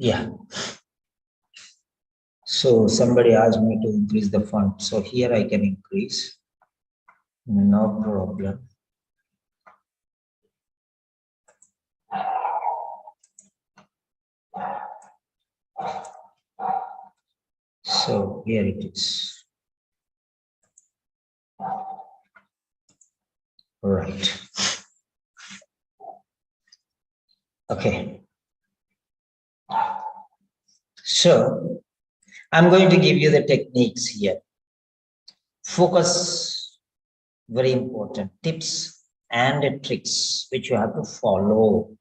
Yeah. So somebody asked me to increase the font. So here I can increase. No problem. So here it is. Right. Okay. So I'm going to give you the techniques here. Focus, very important. Tips and tricks which you have to follow.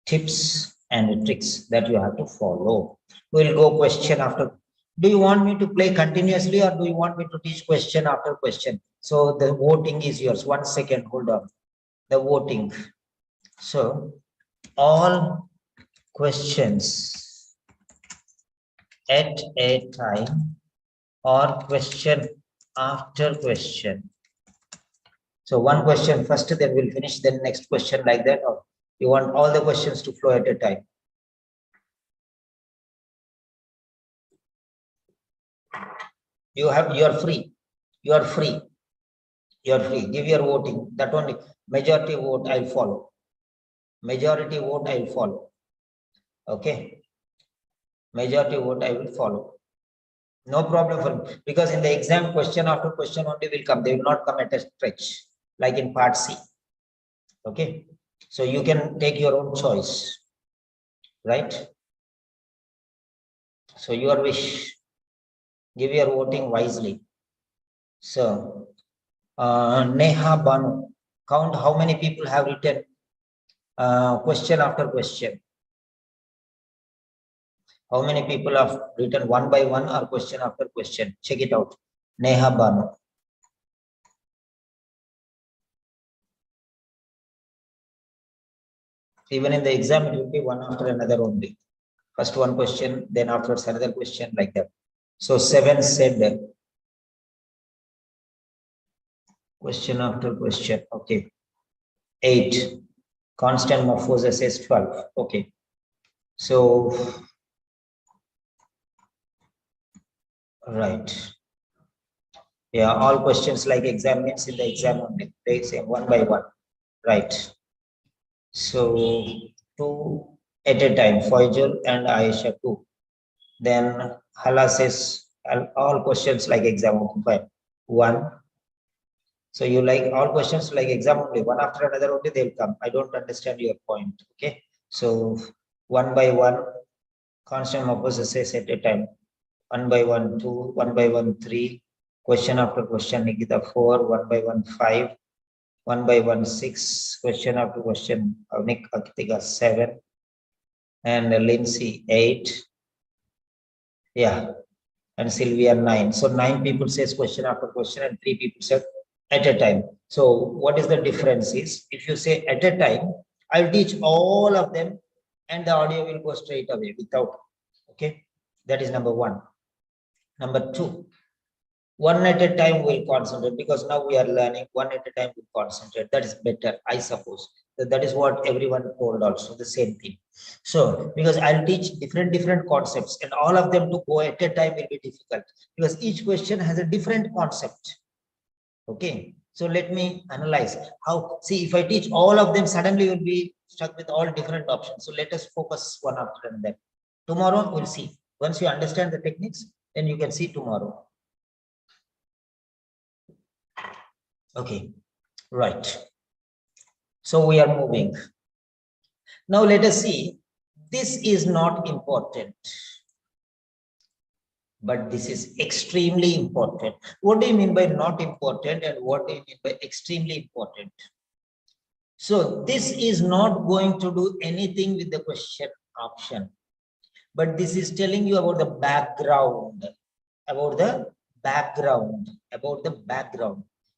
Tips and tricks that you have to follow. We'll go question after. Do you want me to play continuously or do you want me to teach question after question? So the voting is yours. 1 second, hold on. The voting. So all questions at a time or question after question. So one question first, then we'll finish, then next question, like that, or you want all the questions to flow at a time? You are free. You are free. You are free. Give your voting. That only majority vote I'll follow. Majority vote I will follow. Okay. Majority vote I will follow. No problem for me. Because in the exam, question after question only will come. They will not come at a stretch, like in part C. Okay. So you can take your own choice. Right? So your wish. Give your voting wisely. So Neha Banu, count how many people have written question after question. How many people have written one by one or question after question? Check it out. Neha Banu. Even in the exam, it will be one after another only. First one question, then afterwards another question, like that. So 7 said question after question. Okay. 8. Constant morphosis is 12. Okay. So, right. Yeah, all questions like exam means in the exam only. They say one by one. Right. So 2 at a time, Faisal and Aisha 2. Then Hala says all questions like exam only. 1. So you like all questions like exam only, one after another only they'll come. I don't understand your point. Okay. So one by one, constant morphosis at a time. 1 by 1, 2, 1 by 1, 3. Question after question, Nikita 4, 1 by 1, 5. 1 by 1, 6. Question after question, Nick Akitika 7. And Lindsay 8. Yeah. And Sylvia 9. So 9 people says question after question and 3 people said at a time. So what is the difference is, if you say at a time, I'll teach all of them and the audio will go straight away without. Okay. That is number 1. Number 2, one at a time will concentrate, because now we are learning one at a time will concentrate. That is better, I suppose. That is what everyone told also, the same thing. So because I'll teach different concepts and all of them to go at a time will be difficult, because each question has a different concept. Okay. So let me analyze how. See, if I teach all of them, suddenly you'll be stuck with all different options. So let us focus one after another. Tomorrow we'll see. Once you understand the techniques, then you can see tomorrow. Okay, right. So we are moving. Now let us see. This is not important, but this is extremely important. What do you mean by not important and what do you mean by extremely important? So this is not going to do anything with the question option, but this is telling you about the background, about the background.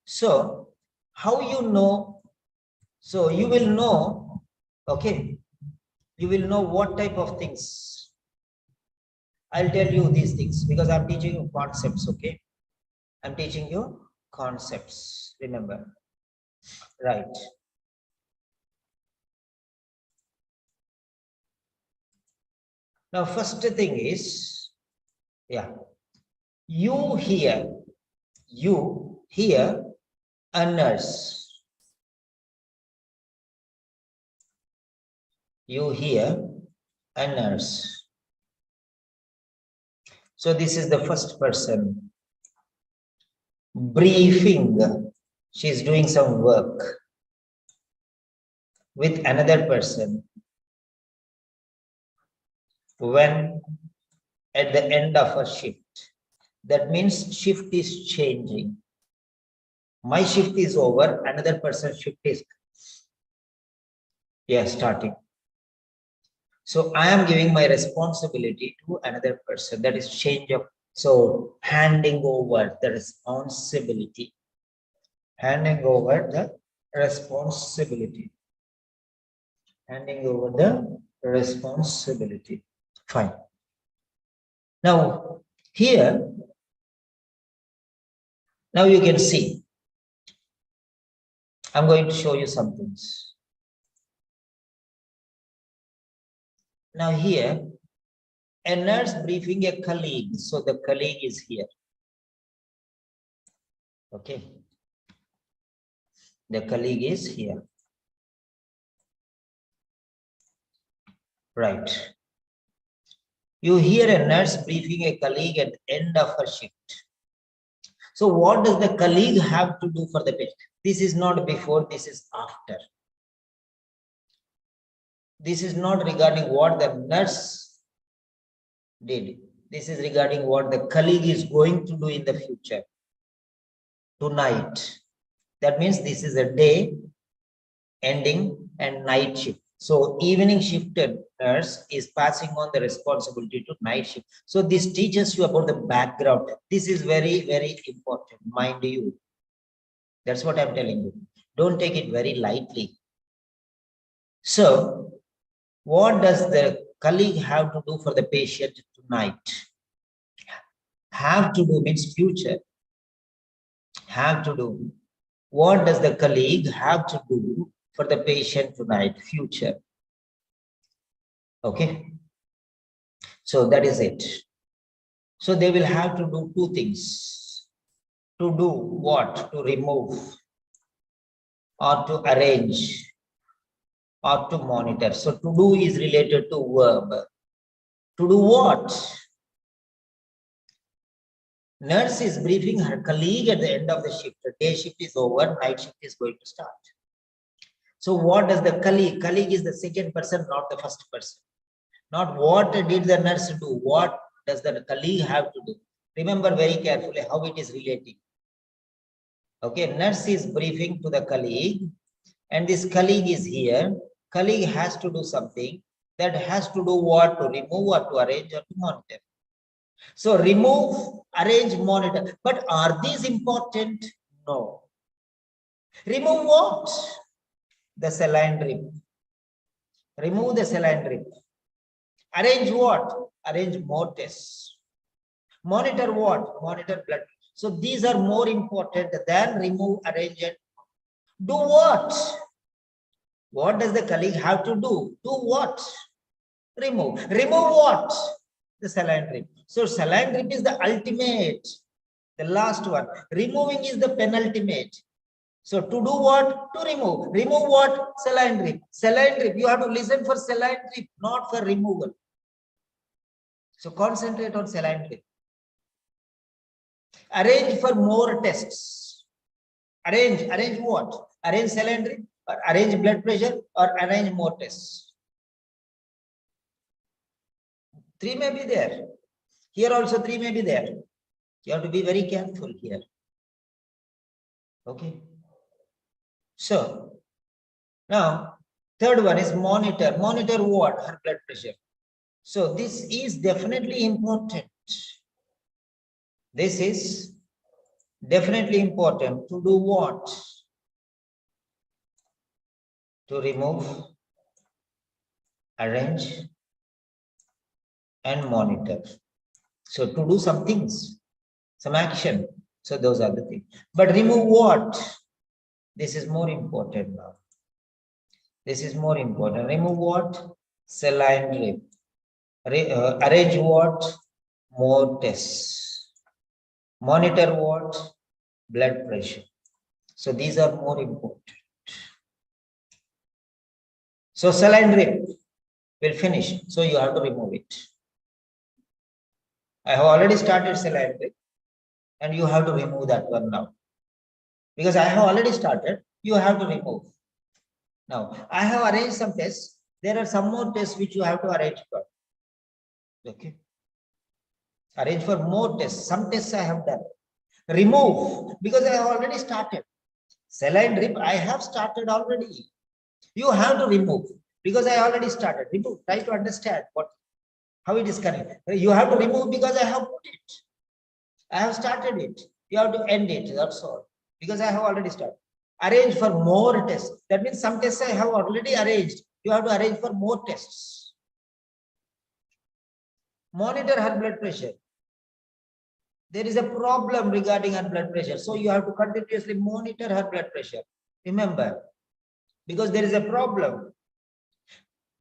So how you know? So you will know, okay, you will know what type of things. I'll tell you these things because I'm teaching you concepts, okay? I'm teaching you concepts, remember, right? Now, first thing is, yeah, you hear a nurse. You hear a nurse. So this is the first person. Briefing. She's doing some work with another person. When at the end of a shift, that means shift is changing. My shift is over, another person's shift is starting. So I am giving my responsibility to another person. That is change of, so handing over the responsibility. Handing over the responsibility. Handing over the responsibility. Fine. Now, here, now you can see, I'm going to show you some things. Now here, a nurse briefing a colleague. So the colleague is here. Okay. The colleague is here. Right. You hear a nurse briefing a colleague at the end of her shift. So what does the colleague have to do for the patient? This is not before, this is after. This is not regarding what the nurse did. This is regarding what the colleague is going to do in the future. Tonight. That means this is a day ending and night shift. So evening shifted nurse is passing on the responsibility to night shift. So this teaches you about the background. This is very, very important, mind you. That's what I'm telling you. Don't take it very lightly. So what does the colleague have to do for the patient tonight? Have to do means future. Have to do. What does the colleague have to do for the patient tonight? Future. Okay. So that is it. So they will have to do two things. To do what? To remove or to arrange or to monitor. So to do is related to verb. To do what? Nurse is briefing her colleague at the end of the shift. The day shift is over, night shift is going to start. So what does the colleague? Colleague is the second person, not the first person. Not what did the nurse do? What does the colleague have to do? Remember very carefully how it is relating. Okay, nurse is briefing to the colleague, and this colleague is here. Colleague has to do something that has to do what? To remove or to arrange or to monitor. So remove, arrange, monitor. But are these important? No. Remove what? The saline drip. Remove the saline drip. Arrange what? Arrange more tests. Monitor what? Monitor blood. So these are more important than remove, arrange, and do what? What does the colleague have to do? Do what? Remove. Remove what? The saline drip. So saline drip is the ultimate, the last one. Removing is the penultimate. So to do what? To remove. Remove what? Saline drip. Saline drip. You have to listen for saline drip, not for removal. So concentrate on saline drip. Arrange for more tests. Arrange what? Arrange saline drip, or arrange blood pressure, or arrange more tests. 3 may be there. Here also 3 may be there. You have to be very careful here. Okay. So now third one is monitor. Monitor what? Her blood pressure. So this is definitely important. This is definitely important. To do what? To remove, arrange, and monitor. So to do some things, some action. So those are the things. But remove what? This is more important now. This is more important. Remove what? Saline drip. Arrange what? More tests. Monitor what? Blood pressure. So these are more important. So saline drip will finish. So you have to remove it. I have already started saline drip and you have to remove that one now. Because I have already started, you have to remove. Now, I have arranged some tests. There are some more tests which you have to arrange for. Okay. Arrange for more tests. Some tests I have done. Remove because I have already started. Saline drip, I have started already. You have to remove because I already started. Remove. Try to understand how it is connected. You have to remove because I have put it. I have started it. You have to end it. That's all. Because I have already started. Arrange for more tests. That means some tests I have already arranged. You have to arrange for more tests. Monitor her blood pressure. There is a problem regarding her blood pressure. So you have to continuously monitor her blood pressure. Remember, because there is a problem.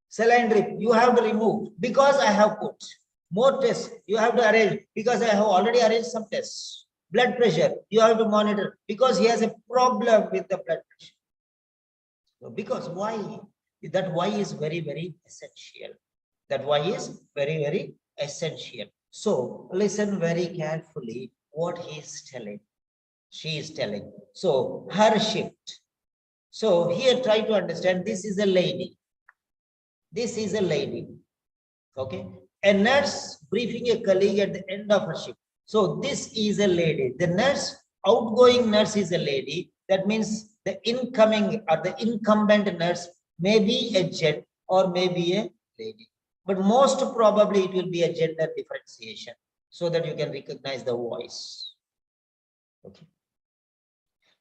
Saline drip, you have to remove because I have put. More tests, you have to arrange because I have already arranged some tests. Blood pressure, you have to monitor because he has a problem with the blood pressure. So because why? That why is very, very essential. That why is very, very essential. So listen very carefully what he is telling. She is telling. So her shift. So here try to understand this is a lady. This is a lady. Okay. A nurse briefing a colleague at the end of her shift. So this is a lady. The nurse, outgoing nurse is a lady. That means the incoming or the incumbent nurse may be a gent or may be a lady. But most probably it will be a gender differentiation so that you can recognize the voice. Okay.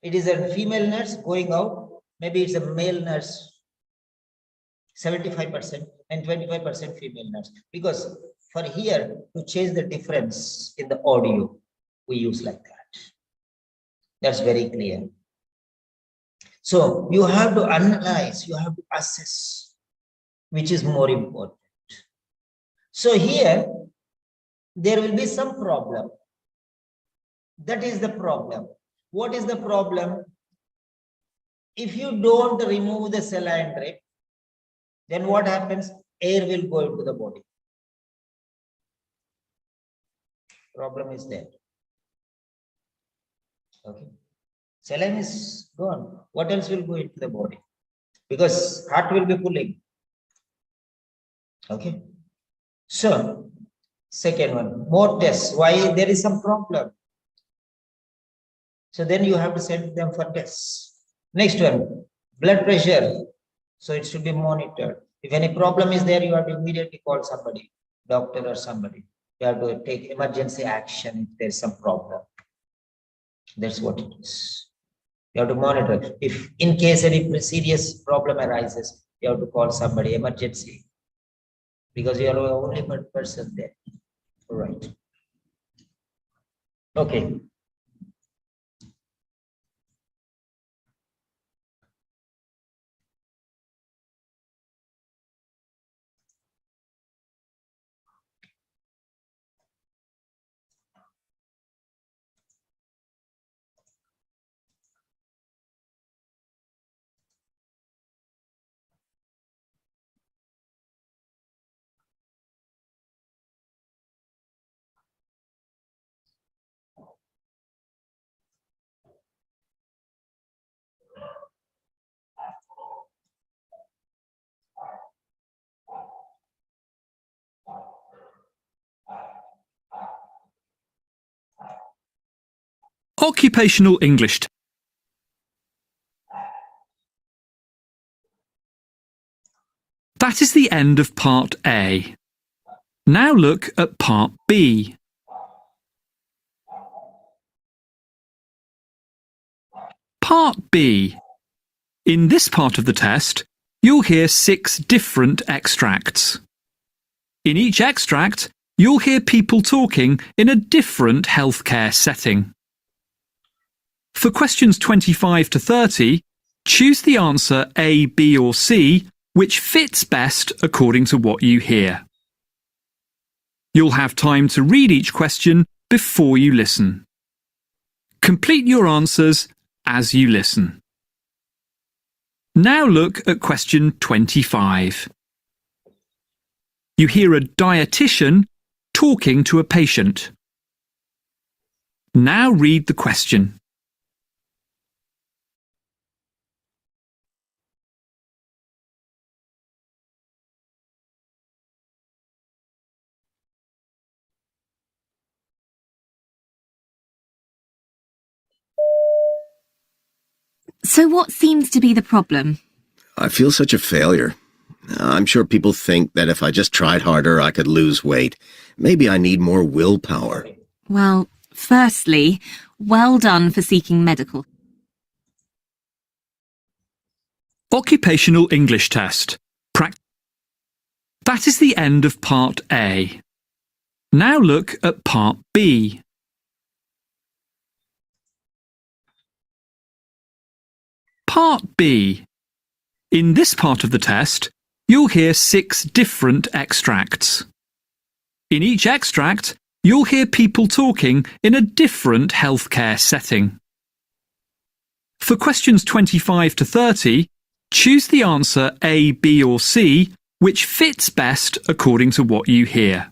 It is a female nurse going out. Maybe it's a male nurse. 75% and 25% female nurse. Because for here to change the difference in the audio, we use like that. That's very clear. So you have to analyze, you have to assess which is more important. So here, there will be some problem. That is the problem. What is the problem? If you don't remove the saline drip, then what happens? Air will go into the body. Problem is there. Okay. Saline is gone. What else will go into the body? Because heart will be pulling. Okay. So, second one, more tests. Why? There is some problem. So then you have to send them for tests. Next one, blood pressure. So it should be monitored. If any problem is there, you have to immediately call somebody, doctor or somebody. You have to take emergency action if there's some problem. That's what it is. You have to monitor. If in case any serious problem arises, you have to call somebody, emergency. Because you are the only person there. All right. Okay. Occupational English. That is the end of Part A. Now look at Part B. Part B. In this part of the test, you'll hear 6 different extracts. In each extract, you'll hear people talking in a different healthcare setting. For questions 25 to 30, choose the answer A, B or C which fits best according to what you hear. You'll have time to read each question before you listen. Complete your answers as you listen. Now look at question 25. You hear a dietitian talking to a patient. Now read the question. So what seems to be the problem? I feel such a failure. I'm sure people think that if I just tried harder, I could lose weight. Maybe I need more willpower. Well, firstly, well done for seeking medical. Occupational English test. That is the end of part A. Now look at part B. Part B. In this part of the test, you'll hear 6 different extracts. In each extract, you'll hear people talking in a different healthcare setting. For questions 25 to 30, choose the answer A, B or C which fits best according to what you hear.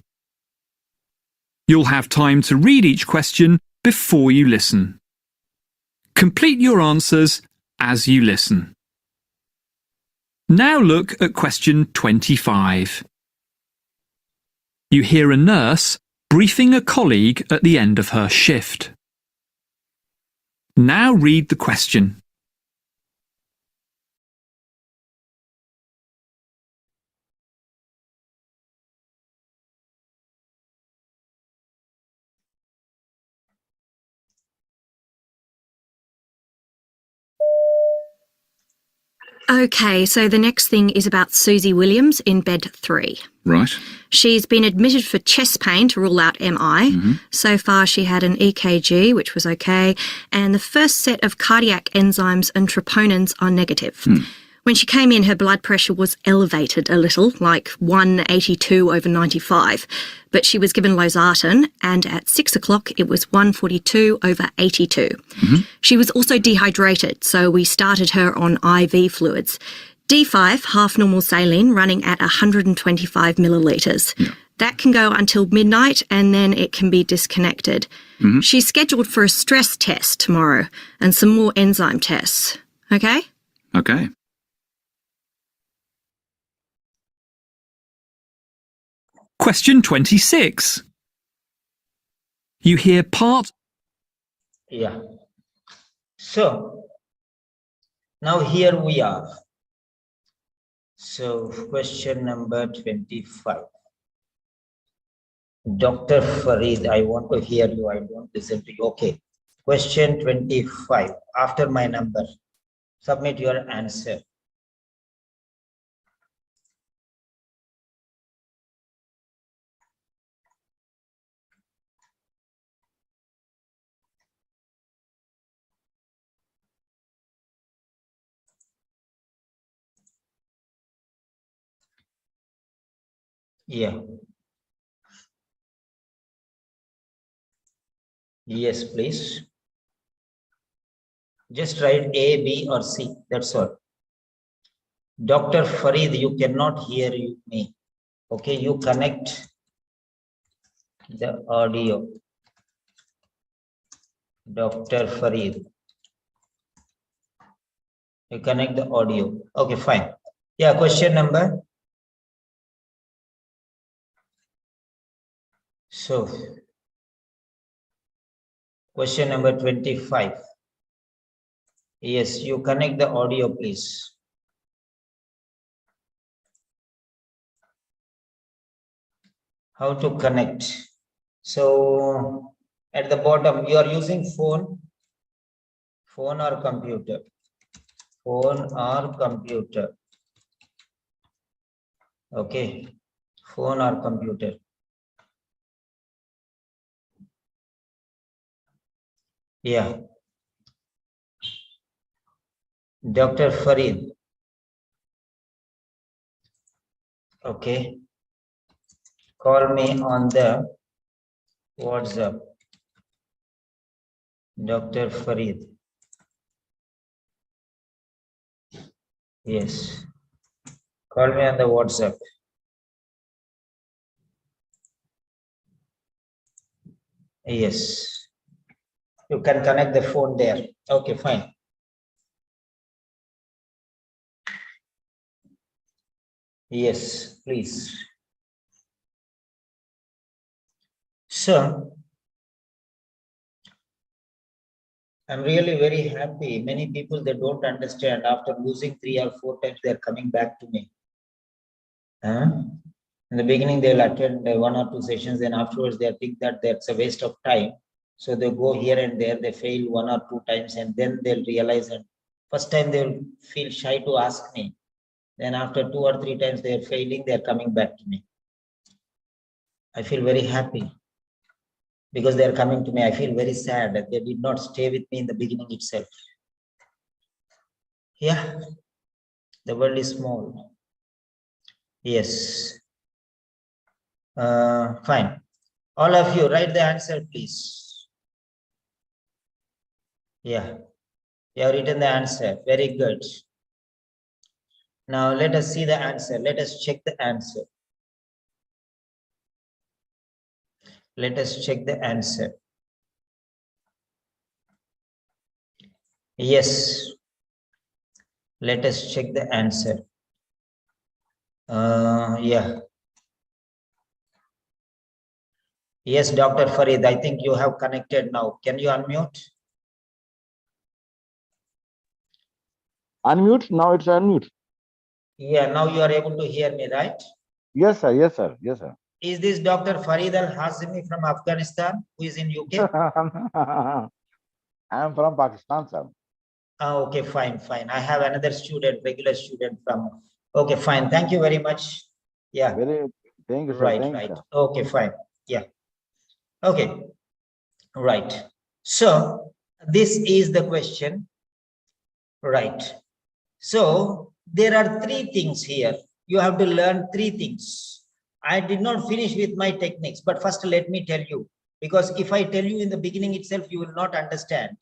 You'll have time to read each question before you listen. Complete your answers as you listen. Now look at question 25. You hear a nurse briefing a colleague at the end of her shift. Now read the question. Okay, so the next thing is about Susie Williams in bed 3. Right. She's been admitted for chest pain to rule out MI. So far she had an EKG, which was okay, and the first set of cardiac enzymes and troponins are negative. When she came in, her blood pressure was elevated a little, like 182/95, but she was given losartan, and at 6 o'clock it was 142/82. She was also dehydrated, so we started her on IV fluids. D5, half normal saline, running at 125 millilitres. That can go until midnight and then it can be disconnected. She's scheduled for a stress test tomorrow and some more enzyme tests. Okay? Okay. Question 26. You hear part... Yeah. So, now here we are. So, question number 25. Dr. Farid, I want to hear you. I don't listen to you. Okay. Question 25. After my number, submit your answer. Yeah. Yes, please. Just write A, B, or C. That's all. Dr. Farid, you cannot hear me. Okay, you connect the audio. Dr. Farid. You connect the audio. Okay, fine. Yeah, question number. So, question number 25. Yes, you connect the audio, please. How to connect? So, at the bottom, you are using phone or computer. Phone or computer. Okay, phone or computer. Yeah. Dr. Farid. Okay. Call me on the WhatsApp. Dr. Farid. Yes. Call me on the WhatsApp. Yes. You can connect the phone there. Okay, fine. Yes, please. So, I'm really very happy. Many people, they don't understand. After losing 3 or 4 times, they're coming back to me. In the beginning, they'll attend 1 or 2 sessions, then afterwards they think that that's a waste of time. So they go here and there, they fail 1 or 2 times, and then they'll realize, and first time they'll feel shy to ask me. Then after 2 or 3 times they're failing, they're coming back to me. I feel very happy because they're coming to me. I feel very sad that they did not stay with me in the beginning itself. Yeah, the world is small. Yes. Fine. All of you, write the answer, please. Yeah, you have written the answer. Very good. Now let us see the answer. Let us check the answer. Let us check the answer. Yes. Let us check the answer. Yeah. Yes, Dr. Farid, I think you have connected now. Can you unmute? Unmute? Now it's unmute. Yeah, now you are able to hear me, right? Yes, sir. Yes, sir. Yes, sir. Is this Dr. Farid Al-Hazmi from Afghanistan, who is in UK? I am from Pakistan, sir. Okay, fine, fine. I have another student, regular student from. Okay, fine. Thank you very much. Yeah. Thank you, sir. Right, Thank you, right. sir. Okay, fine. Yeah. Okay. Right. So this is the question. Right. So there are 3 things here. You have to learn 3 things. I did not finish with my techniques, but first let me tell you, because if I tell you in the beginning itself, you will not understand.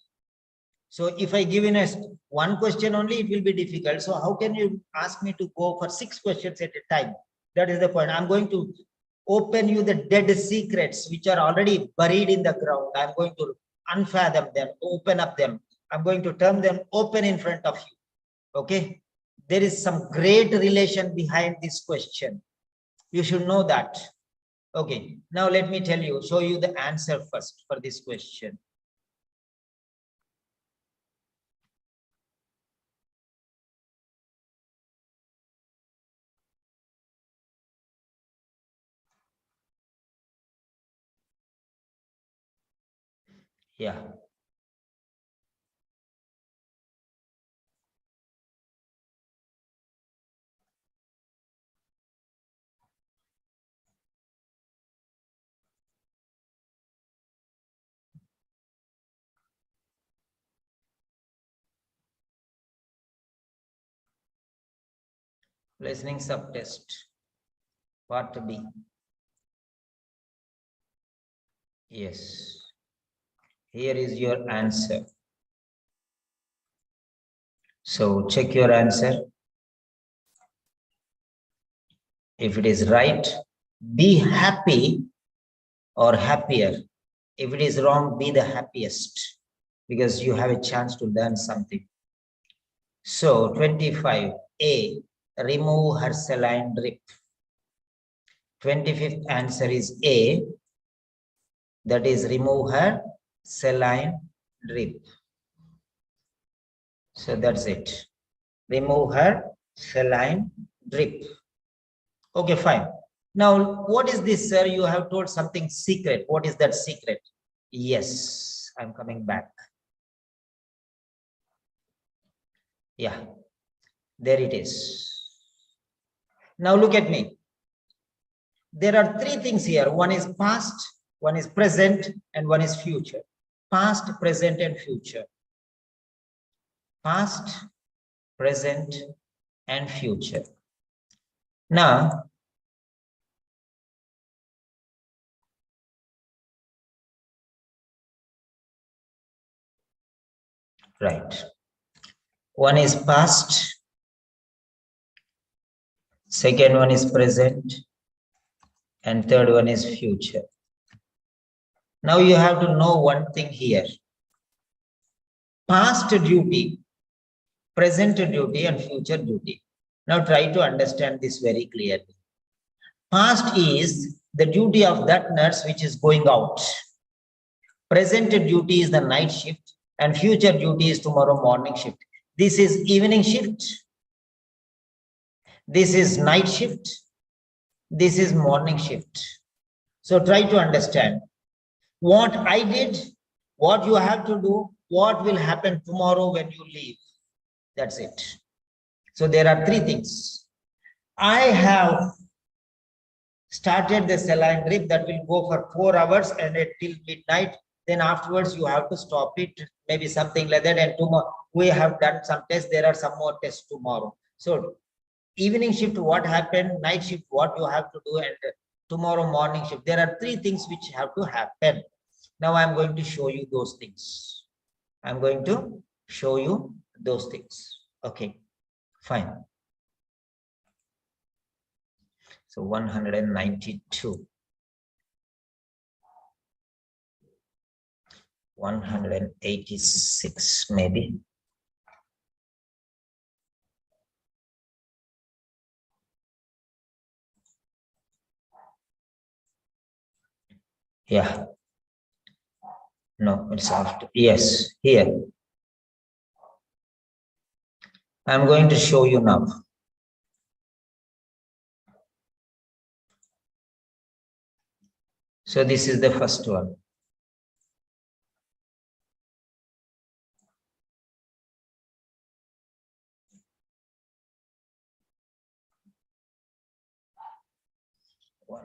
So if I give in a 1 question only, it will be difficult. So how can you ask me to go for 6 questions at a time? That is the point. I'm going to open you the dead secrets which are already buried in the ground. I'm going to unfathom them, open up them. I'm going to turn them open in front of you. Okay. There is some great relation behind this question. You should know that. Okay. Now let me tell you, show you the answer first for this question. Yeah. Listening subtest, part B. Yes. Here is your answer. So check your answer. If it is right, be happy or happier. If it is wrong, be the happiest because you have a chance to learn something. So 25A, remove her saline drip. 25th answer is A, that is remove her saline drip. So that's it. Remove her saline drip. Okay, fine. Now, what is this, sir? You have told something secret. What is that secret? Yes, I'm coming back. Yeah, there it is. Now look at me. There are 3 things here. One is past, one is present, and one is future. Past, present, and future. Past, present, and future. Now, Right. One is past. Second one is present. And third one is future. Now you have to know one thing here. Past duty, present duty, and future duty. Now try to understand this very clearly. Past is the duty of that nurse which is going out. Present duty is the night shift, and future duty is tomorrow morning shift. This is evening shift. This is night shift. This is morning shift. So try to understand what I did, what you have to do, what will happen tomorrow when you leave. That's it. So there are three things. I have started the saline drip that will go for 4 hours and till midnight. Then afterwards you have to stop it, maybe something like that. And tomorrow we have done some tests. There are some more tests tomorrow. So evening shift, what happened, night shift, what you have to do, and tomorrow morning shift. There are three things which have to happen. Now I'm going to show you those things. I'm going to show you those things. Okay, fine. So 192. 186 maybe. Yeah. No, it's after. Yes, here. I'm going to show you now. So this is the first one.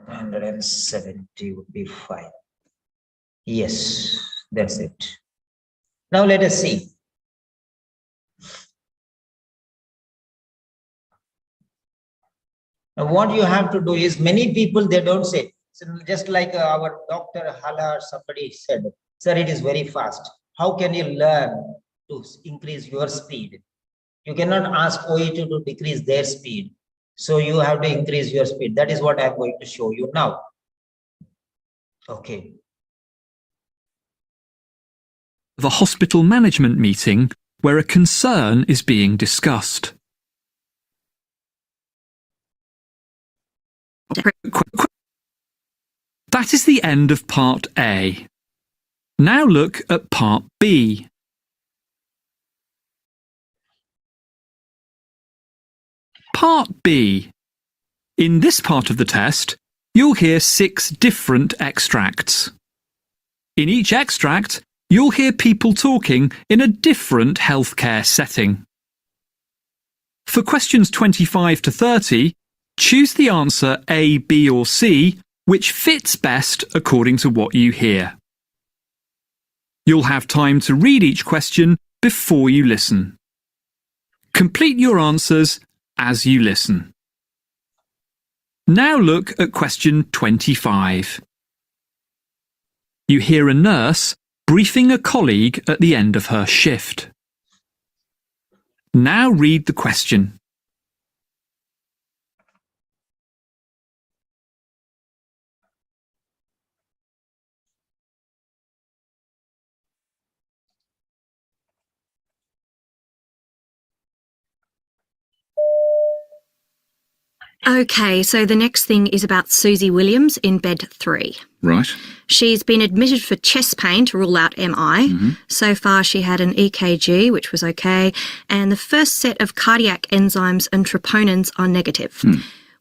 $170 would be fine. Yes, that's it. Now let us see. Now what you have to do is, many people, they don't say, so just like our Dr. Hala or somebody said, sir, it is very fast. How can you learn to increase your speed? You cannot ask OE to decrease their speed. So you have to increase your speed. That is what I'm going to show you now. Okay. The hospital management meeting where a concern is being discussed. That is the end of part A. Now look at part B. Part B. In this part of the test, you'll hear 6 different extracts. In each extract, you'll hear people talking in a different healthcare setting. For questions 25 to 30, choose the answer A, B or C which fits best according to what you hear. You'll have time to read each question before you listen. Complete your answers as you listen. Now look at question 25. You hear a nurse briefing a colleague at the end of her shift. Now read the question. Okay, so the next thing is about Susie Williams in bed 3. Right. She's been admitted for chest pain to rule out MI. So far she had an EKG, which was okay, and the first set of cardiac enzymes and troponins are negative.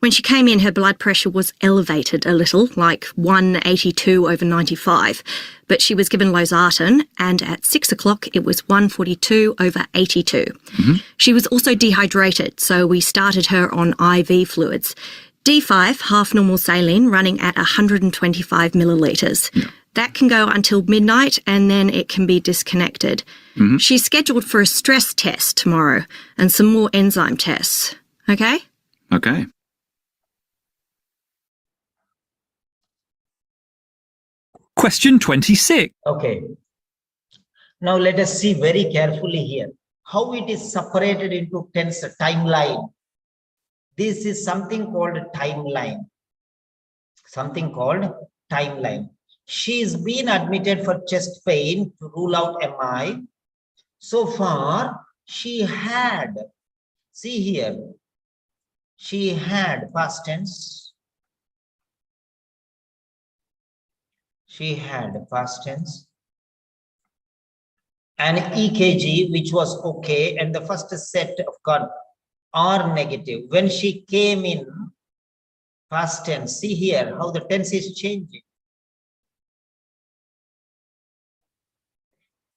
When she came in, her blood pressure was elevated a little, like 182/95, but she was given losartan, and at 6 o'clock it was 142/82. She was also dehydrated, so we started her on IV fluids. D5, half normal saline, running at 125 millilitres. That can go until midnight and then it can be disconnected. She's scheduled for a stress test tomorrow and some more enzyme tests. Okay? Okay. Question 26. Okay. Now let us see very carefully here how it is separated into tense timeline. This is something called timeline. Something called timeline. She's been admitted for chest pain to rule out MI. So far, she had, see here, she had past tense. She had past tense. An EKG, which was okay, and the first set of got R negative. When she came in, past tense, see here how the tense is changing.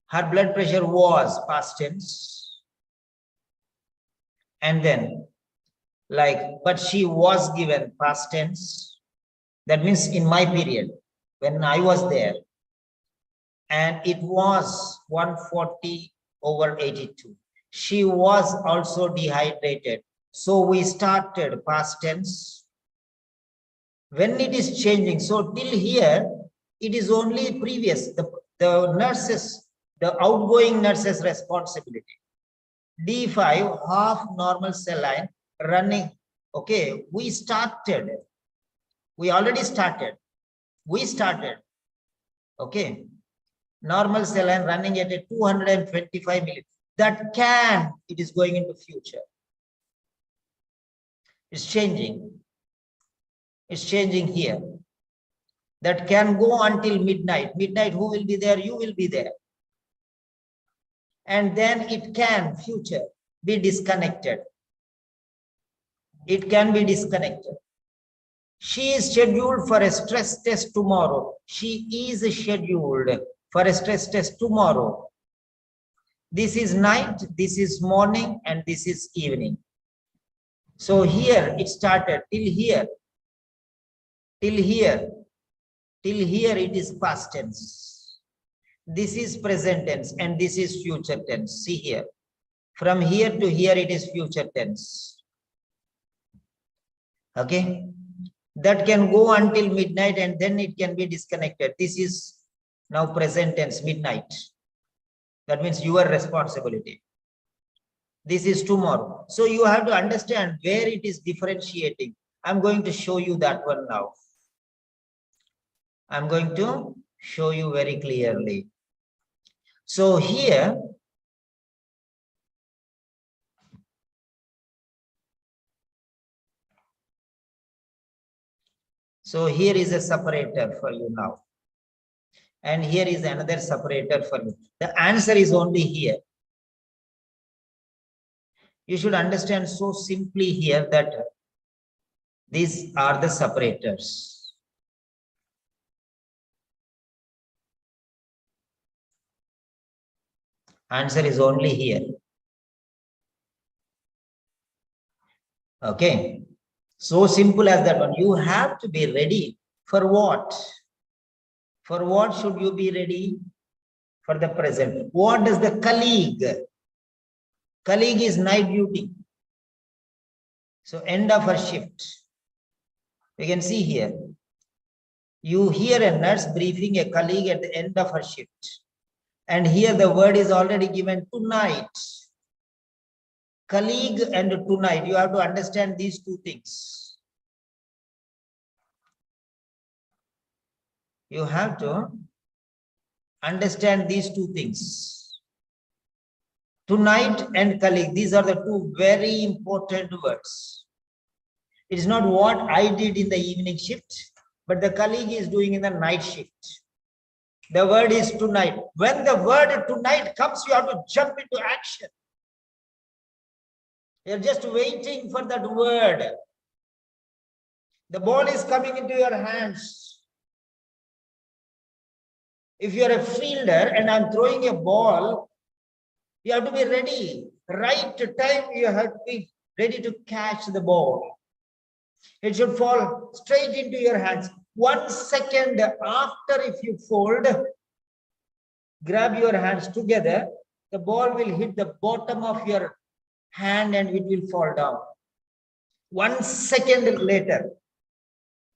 Her blood pressure was past tense. And then, but she was given past tense. That means in my period, when I was there. And it was 140/82. She was also dehydrated. So we started past tense. When it is changing, so till here, it is only previous, the nurses, the outgoing nurses' responsibility. D5, half normal saline running. Okay, we already started. Okay. Normal saline running at a 225 milliliters. That it is going into future. It's changing. It's changing here. That can go until midnight. Midnight, who will be there? You will be there. And then it can, future, be disconnected. It can be disconnected. She is scheduled for a stress test tomorrow. She is scheduled for a stress test tomorrow. This is night, this is morning, and this is evening. So here it started till here. Till here it is past tense. This is present tense and this is future tense. See here. From here to here it is future tense. Okay. That can go until midnight and then it can be disconnected. This is now present tense, midnight. That means your responsibility. This is tomorrow. So you have to understand where it is differentiating. I'm going to show you that one now. I'm going to show you very clearly. So here, is a separator for you now. And here is another separator for you. The answer is only here. You should understand so simply here that these are the separators. Answer is only here. Okay. So simple as that one. You have to be ready for what? For what should you be ready? For the present. What does the colleague? Colleague is night duty. So end of her shift. You can see here. You hear a nurse briefing a colleague at the end of her shift. And here the word is already given tonight. Colleague and tonight. You have to understand these two things. You have to understand these two things. Tonight and colleague. These are the two very important words. It is not what I did in the evening shift, but the colleague is doing in the night shift. The word is tonight. When the word tonight comes, you have to jump into action. You're just waiting for that word. The ball is coming into your hands. If you're a fielder and I'm throwing a ball, you have to be ready. Right time, you have to be ready to catch the ball. It should fall straight into your hands. 1 second after, if you fold, grab your hands together, the ball will hit the bottom of your hand and it will fall down. 1 second later,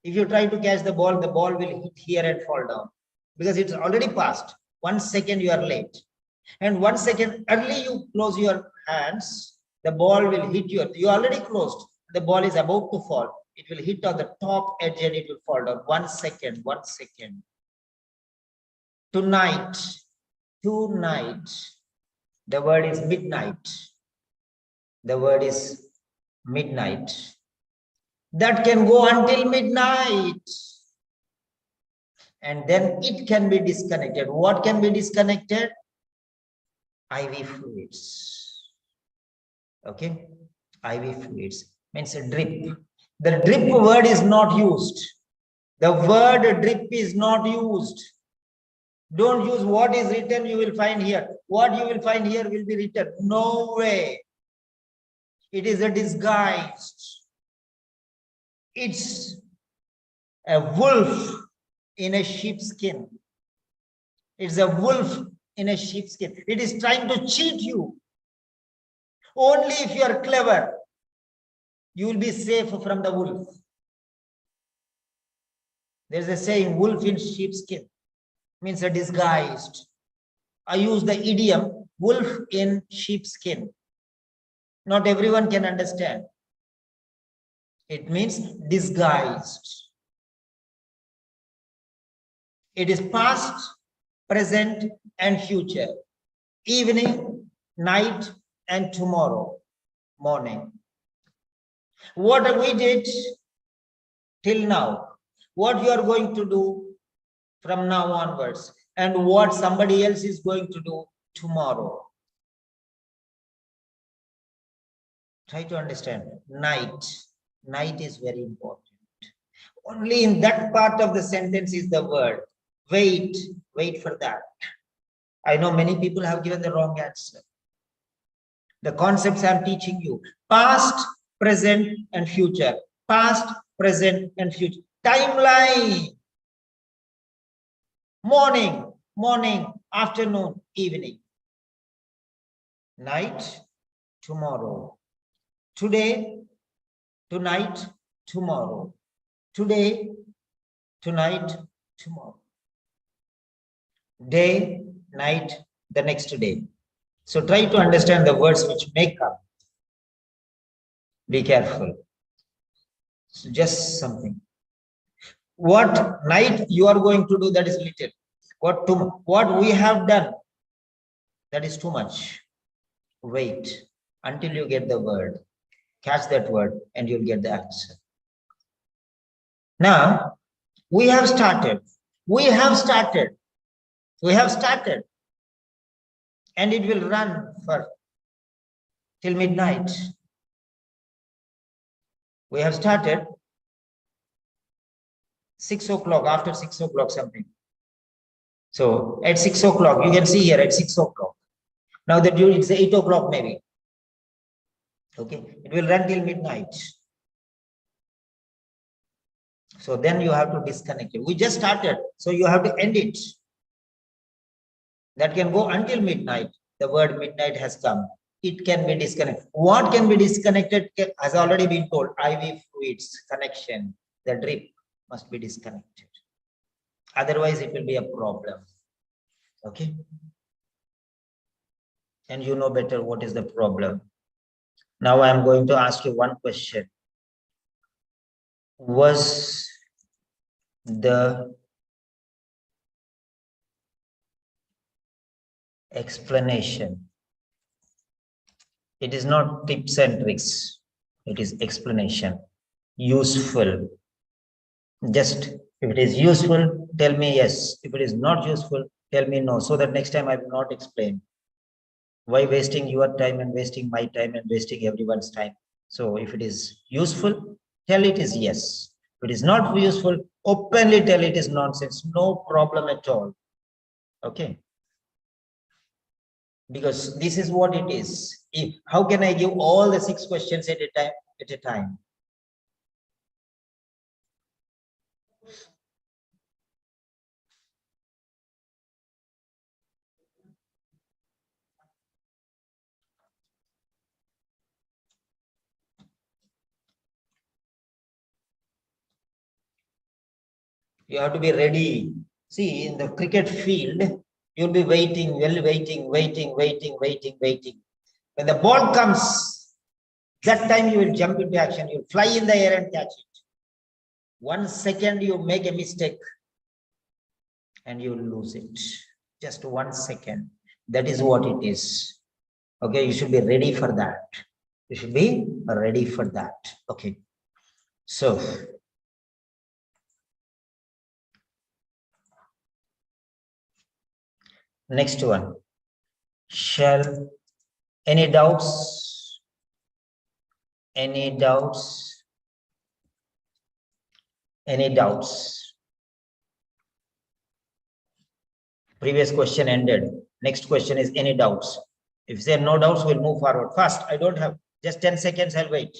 if you try to catch the ball will hit here and fall down because it's already passed. 1 second you are late. And 1 second early you close your hands, the ball will hit you already closed, the ball is about to fall, it will hit on the top edge and it will fall down. 1 second, 1 second. Tonight, the word is midnight. The word is midnight. That can go until midnight. And then it can be disconnected. What can be disconnected? IV fluids. Okay? IV fluids means a drip. The drip word is not used. The word drip is not used. Don't use what is written, you will find here. What you will find here will be written. No way. It is a disguise. It's a wolf in a sheepskin. It's a wolf in a sheepskin. It is trying to cheat you. Only if you are clever, you will be safe from the wolf. There's a saying, wolf in sheepskin, means a disguised. I use the idiom, wolf in sheepskin. Not everyone can understand. It means disguised. It is past, present, and future. Evening, night, and tomorrow morning. What we did till now, what you are going to do from now onwards, and what somebody else is going to do tomorrow. Try to understand. Night is very important. Only in that part of the sentence is the word. Wait for that. I know many people have given the wrong answer. The concepts I'm teaching you, past, present, and future. Past, present, and future. Timeline. Morning, afternoon, evening. Night, tomorrow. Today, tonight, tomorrow. Today, tonight, tomorrow. Day, night, the next day. So try to understand the words which make up. Be careful. So just something. What night you are going to do, that is little. What we have done, that is too much. Wait until you get the word. Catch that word and you'll get the answer. Now, we have started. And it will run for till midnight. We have started 6 o'clock, after 6 o'clock something. So at 6 o'clock, you can see here at 6 o'clock. Now that it's 8 o'clock maybe. Okay, it will run till midnight. So then you have to disconnect it. We just started, so you have to end it. That can go until midnight. The word midnight has come. It can be disconnected. What can be disconnected has already been told. IV fluids connection, the drip must be disconnected. Otherwise, it will be a problem. Okay. And you know better what is the problem. Now I am going to ask you one question. Was the explanation, it is not tips and tricks, it is explanation, useful? Just if it is useful, tell me yes. If it is not useful, tell me no, so that next time I will not explain. Why wasting your time and wasting my time and wasting everyone's time? So if it is useful, tell it is yes. If it is not useful, openly tell it is nonsense. No problem at all. Okay. Because this is what it is. How can I give all the 6 questions at a time? You have to be ready. See, in the cricket field, You'll be waiting, waiting. When the ball comes, that time you will jump into action. You'll fly in the air and catch it. 1 second you make a mistake and you will lose it. Just 1 second. That is what it is. Okay, you should be ready for that. You should be ready for that. Okay. So, next one. Shall any doubts? Any doubts? Any doubts? Previous question ended. Next question is any doubts? If there are no doubts, we'll move forward. Fast. I don't have. Just 10 seconds, I'll wait.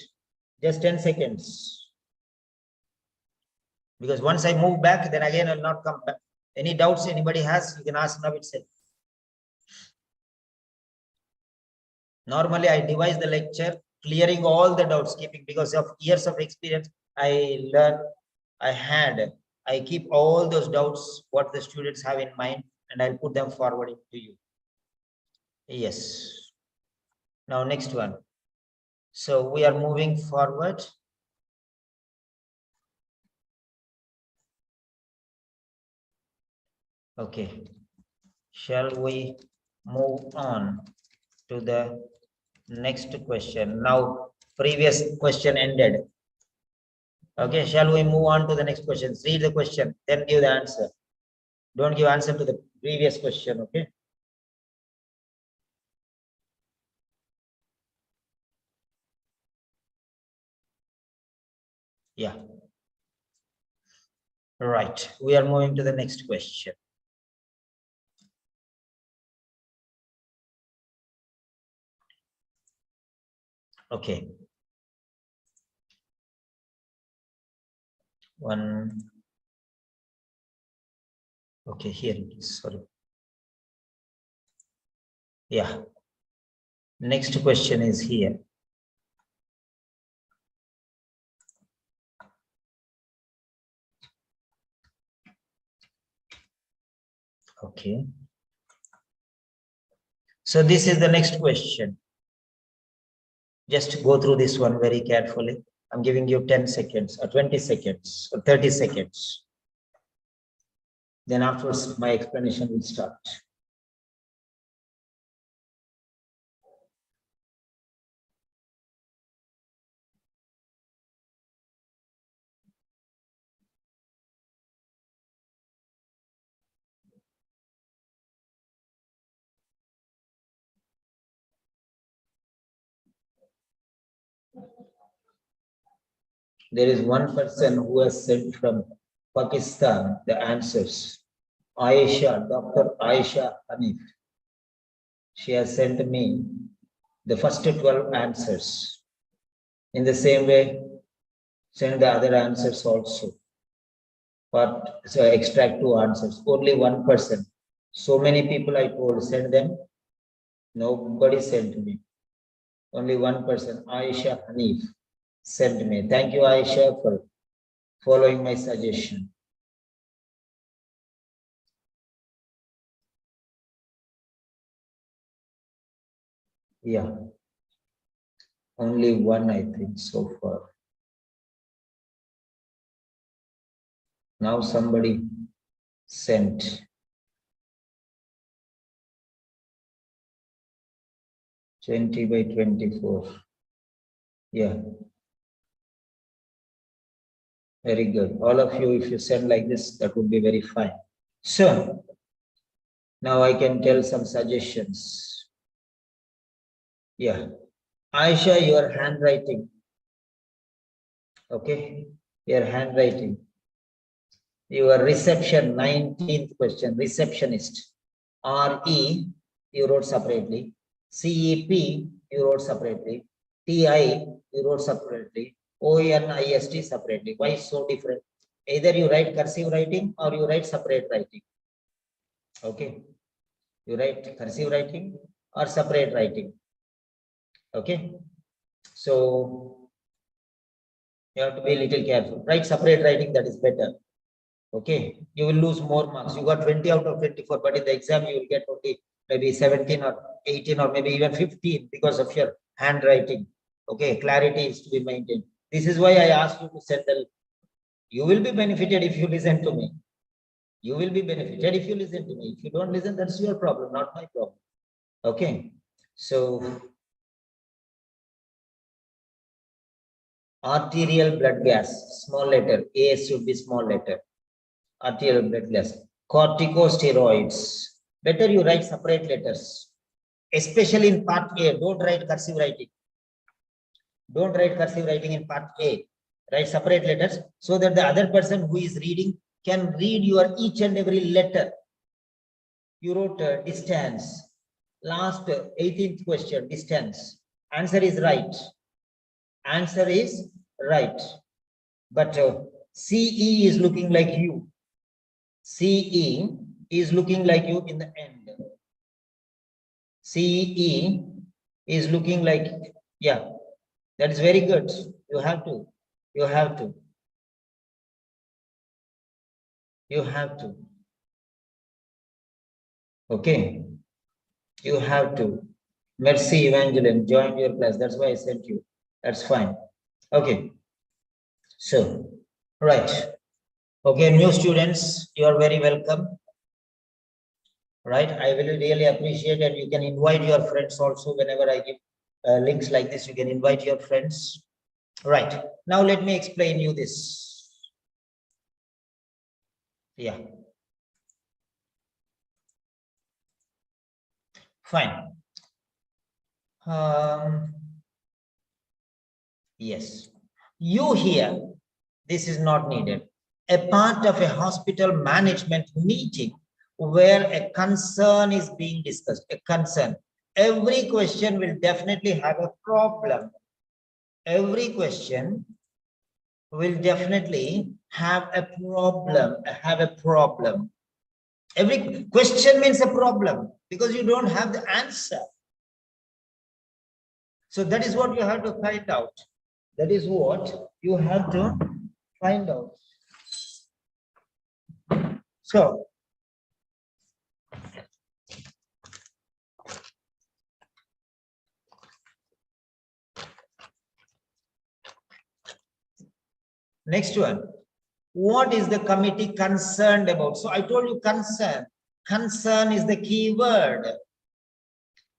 Just 10 seconds. Because once I move back, then again I'll not come back. Any doubts anybody has, you can ask now itself. Normally, I devise the lecture clearing all the doubts, keeping because of years of experience. I keep all those doubts, what the students have in mind, and I'll put them forward to you. Yes. Now, next one. So we are moving forward. Okay. Shall we move on to the next question? Now, previous question ended. Okay, shall we move on to the next question? Read the question, then give the answer. Don't give answer to the previous question, okay? Yeah. Right, we are moving to the next question. Okay. Okay, here it is, sorry. Yeah. Next question is here. Okay. So this is the next question. Just go through this one very carefully. I'm giving you 10 seconds or 20 seconds or 30 seconds. Then afterwards, my explanation will start. There is one person who has sent from Pakistan the answers. Aisha, Dr. Aisha Hanif. She has sent me the first 12 answers. In the same way, send the other answers also. But so extract 2 answers. Only one person. So many people I told, send them. Nobody sent me. Only one person, Aisha Hanif, sent me. Thank you, Aisha, for following my suggestion. Yeah. Only one, I think, so far. Now somebody sent. 20 by 24. Yeah. Very good. All of you, if you send like this, that would be very fine. So, now I can tell some suggestions. Yeah. Aisha, your handwriting. Okay. Your handwriting. Your reception, 19th question, receptionist. RE, you wrote separately. CEP, you wrote separately. TI, you wrote separately. ONIST separately. Why so different? Either you write cursive writing or you write separate writing. Okay. You write cursive writing or separate writing. Okay. So you have to be a little careful. Write separate writing, that is better. Okay, you will lose more marks. You got 20 out of 24, but in the exam you will get only maybe 17 or 18 or maybe even 15 because of your handwriting. Okay, clarity is to be maintained. This is why I asked you to send the. You will be benefited if you listen to me. You will be benefited if you listen to me. If you don't listen, that's your problem, not my problem. Okay, so arterial blood gas, small letter, A should be small letter. Arterial blood gas. Corticosteroids. Better you write separate letters, especially in part A. Don't write cursive writing. Don't write cursive writing in part A. Write separate letters so that the other person who is reading can read your each and every letter. You wrote distance. Last 18th question, distance. Answer is right. Answer is right. But CE is looking like you. CE is looking like you in the end. CE is looking like, yeah, that is very good. You have to. You have to. You have to. Okay. You have to. Mercy Evangeline joined your class. That's why I sent you. That's fine. Okay. So, right. Okay, new students, you are very welcome. Right. I will really appreciate, and you can invite your friends also whenever I give links like this. You can invite your friends. Right. Now let me explain you this. Yeah. Fine. Yes. You here, this is not needed. A part of a hospital management meeting where a concern is being discussed, a concern. Every question will definitely have a problem. Every question will definitely have a problem. Every question means a problem because you don't have the answer. So that is what you have to find out. That is what you have to find out. So, next one. What is the committee concerned about? So I told you concern. Concern is the key word.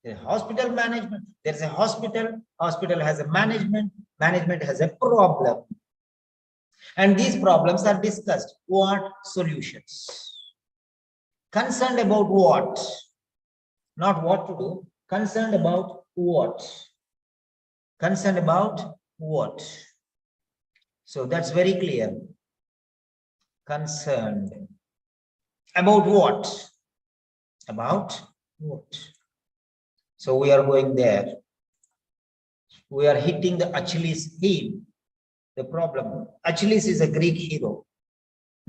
The hospital management. There's a hospital. Hospital has a management. Management has a problem. And these problems are discussed. What solutions? Concerned about what? Not what to do. Concerned about what? Concerned about what? So that's very clear. Concerned. About what? About what? So we are going there. We are hitting the Achilles heel. The problem. Achilles is a Greek hero.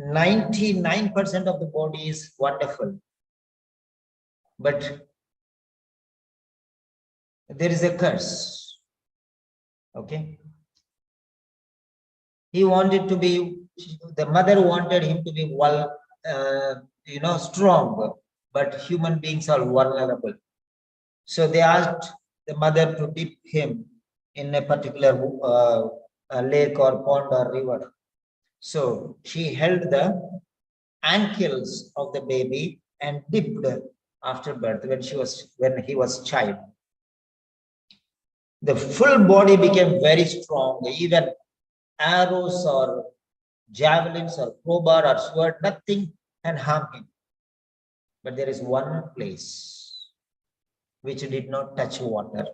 99% of the body is wonderful. But there is a curse. Okay. He wanted to be, the mother wanted him to be well, strong, but human beings are vulnerable. So they asked the mother to dip him in a particular lake or pond or river. So she held the ankles of the baby and dipped after birth when he was child. The full body became very strong. Even arrows or javelins or crowbar or sword, nothing can harm him. But there is one place which did not touch water.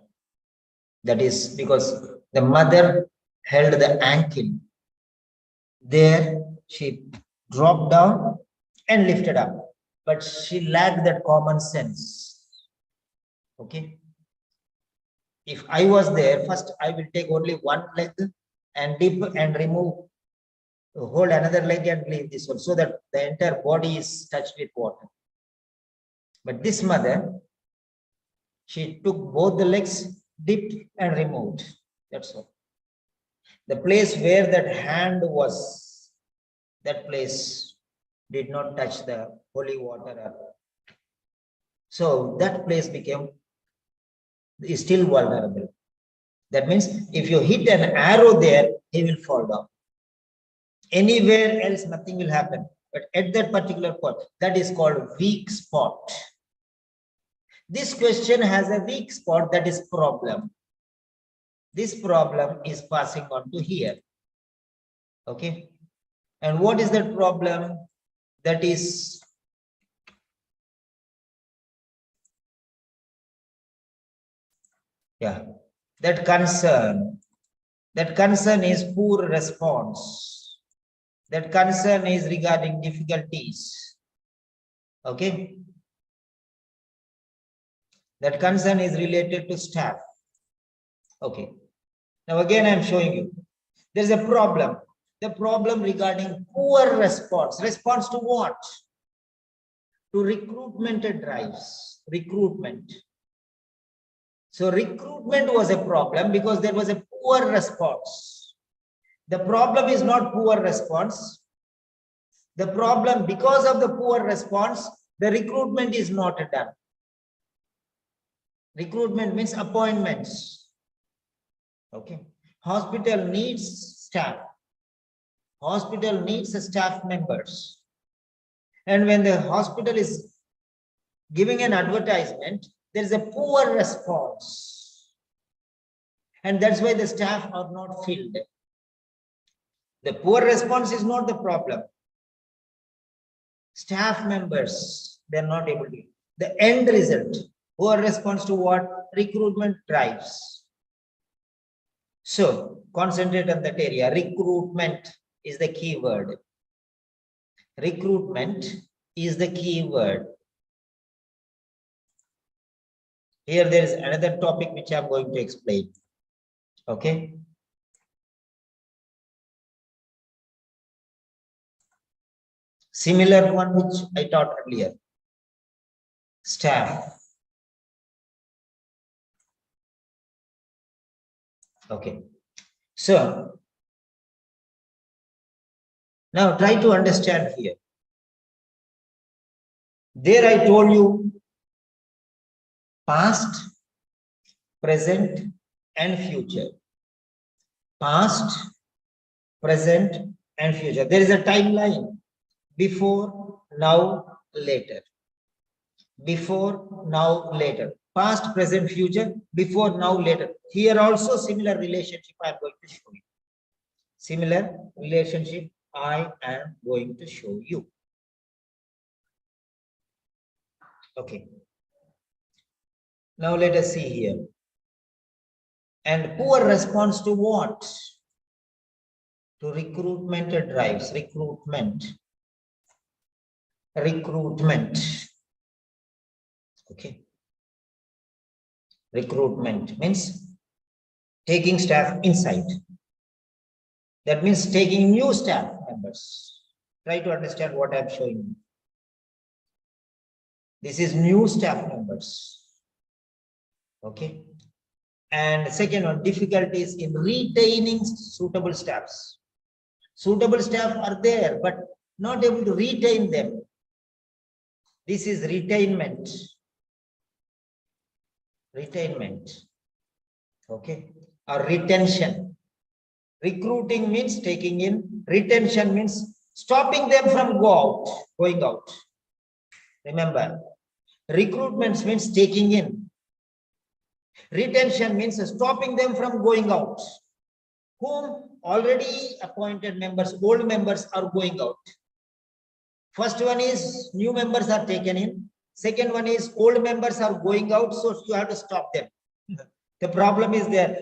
That is because the mother held the ankle. There she dropped down and lifted up, but she lacked that common sense. Okay. If I was there, first I will take only one leg and dip and remove, hold another leg and leave this one so that the entire body is touched with water. But this mother, she took both the legs, dipped and removed. That's all. The place where that hand was, that place did not touch the holy water. So that place is still vulnerable. That means if you hit an arrow there, he will fall down. Anywhere else, nothing will happen. But at that particular point, that is called weak spot. This question has a weak spot, that is problem. This problem is passing on to here. Okay. And what is that problem? That is that concern. That concern is poor response. That concern is regarding difficulties. Okay. That concern is related to staff. Okay. Now again, I'm showing you. There's a problem. The problem regarding poor response. Response to what? To recruitment drives. Recruitment. So recruitment was a problem because there was a poor response. The problem is not poor response. The problem, because of the poor response, the recruitment is not done. Recruitment means appointments. Okay. Hospital needs staff. Hospital needs staff members. And when the hospital is giving an advertisement, there is a poor response. And that's why the staff are not filled. The poor response is not the problem. Staff members, they're not able to. The end result, poor response to what? Recruitment drives. So concentrate on that area. Recruitment is the key word. Recruitment is the key word. Here there is another topic which I'm going to explain. Okay. Similar one which I taught earlier. Staff. Okay. So now try to understand here. There I told you past, present, and future. Past, present, and future. There is a timeline. Before, now, later. Before, now, later. Past, present, future. Before, now, later. Here also similar relationship I am going to show you. Similar relationship I am going to show you. Okay. Now let us see here. And poor response to what? To recruitment drives. Recruitment. Recruitment. Okay. Recruitment means taking staff inside. That means taking new staff members. Try to understand what I'm showing you. This is new staff members. Okay. And second one, difficulties in retaining suitable staffs. Suitable staff are there, but not able to retain them. This is retainment. Retainment. Okay. Or retention. Recruiting means taking in. Retention means stopping them from going out. Remember, recruitment means taking in. Retention means stopping them from going out. Whom already appointed members, old members are going out. First one is new members are taken in. Second one is old members are going out, so you have to stop them. The problem is there.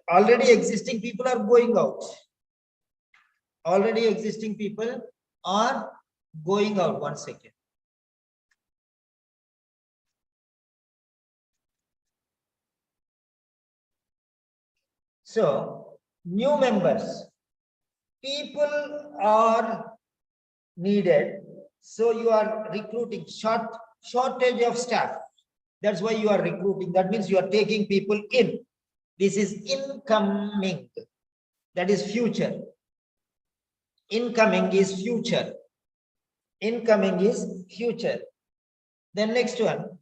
Already existing people are going out. Already existing people are going out. 1 second. So, new members, people are needed. So you are recruiting shortage of staff. That's why you are recruiting. That means you are taking people in. This is incoming. That is future. Incoming is future. Incoming is future. Then next one.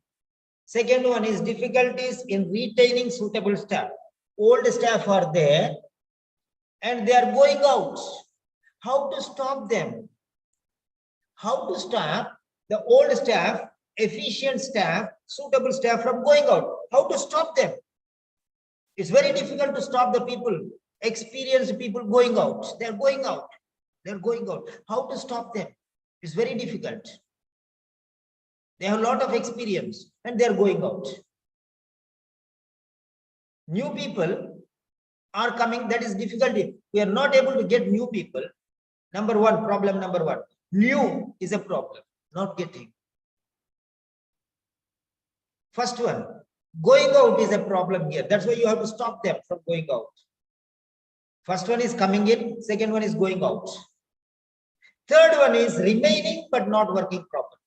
Second one is difficulties in retaining suitable staff. Old staff are there and they are going out. How to stop them? How to stop the old staff, efficient staff, suitable staff from going out? How to stop them? It's very difficult to stop the people, experienced people going out. They're going out. They're going out. How to stop them? It's very difficult. They have a lot of experience and they're going out. New people are coming. That is difficulty. We are not able to get new people. Number one, problem number one. New is a problem, not getting. First one, going out is a problem here. That's why you have to stop them from going out. First one is coming in, second one is going out. Third one is remaining but not working properly.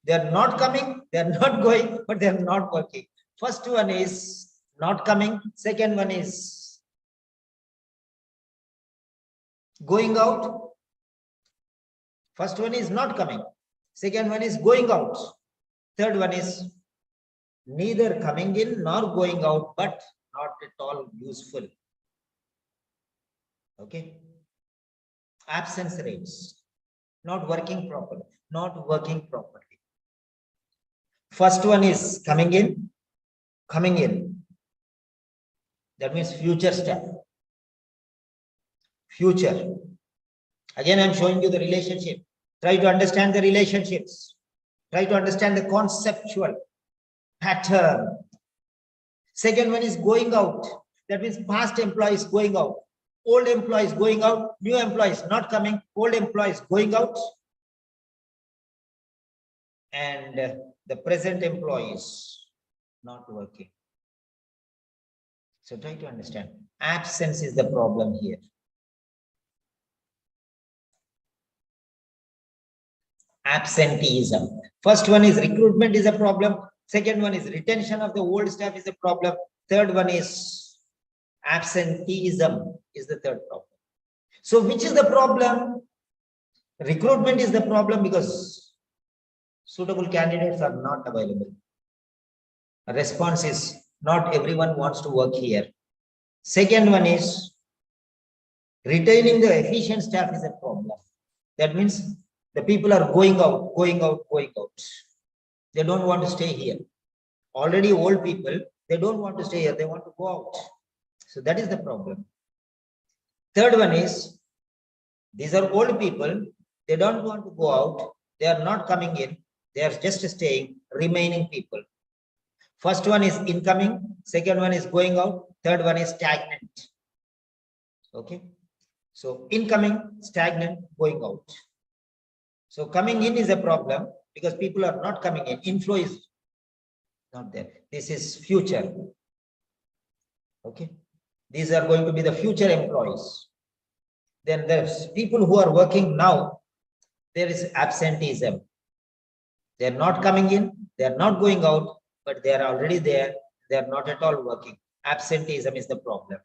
They are not coming, they are not going, but they are not working. First one is not coming, second one is going out. First one is not coming, second one is going out. Third one is neither coming in nor going out, but not at all useful. Okay. Absence rates, not working properly, not working properly. First one is coming in. That means future staff. Future. Again, I'm showing you the relationship. Try to understand the relationships. Try to understand the conceptual pattern. Second one is going out. That means past employees going out. Old employees going out. New employees not coming. Old employees going out. And the present employees not working. So try to understand. Absence is the problem here. Absenteeism. First one is recruitment is a problem. Second one is retention of the old staff is a problem. Third one is absenteeism is the third problem. So which is the problem? Recruitment is the problem because suitable candidates are not available. A response is not everyone wants to work here. Second one is retaining the efficient staff is a problem. That means the people are going out. They don't want to stay here. Already old people, they don't want to stay here. They want to go out. So that is the problem. Third one is, these are old people. They don't want to go out. They are not coming in. They are just staying, remaining people. First one is incoming. Second one is going out. Third one is stagnant. Okay. So incoming, stagnant, going out. So coming in is a problem because people are not coming in. Inflow is not there. This is future. Okay. These are going to be the future employees. Then there's people who are working now. There is absenteeism. They are not coming in. They are not going out, but they are already there. They are not at all working. Absenteeism is the problem.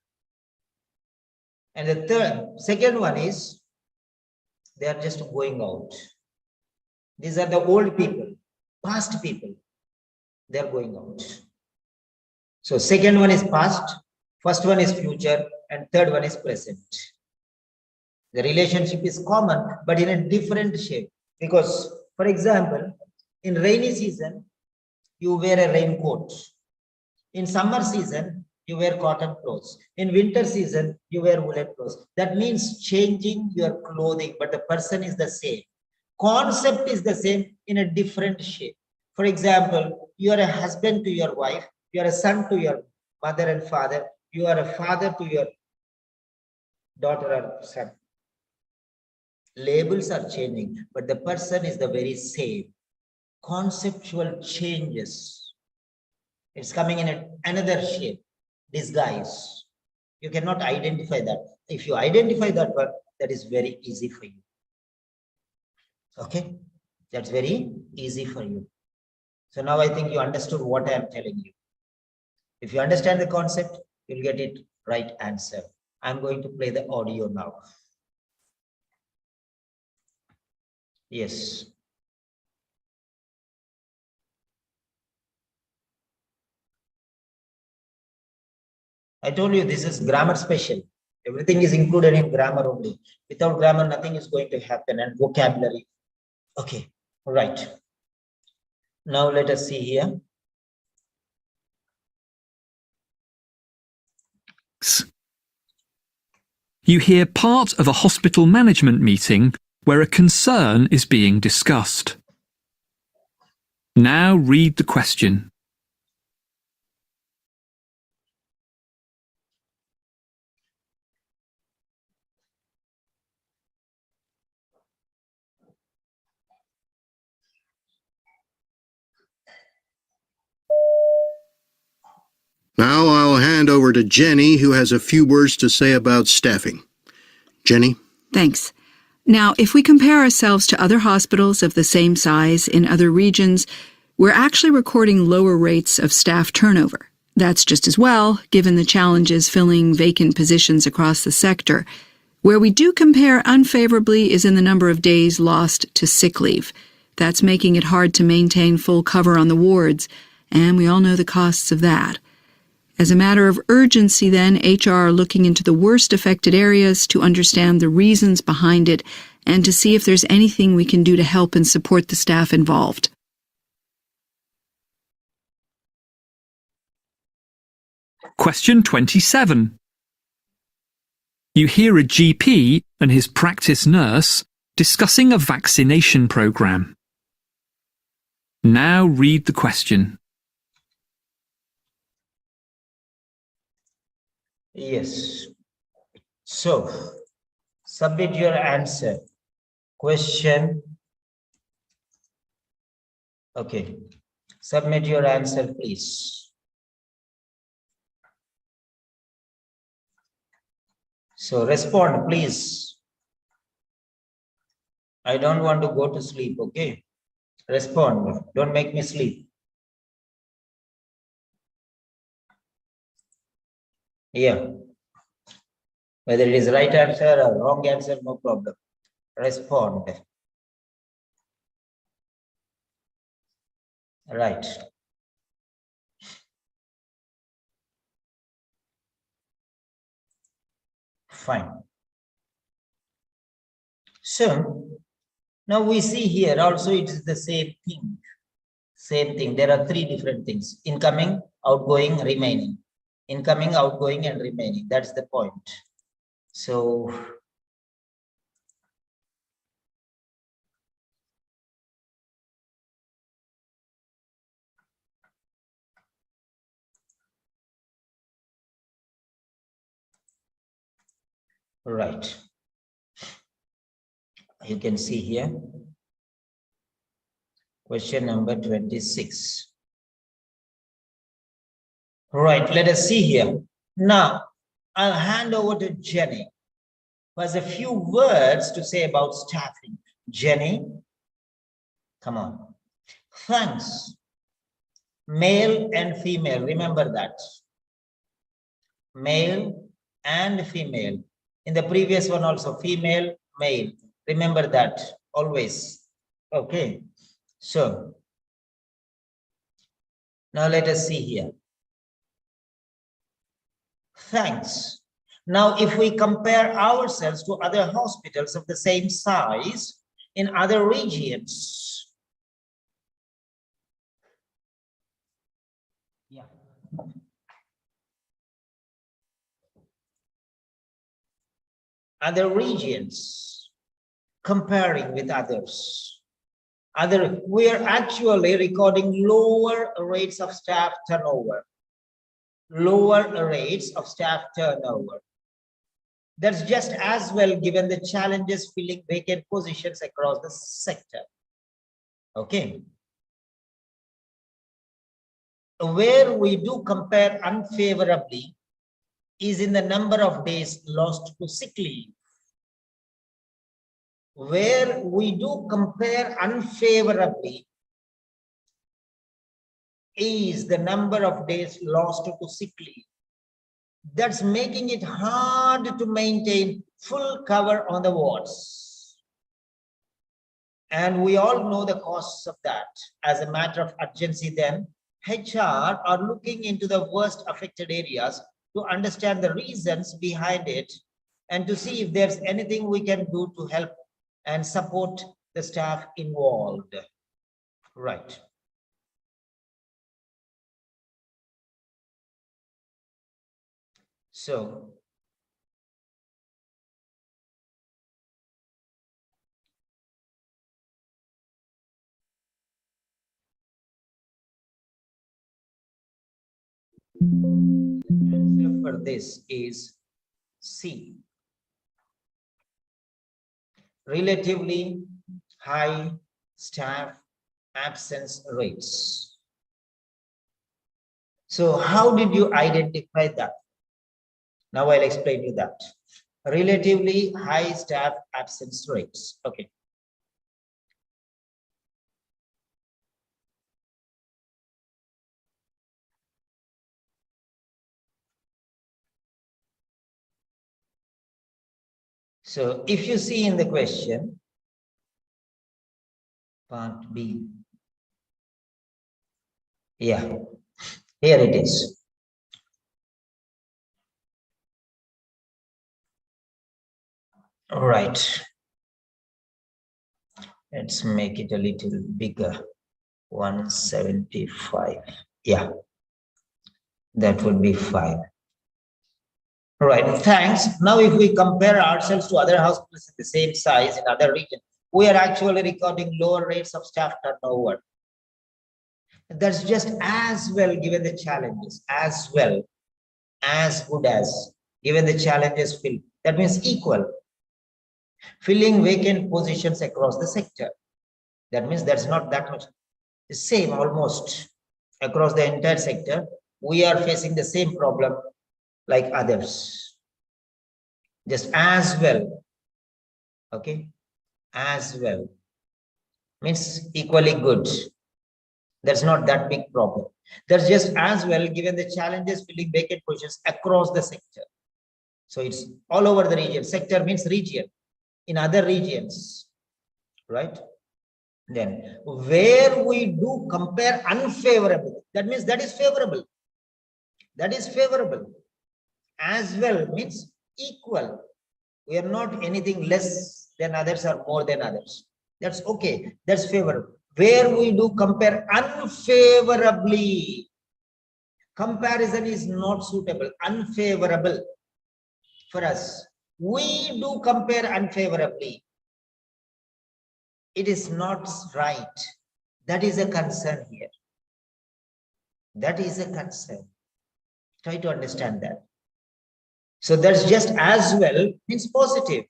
And the second one is they are just going out. These are the old people, past people. They are going out. So second one is past, first one is future, and third one is present. The relationship is common, but in a different shape. Because, for example, in rainy season, you wear a raincoat. In summer season, you wear cotton clothes. In winter season, you wear woolen clothes. That means changing your clothing, but the person is the same. Concept is the same in a different shape. For example, you are a husband to your wife, you are a son to your mother and father, you are a father to your daughter or son. Labels are changing, but the person is the very same. Conceptual changes. It's coming in another shape, disguise. You cannot identify that. If you identify that one, that is very easy for you. Okay, that's very easy for you. So now I think you understood what I am telling you. If you understand the concept, you'll get it right answer. I'm going to play the audio now. Yes. I told you this is grammar special. Everything is included in grammar only. Without grammar, nothing is going to happen, and vocabulary. Okay, right. Now let us see here. You hear part of a hospital management meeting where a concern is being discussed. Now read the question. Now I'll hand over to Jenny, who has a few words to say about staffing. Jenny? Thanks. Now, if we compare ourselves to other hospitals of the same size in other regions, we're actually recording lower rates of staff turnover. That's just as well, given the challenges filling vacant positions across the sector. Where we do compare unfavorably is in the number of days lost to sick leave. That's making it hard to maintain full cover on the wards, and we all know the costs of that. As a matter of urgency, then, HR are looking into the worst affected areas to understand the reasons behind it and to see if there's anything we can do to help and support the staff involved. Question 27. You hear a GP and his practice nurse discussing a vaccination program. Now read the question. Yes. So, submit your answer. Question. Okay. Submit your answer, please. So, respond, please. I don't want to go to sleep, okay? Respond. Don't make me sleep. Yeah. Whether it is right answer or wrong answer, no problem. Respond. Right. Fine. So, now we see here also it is the same thing. Same thing. There are three different things. Incoming, outgoing, remaining. Incoming, outgoing, and remaining. That's the point. So, right. You can see here. Question number 26. Right, let us see here. Now, I'll hand over to Jenny, who has a few words to say about staffing. Jenny, come on. Thanks. Male and female, remember that. Male and female. In the previous one also, female, male. Remember that, always. Okay. So, now let us see here. Thanks. Now, if we compare ourselves to other hospitals of the same size in other regions, yeah. Other regions, comparing with others, we are actually recording lower rates of staff turnover. Lower rates of staff turnover. That's just as well given the challenges filling vacant positions across the sector. Okay. Where we do compare unfavorably is in the number of days lost to sick leave. Where we do compare unfavorably is the number of days lost to sick leave. That's making it hard to maintain full cover on the wards. And we all know the costs of that. As a matter of urgency, then HR are looking into the worst affected areas to understand the reasons behind it and to see if there's anything we can do to help and support the staff involved. Right. So answer for this is C. Relatively high staff absence rates. So how did you identify that? Now I'll explain you that. Relatively high staff absence rates. Okay. So if you see in the question, part B. Yeah, here it is. All right. Let's make it a little bigger. 175. Yeah, that would be 5. All right, thanks. Now, if we compare ourselves to other hospitals in the same size in other regions, we are actually recording lower rates of staff turnover. That's just as well given the challenges, as well as good as given the challenges filled. That means equal. Filling vacant positions across the sector. That means that's not that much. The same almost across the entire sector. We are facing the same problem like others. Just as well. Okay. As well. Means equally good. That's not that big problem. That's just as well given the challenges filling vacant positions across the sector. So it's all over the region. Sector means region. In other regions, right? Then where we do compare unfavorably, that means that is favorable. That is favorable. As well means equal. We are not anything less than others or more than others. That's okay. That's favorable. Where we do compare unfavorably, comparison is not suitable, unfavorable for us. We do compare unfavorably. It is not right. That is a concern here. That is a concern. Try to understand that. So that's just as well means positive.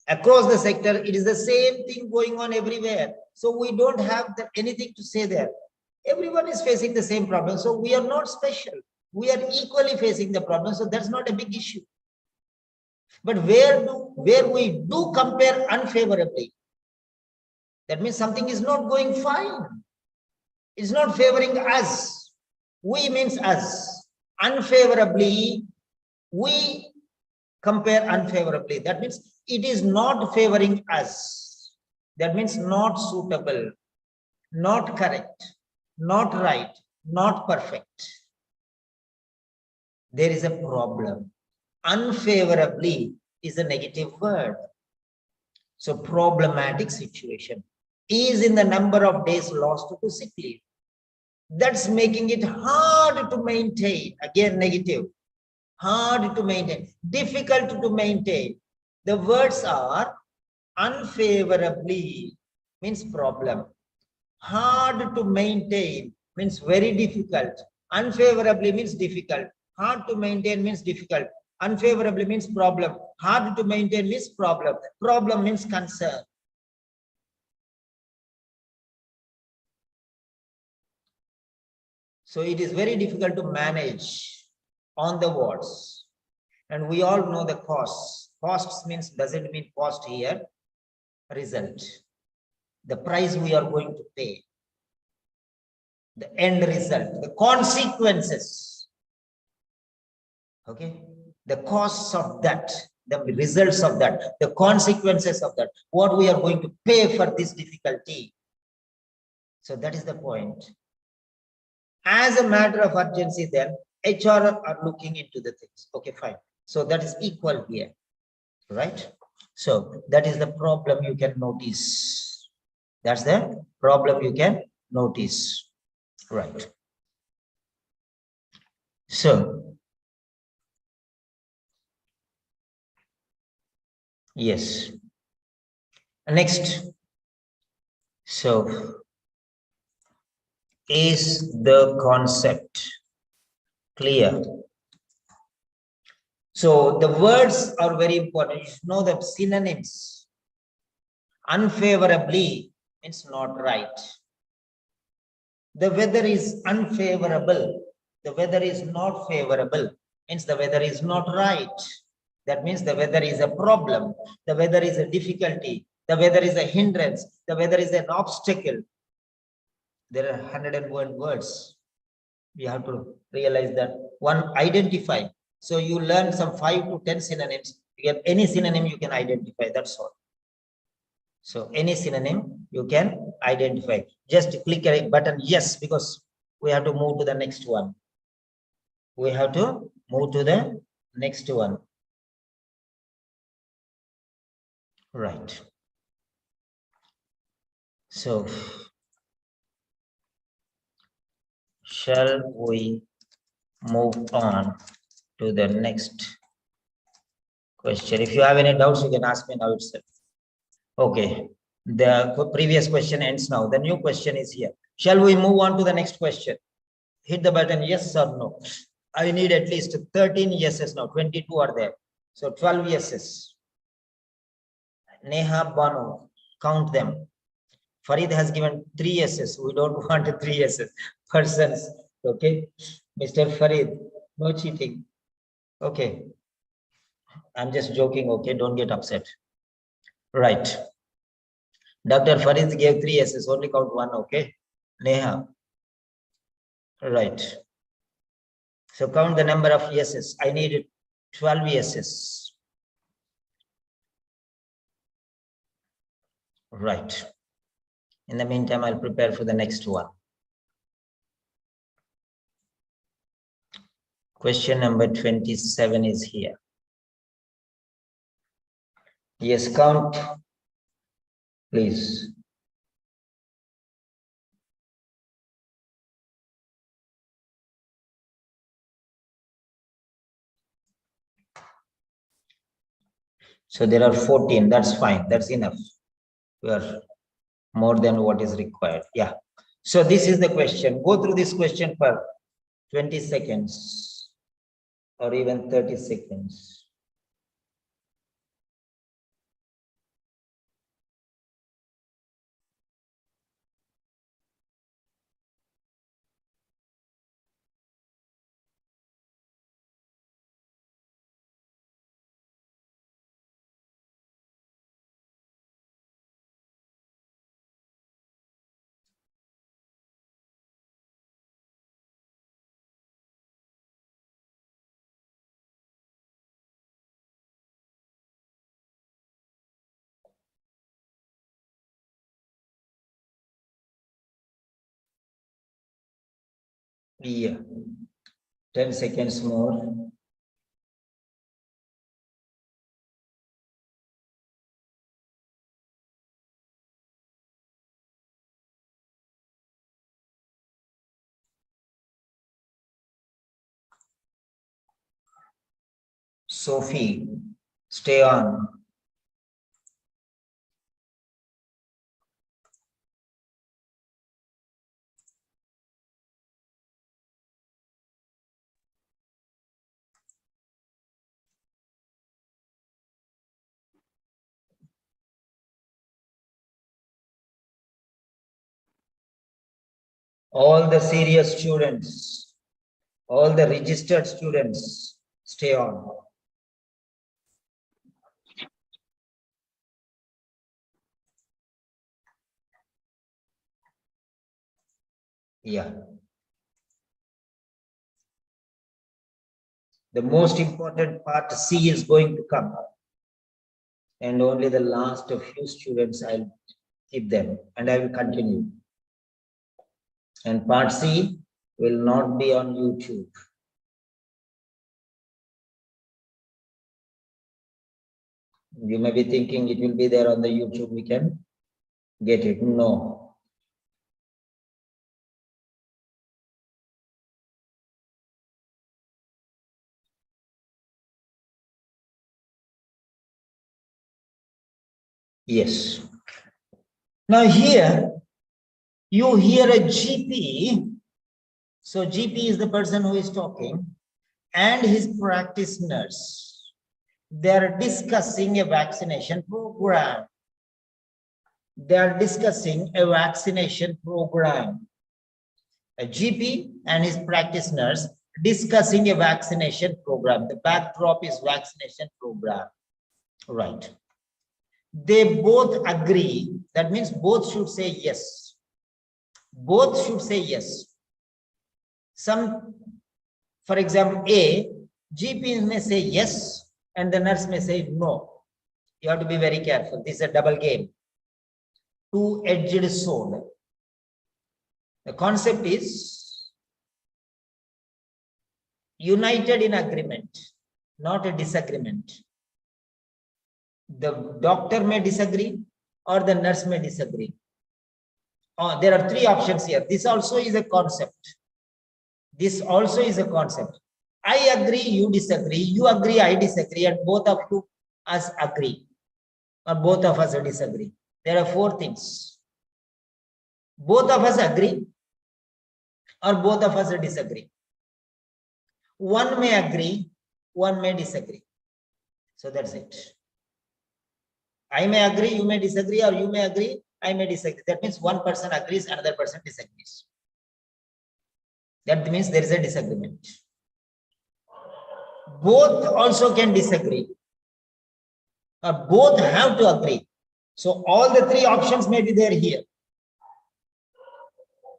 Across the sector, it is the same thing going on everywhere. So we don't have anything to say there. Everyone is facing the same problem. So we are not special. We are equally facing the problem. So that's not a big issue. But where we do compare unfavorably, that means something is not going fine. It's not favoring us. We means us. Unfavorably, we compare unfavorably. That means it is not favoring us. That means not suitable, not correct, not right, not perfect. There is a problem. Unfavorably is a negative word. So problematic situation is in the number of days lost to sick leave. That's making it hard to maintain. Again, negative. Hard to maintain. Difficult to maintain. The words are unfavorably means problem. Hard to maintain means very difficult. Unfavorably means difficult. Hard to maintain means difficult. Unfavorably means problem. Hard to maintain means problem. Problem means concern. So it is very difficult to manage on the wards. And we all know the costs. Costs means doesn't mean cost here. Result. The price we are going to pay. The end result. The consequences. Okay. The costs of that the results of that, the consequences of that, what we are going to pay for this difficulty. So that is the point. As a matter of urgency, then HR are looking into the things. Okay, fine. So that is equal here, right? So that is the problem you can notice. That's the problem you can notice, right? So, yes. Next. So, is the concept clear? So the words are very important. You should know the synonyms. Unfavorably means not right. The weather is unfavorable. The weather is not favorable. Means the weather is not right. That means the weather is a problem. The weather is a difficulty. The weather is a hindrance. The weather is an obstacle. There are 101 words. We have to realize that. One, identify. So you learn some 5 to 10 synonyms. You get any synonym you can identify. That's all. So any synonym you can identify. Just click a button yes, because we have to move to the next one. We have to move to the next one. Right. So shall we move on to the next question? If you have any doubts, you can ask me now itself. Okay, the previous question ends now. The new question is here. Shall we move on to the next question? Hit the button yes or no. I need at least 13 yeses now. 22 are there. So 12 yeses. Neha, Banu, count them. Farid has given 3 yeses. We don't want 3 yeses. Persons. Okay. Mr. Farid, no cheating. Okay. I'm just joking. Okay. Don't get upset. Right. Dr. Farid gave 3 yeses. Only count 1. Okay. Neha. Right. So count the number of yeses. I need 12 yeses. Right. In the meantime, I'll prepare for the next one. Question number 27 is here. Yes, count, please. So there are 14. That's fine. That's enough. We are more than what is required. Yeah. So this is the question. Go through this question for 20 seconds or even 30 seconds. Yeah. 10 seconds more. Sophie, stay on. All the serious students, all the registered students, stay on. Yeah. The most important part C is going to come. And only the last few students I'll keep them and I will continue. And part C will not be on YouTube. You may be thinking it will be there on the YouTube, we can get it. No. Yes. Now here, you hear a GP. So GP is the person who is talking and his practice nurse. They are discussing a vaccination program. They are discussing a vaccination program. A GP and his practice nurse discussing a vaccination program. The backdrop is vaccination program. Right. They both agree. That means both should say yes. Both should say yes. For example, A, GP may say yes and the nurse may say no. You have to be very careful. This is a double game. Two-edged sword. The concept is united in agreement, not a disagreement. The doctor may disagree or the nurse may disagree. There are three options here. This also is a concept. This also is a concept. I agree, you disagree. You agree, I disagree. And both of us agree. Or both of us disagree. There are four things. Both of us agree or both of us disagree. One may agree, one may disagree. So that's it. I may agree, you may disagree, or you may agree, I may disagree. That means one person agrees, another person disagrees. That means there is a disagreement. Both also can disagree. Or both have to agree. So all the three options may be there here.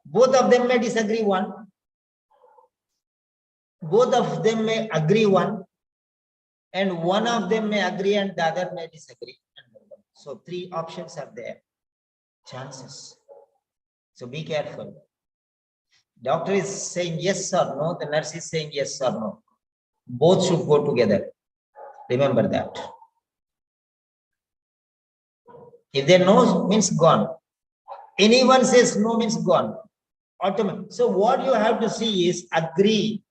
Both of them may disagree one. Both of them may agree one. And one of them may agree and the other may disagree. So three options are there. Chances. So be careful. Doctor is saying yes or no. The nurse is saying yes or no. Both should go together. Remember that. If they no, means gone. Anyone says no means gone. Automatic. So what you have to see is agree.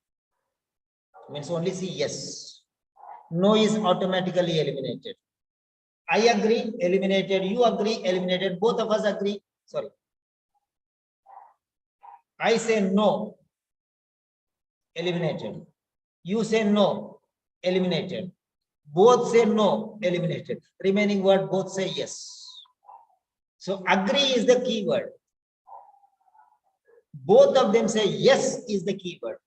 Means only see yes. No is automatically eliminated. I agree, eliminated. You agree, eliminated. Both of us agree. Sorry. I say no, eliminated. You say no, eliminated. Both say no, eliminated. Remaining word, both say yes. So agree is the key word. Both of them say yes is the key word.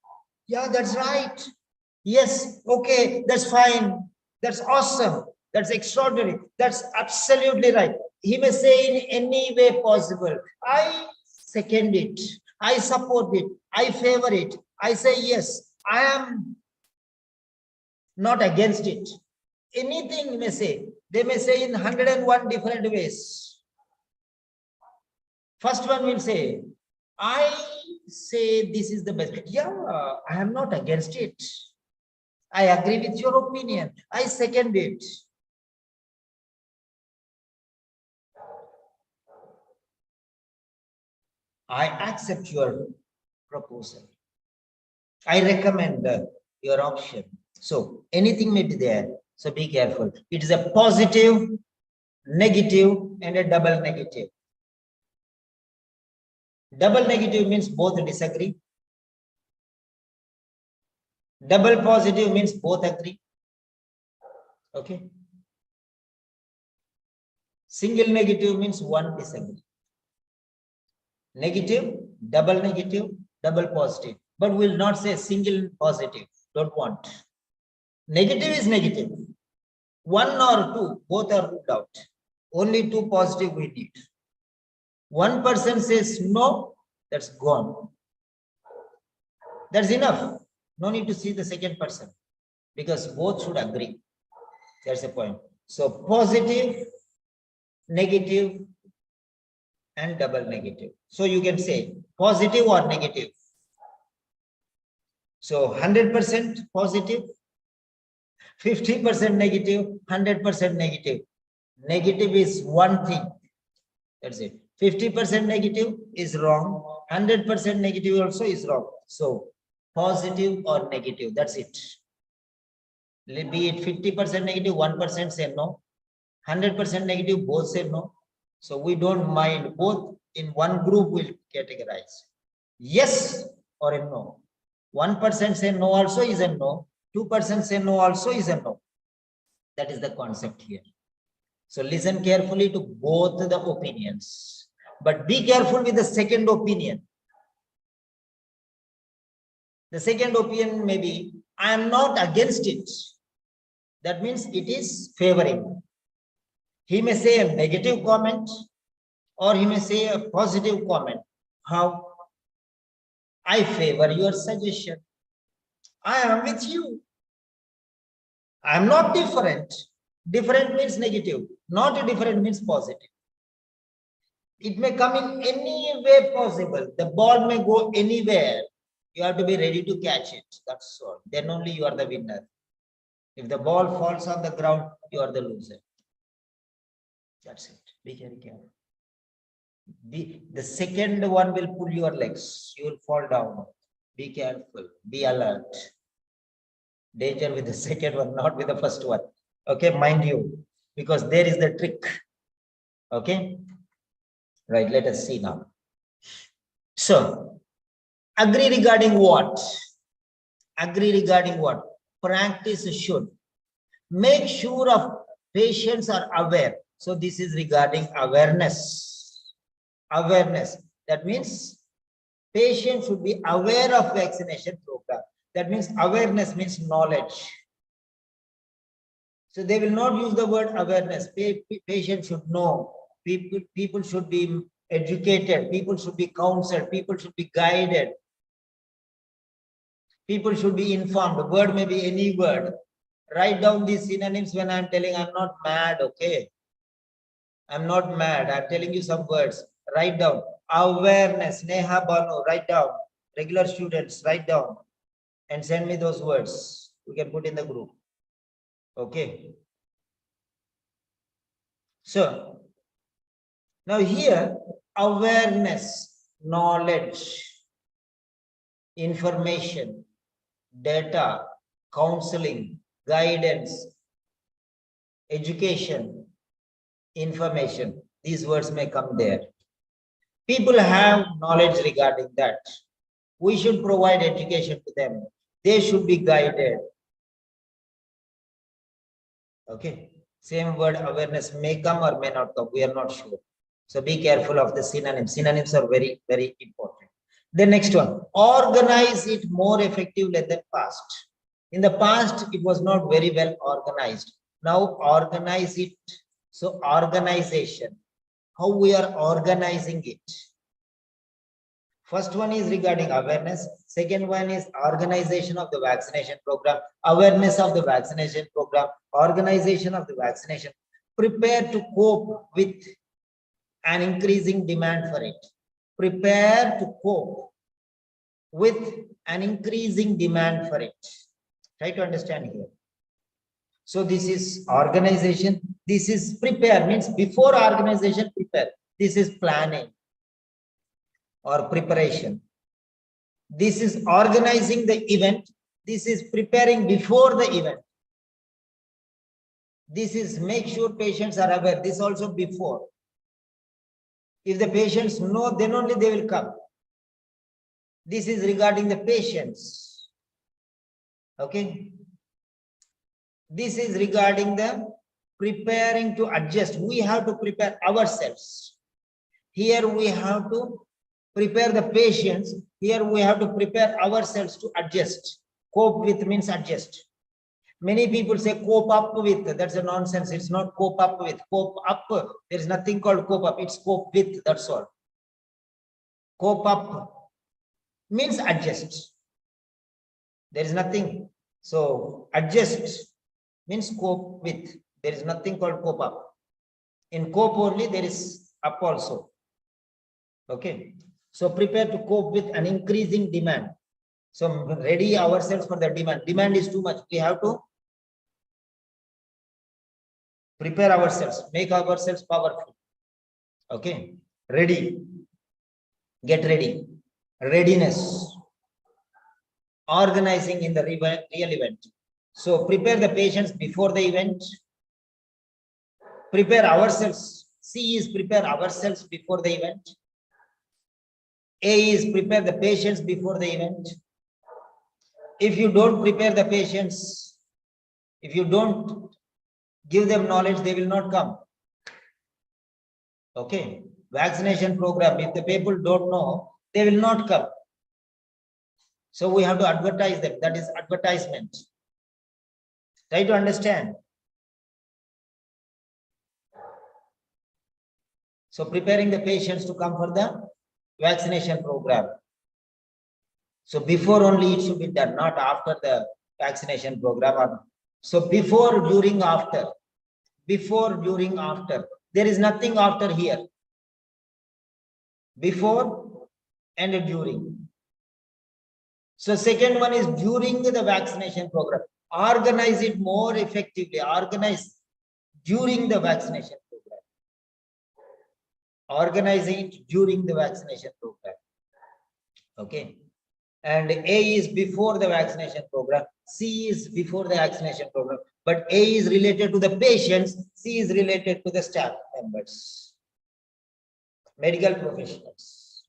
Yeah, that's right. Yes, okay, that's fine. That's awesome. That's extraordinary. That's absolutely right. He may say in any way possible. I second it. I support it. I favor it. I say yes. I am not against it. Anything may say. They may say in 101 different ways. First one will say, I say this is the best. Yeah, I am not against it. I agree with your opinion. I second it. I accept your proposal. I recommend your option. So anything may be there. So be careful. It is a positive, negative, and a double negative. Double negative means both disagree. Double positive means both agree. Okay. Single negative means one disagree. Negative, double positive. But we will not say single positive. Don't want. Negative is negative. One or two, both are ruled out. Only two positive we need. One person says no, that's gone. That's enough. No need to see the second person because both should agree. That's the point. So positive, negative, and double negative. So you can say positive or negative. So 100% positive, 50% negative, 100% negative. Negative is one thing. That's it. 50% negative is wrong. 100% negative also is wrong. So positive or negative, that's it. Be it 50% negative, 1% say no. 100% negative, both say no. So we don't mind, both in one group will categorize. Yes or a no. 1% say no also is a no. 2% say no also is a no. That is the concept here. So listen carefully to both the opinions, but be careful with the second opinion. The second opinion may be, I am not against it. That means it is favoring. He may say a negative comment or he may say a positive comment. How? I favor your suggestion. I am with you. I am not different. Different means negative. Not different means positive. It may come in any way possible. The ball may go anywhere. You have to be ready to catch it. That's all. Then only you are the winner. If the ball falls on the ground, you are the loser. That's it. Be very careful. The second one will pull your legs. You will fall down. Be careful. Be alert. Danger with the second one, not with the first one. Okay, mind you, because there is the trick. Okay, right, let us see now. So, agree regarding what? Agree regarding what? Practice should make sure of patients are aware. So this is regarding awareness. Awareness. That means patients should be aware of vaccination program. That means awareness means knowledge. So they will not use the word awareness. Patients should know. People should be educated. People should be counseled. People should be guided. People should be informed. The word may be any word. Write down these synonyms when I'm telling I'm not mad, okay? I'm not mad. I'm telling you some words. Write down. Awareness. Neha Banu, write down. Regular students, write down. And send me those words. We can put in the group. Okay. So, now here, awareness, knowledge, information, data, counseling, guidance, education, information. These words may come there. People have knowledge regarding that. We should provide education to them. They should be guided. Okay. Same word awareness may come or may not come. We are not sure. So be careful of the synonyms. Synonyms are very, very important. The next one, organize it more effectively than past. In the past, it was not very well organized. Now organize it. So organization, how we are organizing it. First one is regarding awareness. Second one is organization of the vaccination program, awareness of the vaccination program, organization of the vaccination, prepare to cope with an increasing demand for it. Prepare to cope with an increasing demand for it. Try to understand here. So this is organization. This is prepare, means before organization, prepare. This is planning or preparation. This is organizing the event. This is preparing before the event. This is make sure patients are aware. This also before. If the patients know, then only they will come. This is regarding the patients. Okay. This is regarding the preparing to adjust. We have to prepare ourselves. Here we have to prepare the patients. Here we have to prepare ourselves to adjust. Cope with means adjust. Many people say cope up with. That's a nonsense. It's not cope up with. Cope up. There is nothing called cope up. It's cope with. That's all. Cope up means adjust. There is nothing. So adjust means cope with. There is nothing called cope up. In cope only, there is up also. Okay. So prepare to cope with an increasing demand. So ready ourselves for the demand. Demand is too much. We have to prepare ourselves, make ourselves powerful. Okay. Ready. Get ready. Readiness. Organizing in the real event. So prepare the patients before the event. Prepare ourselves. C is prepare ourselves before the event. A is prepare the patients before the event. If you don't prepare the patients, if you don't give them knowledge, they will not come. Okay. Vaccination program, if the people don't know, they will not come. So we have to advertise them. That is advertisement. Try to understand. So preparing the patients to come for the vaccination program. So before only it should be done, not after the vaccination program. So before, during, after. Before, during, after. There is nothing after here. Before and during. So second one is during the vaccination program. Organize it more effectively. Organize during the vaccination program. Organize it during the vaccination program. Okay. And A is before the vaccination program. C is before the vaccination program. But A is related to the patients. C is related to the staff members. Medical professionals.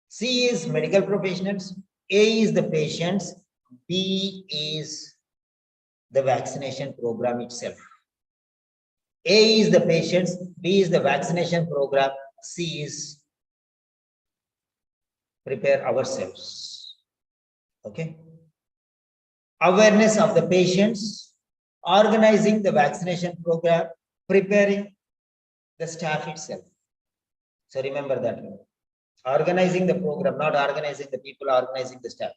C is medical professionals. A is the patients. B is the vaccination program itself. A is the patients. B is the vaccination program. C is prepare ourselves. Okay. Awareness of the patients, organizing the vaccination program, preparing the staff itself. So remember that. Organizing the program, not organizing the people, organizing the staff.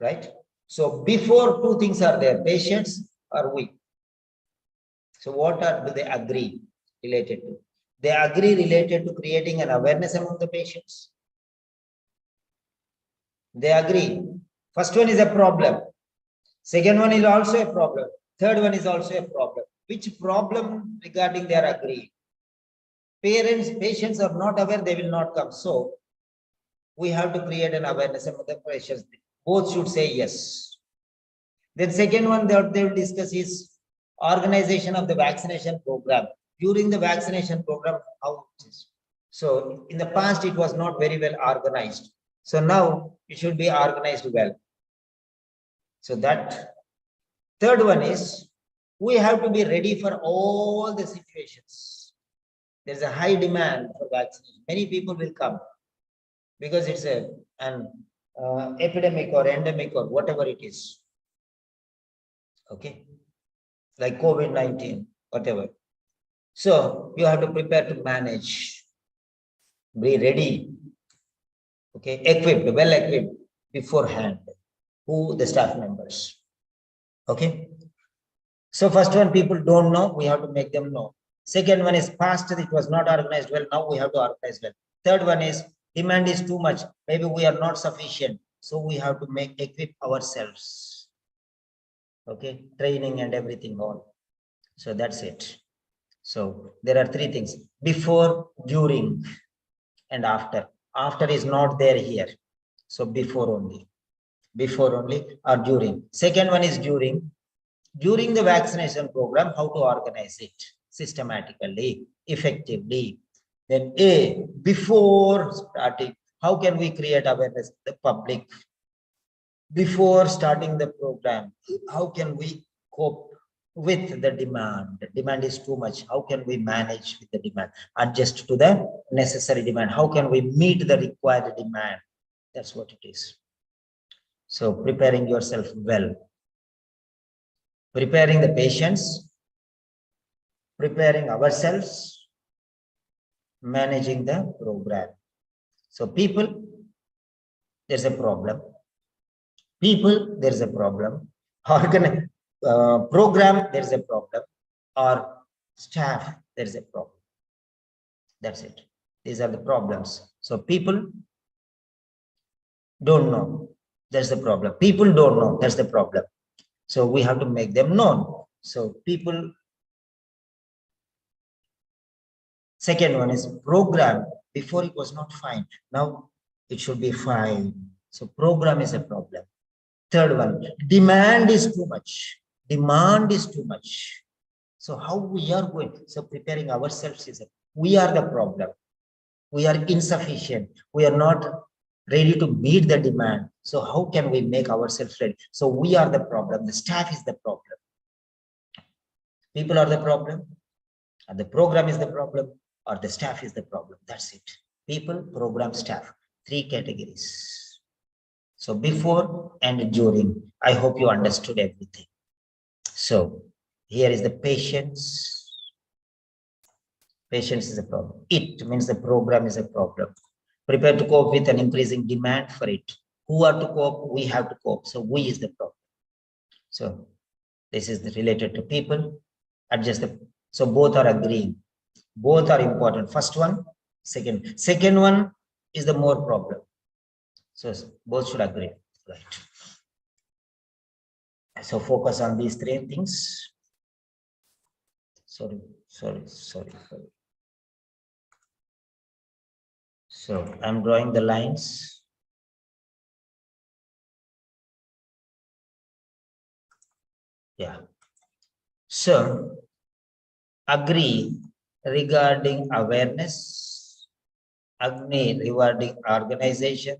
Right? So before, two things are there, patients or we. So what do they agree related to? They agree related to creating an awareness among the patients. They agree. First one is a problem. Second one is also a problem. Third one is also a problem. Which problem regarding they are agreeing? Patients are not aware, they will not come. So we have to create an awareness among the patients. Both should say yes. Then second one that they will discuss is organization of the vaccination program. During the vaccination program, how it is. So in the past, it was not very well organized. So now it should be organized well. So that third one is we have to be ready for all the situations. There's a high demand for vaccination. Many people will come because it's an epidemic or endemic or whatever it is. Okay. Like COVID-19, whatever. So you have to prepare to manage. Be ready. Okay. Equipped, well equipped beforehand. Who the staff members. Okay. So first one, people don't know, we have to make them know. Second one is past, it was not organized well, now we have to organize well. Third one is demand is too much, maybe we are not sufficient, so we have to equip ourselves. Okay, training and everything all. So that's it. So there are three things: before, during, and after. After is not there here, so before only. Before only or during. Second one is during. During the vaccination program, how to organize it systematically, effectively. Then A, before starting, how can we create awareness the public? Before starting the program, how can we cope with the demand? The demand is too much. How can we manage with the demand? Adjust to the necessary demand. How can we meet the required demand? That's what it is. So preparing yourself well. Preparing the patients, preparing ourselves, managing the program. So people, there's a problem. People, there's a problem. program, there is a problem, or staff, there is a problem. That's it. These are the problems. So people don't know. That's the problem. People don't know. That's the problem. So we have to make them known. So people. Second one is program. Before it was not fine. Now it should be fine. So program is a problem. Third one, demand is too much. Demand is too much. So how we are going? So preparing ourselves is we are the problem. We are insufficient. We are not ready to meet the demand. So how can we make ourselves ready? So we are the problem. The staff is the problem. People are the problem. And the program is the problem, or the staff is the problem. That's it. People, program, staff. 3 categories. So before and during, I hope you understood everything. So here is the patience. Patience is a problem. It means the program is a problem. Prepare to cope with an increasing demand for it. Who are to cope? We have to cope. So we is the problem. So this is related to people. Adjust the. So both are agreeing. Both are important. First one, second. Second one is the more problem. So both should agree. Right. So focus on these 3 things. Sorry. So I'm drawing the lines. Yeah. So agree regarding awareness, agree regarding organization,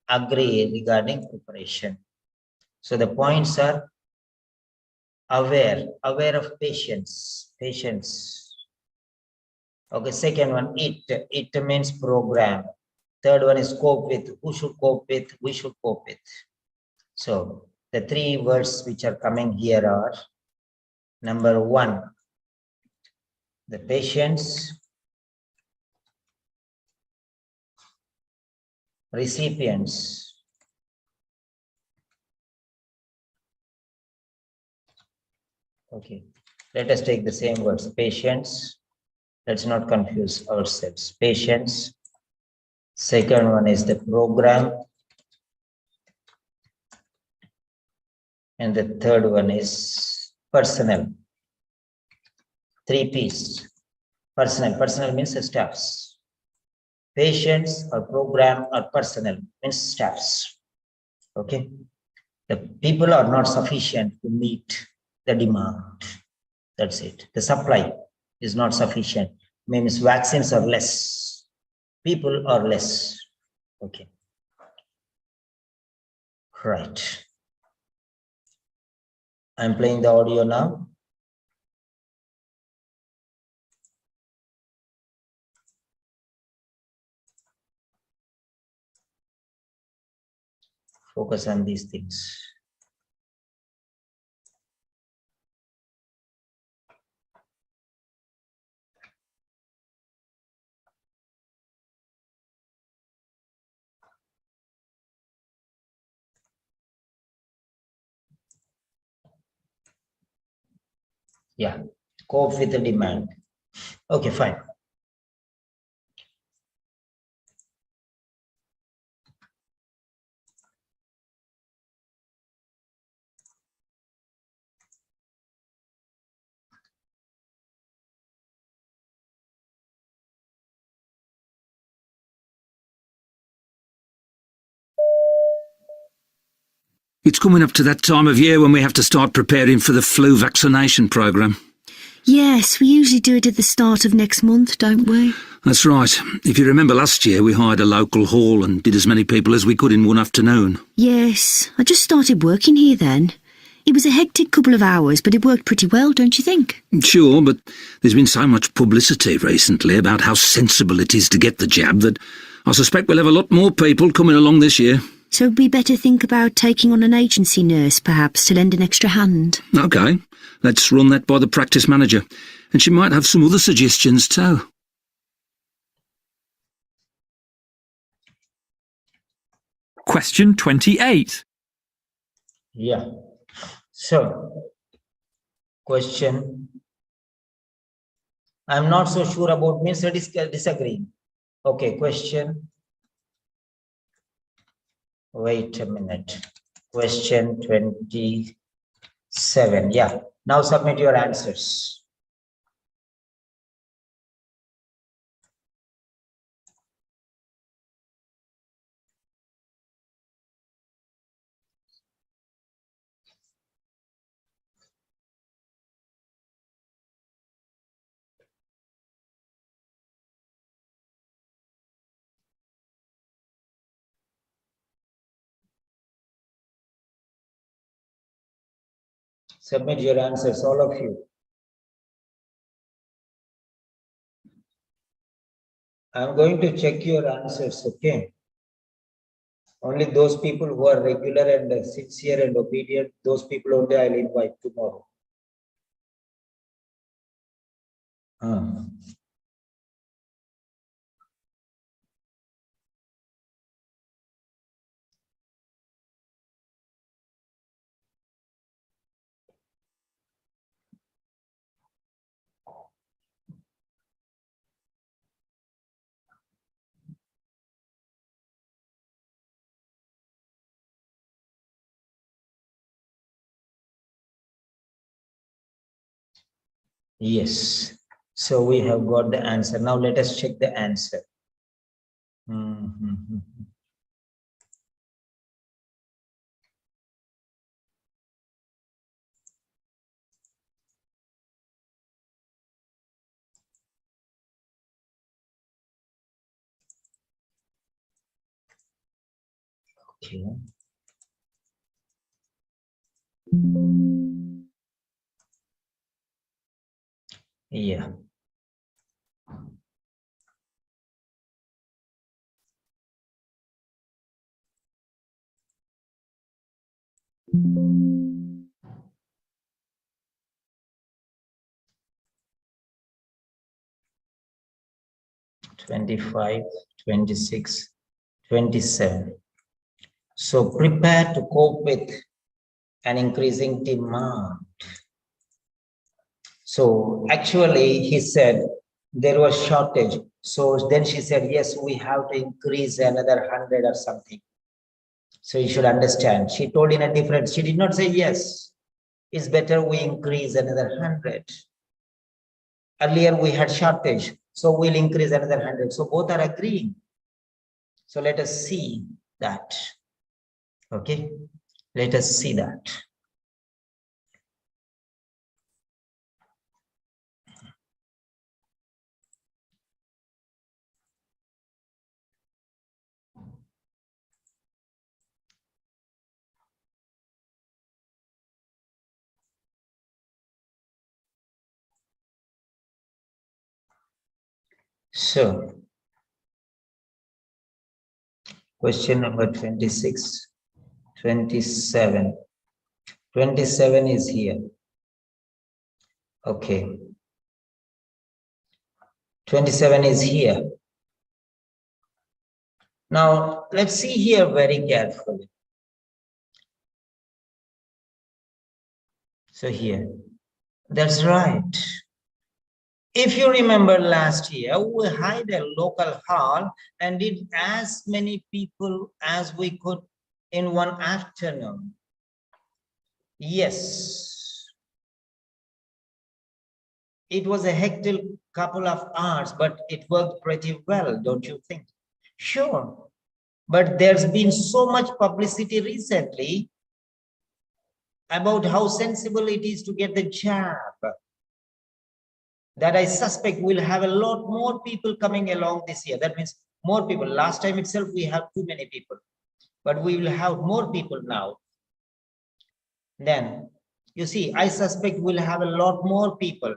agree regarding preparation. So the points are aware of patience. Okay, second one, it means program. Third one is cope with. Who should cope with? We should cope with. So the 3 words which are coming here are, number 1, the patients, recipients, okay, let us take the same words, patients. Let's not confuse ourselves. Patients. Second one is the program. And the third one is personnel. 3 P's. Personnel means staffs. Patients or program or personnel means staffs. Okay. The people are not sufficient to meet the demand. That's it. The supply is not sufficient. Means vaccines are less. People are less. Okay. Right. I'm playing the audio now. Focus on these things. Yeah, cope with the demand. Okay, fine. It's coming up to that time of year when we have to start preparing for the flu vaccination programme. Yes, we usually do it at the start of next month, don't we? That's right. If you remember last year, we hired a local hall and did as many people as we could in one afternoon. Yes, I just started working here then. It was a hectic couple of hours, but it worked pretty well, don't you think? Sure, but there's been so much publicity recently about how sensible it is to get the jab that I suspect we'll have a lot more people coming along this year. So we better think about taking on an agency nurse, perhaps, to lend an extra hand. OK, let's run that by the practice manager. And she might have some other suggestions too. Question 28. Yeah. So Question. I'm not so sure about means disagreeing. Okay, question. Wait a minute. Question 27. Yeah. Now submit your answers. Submit your answers, all of you. I'm going to check your answers, okay? Only those people who are regular and sincere and obedient, those people only I'll invite tomorrow. Yes. So we have got the answer. Now let us check the answer. Okay. Yeah. $25, $26, $27. So prepare to cope with an increasing demand. So actually he said there was shortage. So then she said, yes, we have to increase another 100 or something. So you should understand. She told in a different, she did not say yes. It's better we increase another 100. Earlier we had shortage. So we'll increase another 100. So both are agreeing. So let us see that. Okay. Let us see that. So, question number 26, 27. 27 is here. Okay. 27 is here. Now, let's see here very carefully. So here, that's right. If you remember last year, we hired a local hall and did as many people as we could in one afternoon. Yes. It was a hectic couple of hours, but it worked pretty well, don't you think? Sure. But there's been so much publicity recently about how sensible it is to get the jab, that I suspect we'll have a lot more people coming along this year. That means more people. Last time itself, we have too many people, but we will have more people now. Then, you see, I suspect we'll have a lot more people.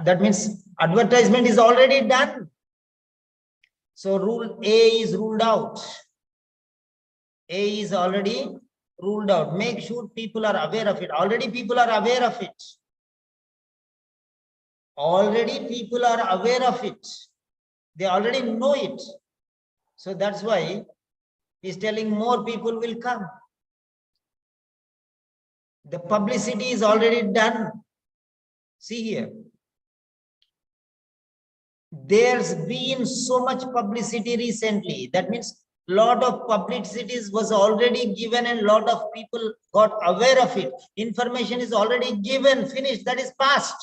That means advertisement is already done. So rule A is ruled out. A is already ruled out. Make sure people are aware of it. Already people are aware of it. Already people are aware of it. They already know it. So that's why he's telling more people will come. The publicity is already done. See here. There's been so much publicity recently. That means lot of publicity was already given and lot of people got aware of it. Information is already given, finished. That is past.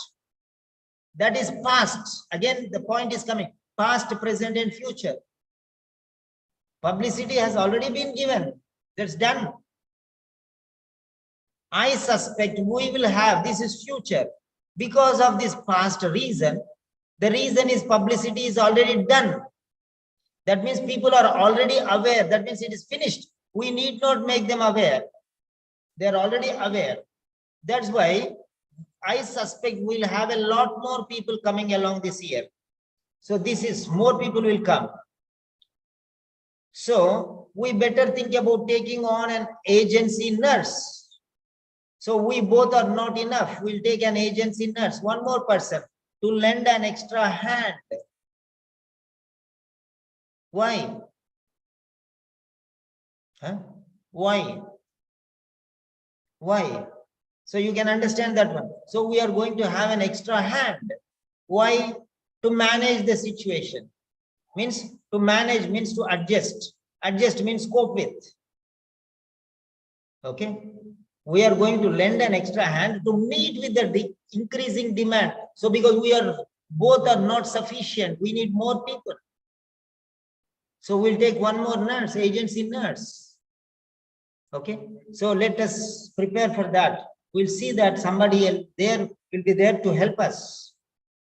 That is past. Again, the point is coming. Past, present, and future. Publicity has already been given. That's done. I suspect we will have, this is future. Because of this past reason, the reason is publicity is already done. That means people are already aware. That means it is finished. We need not make them aware. They are already aware. That's why I suspect we'll have a lot more people coming along this year. So this is, more people will come. So we better think about taking on an agency nurse. So we both are not enough. We'll take an agency nurse, one more person to lend an extra hand. Why? Huh? Why? Why? So you can understand that one. So we are going to have an extra hand. Why? To manage the situation. Means to manage means to adjust. Adjust means cope with. Okay. We are going to lend an extra hand to meet with the increasing demand. So because we are both are not sufficient, we need more people. So we'll take one more nurse, agency nurse. Okay. So let us prepare for that. We'll see that somebody else there will be there to help us.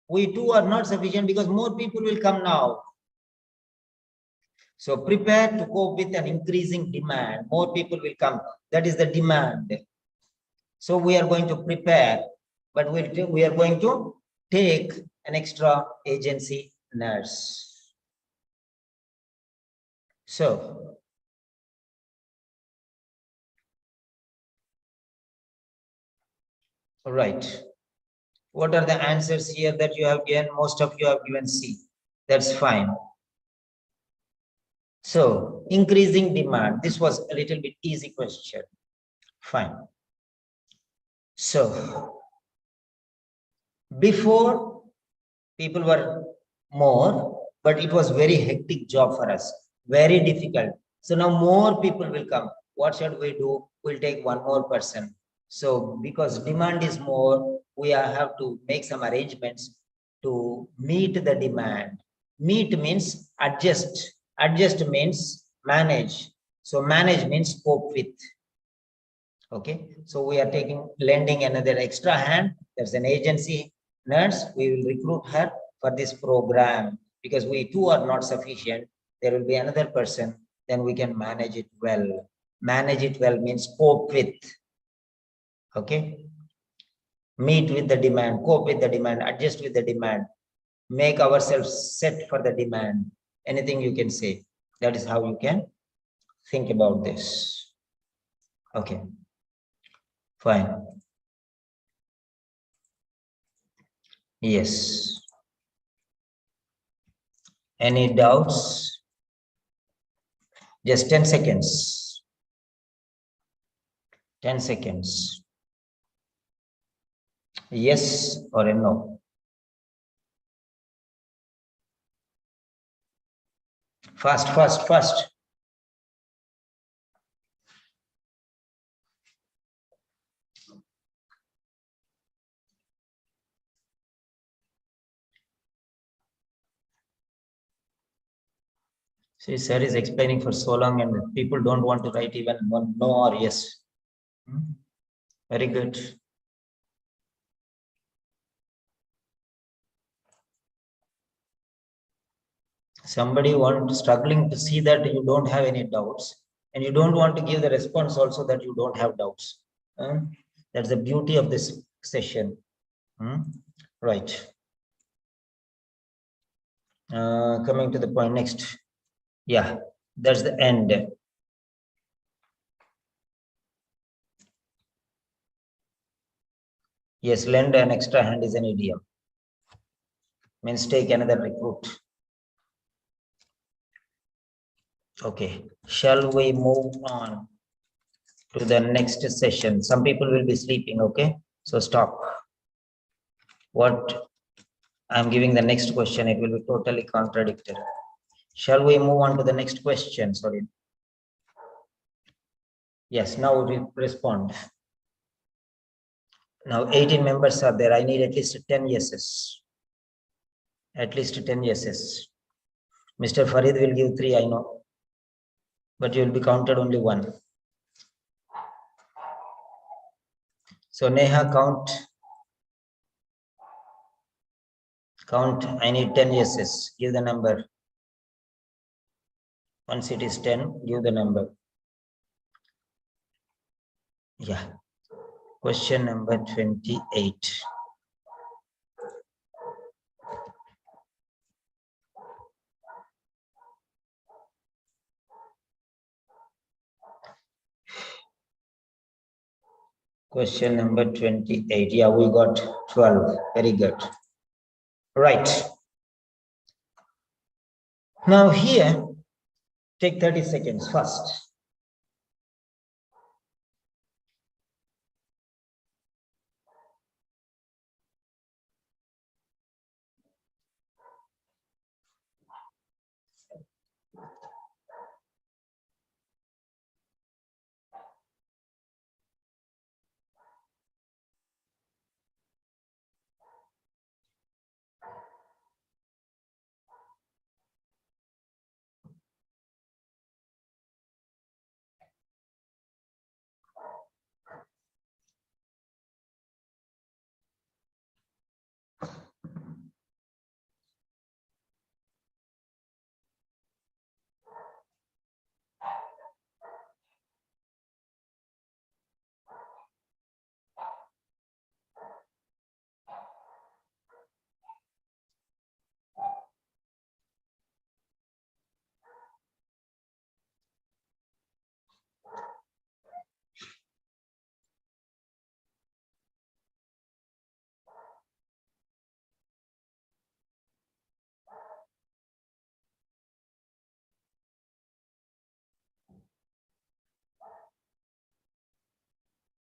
We too are not sufficient because more people will come now. So prepare to cope with an increasing demand. More people will come. That is the demand. So we are going to prepare, but we are going to take an extra agency nurse. So all right. What are the answers here that you have given? Most of you have given C. That's fine. So increasing demand. This was a little bit easy question. Fine. So before people were more, but it was very hectic job for us. Very difficult. So now more people will come. What should we do? We'll take one more person. So because demand is more, we have to make some arrangements to meet the demand. Meet means adjust. Adjust means manage. So manage means cope with. Okay. So we are lending another extra hand. There's an agency nurse. We will recruit her for this program because we too are not sufficient. There will be another person. Then we can manage it well. Manage it well means cope with. Okay. Meet with the demand, cope with the demand, adjust with the demand, make ourselves set for the demand. Anything you can say. That is how you can think about this. Okay. Fine. Yes. Any doubts? Just 10 seconds. 10 seconds. Yes or a no? Fast, fast, fast. See, sir is explaining for so long and people don't want to write even one no or yes. Very good. Somebody struggling to see that you don't have any doubts and you don't want to give the response also that you don't have doubts. That's the beauty of this session. Right. Coming to the point next. Yeah, that's the end. Yes, lend an extra hand is an idiom. Means take another recruit. Okay, shall we move on to the next session? Some people will be sleeping, okay? So stop. what I'm giving the next question, it will be totally contradictory. Shall we move on to the next question? Sorry. Yes, now we respond. Now 18 members are there. I need at least 10 yeses. At least 10 yeses. Mr. Farid will give 3, I know. But you will be counted only 1. So Neha, count. I need 10 yeses. Give the number. Once it is 10, give the number. Yeah. Question number 28. Question number 28. Yeah, we got 12. Very good. Right. Now here, take 30 seconds first.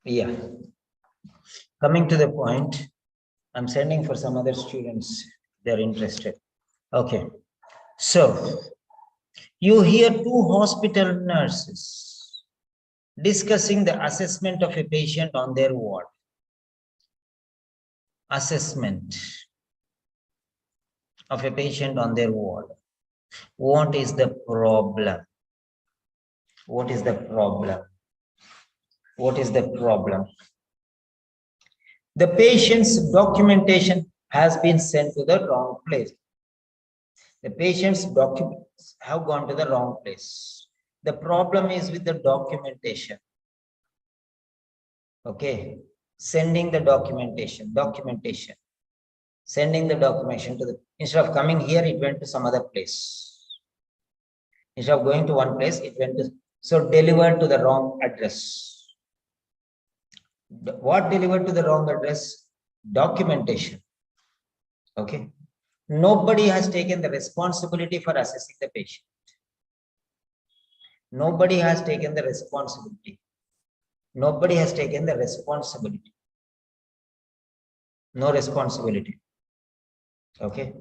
Yeah. Coming to the point, I'm sending for some other students. They're interested. Okay. So you hear 2 hospital nurses discussing the assessment of a patient on their ward. Assessment of a patient on their ward. What is the problem? What is the problem? What is the problem? The patient's documentation has been sent to the wrong place. The patient's documents have gone to the wrong place. The problem is with the documentation. Okay. Sending the documentation. Sending the documentation to the, instead of coming here, it went to some other place. Instead of going to one place, it went to, so delivered to the wrong address. What delivered to the wrong address? Documentation. Okay. Nobody has taken the responsibility for assessing the patient. Nobody has taken the responsibility. Nobody has taken the responsibility. No responsibility. Okay.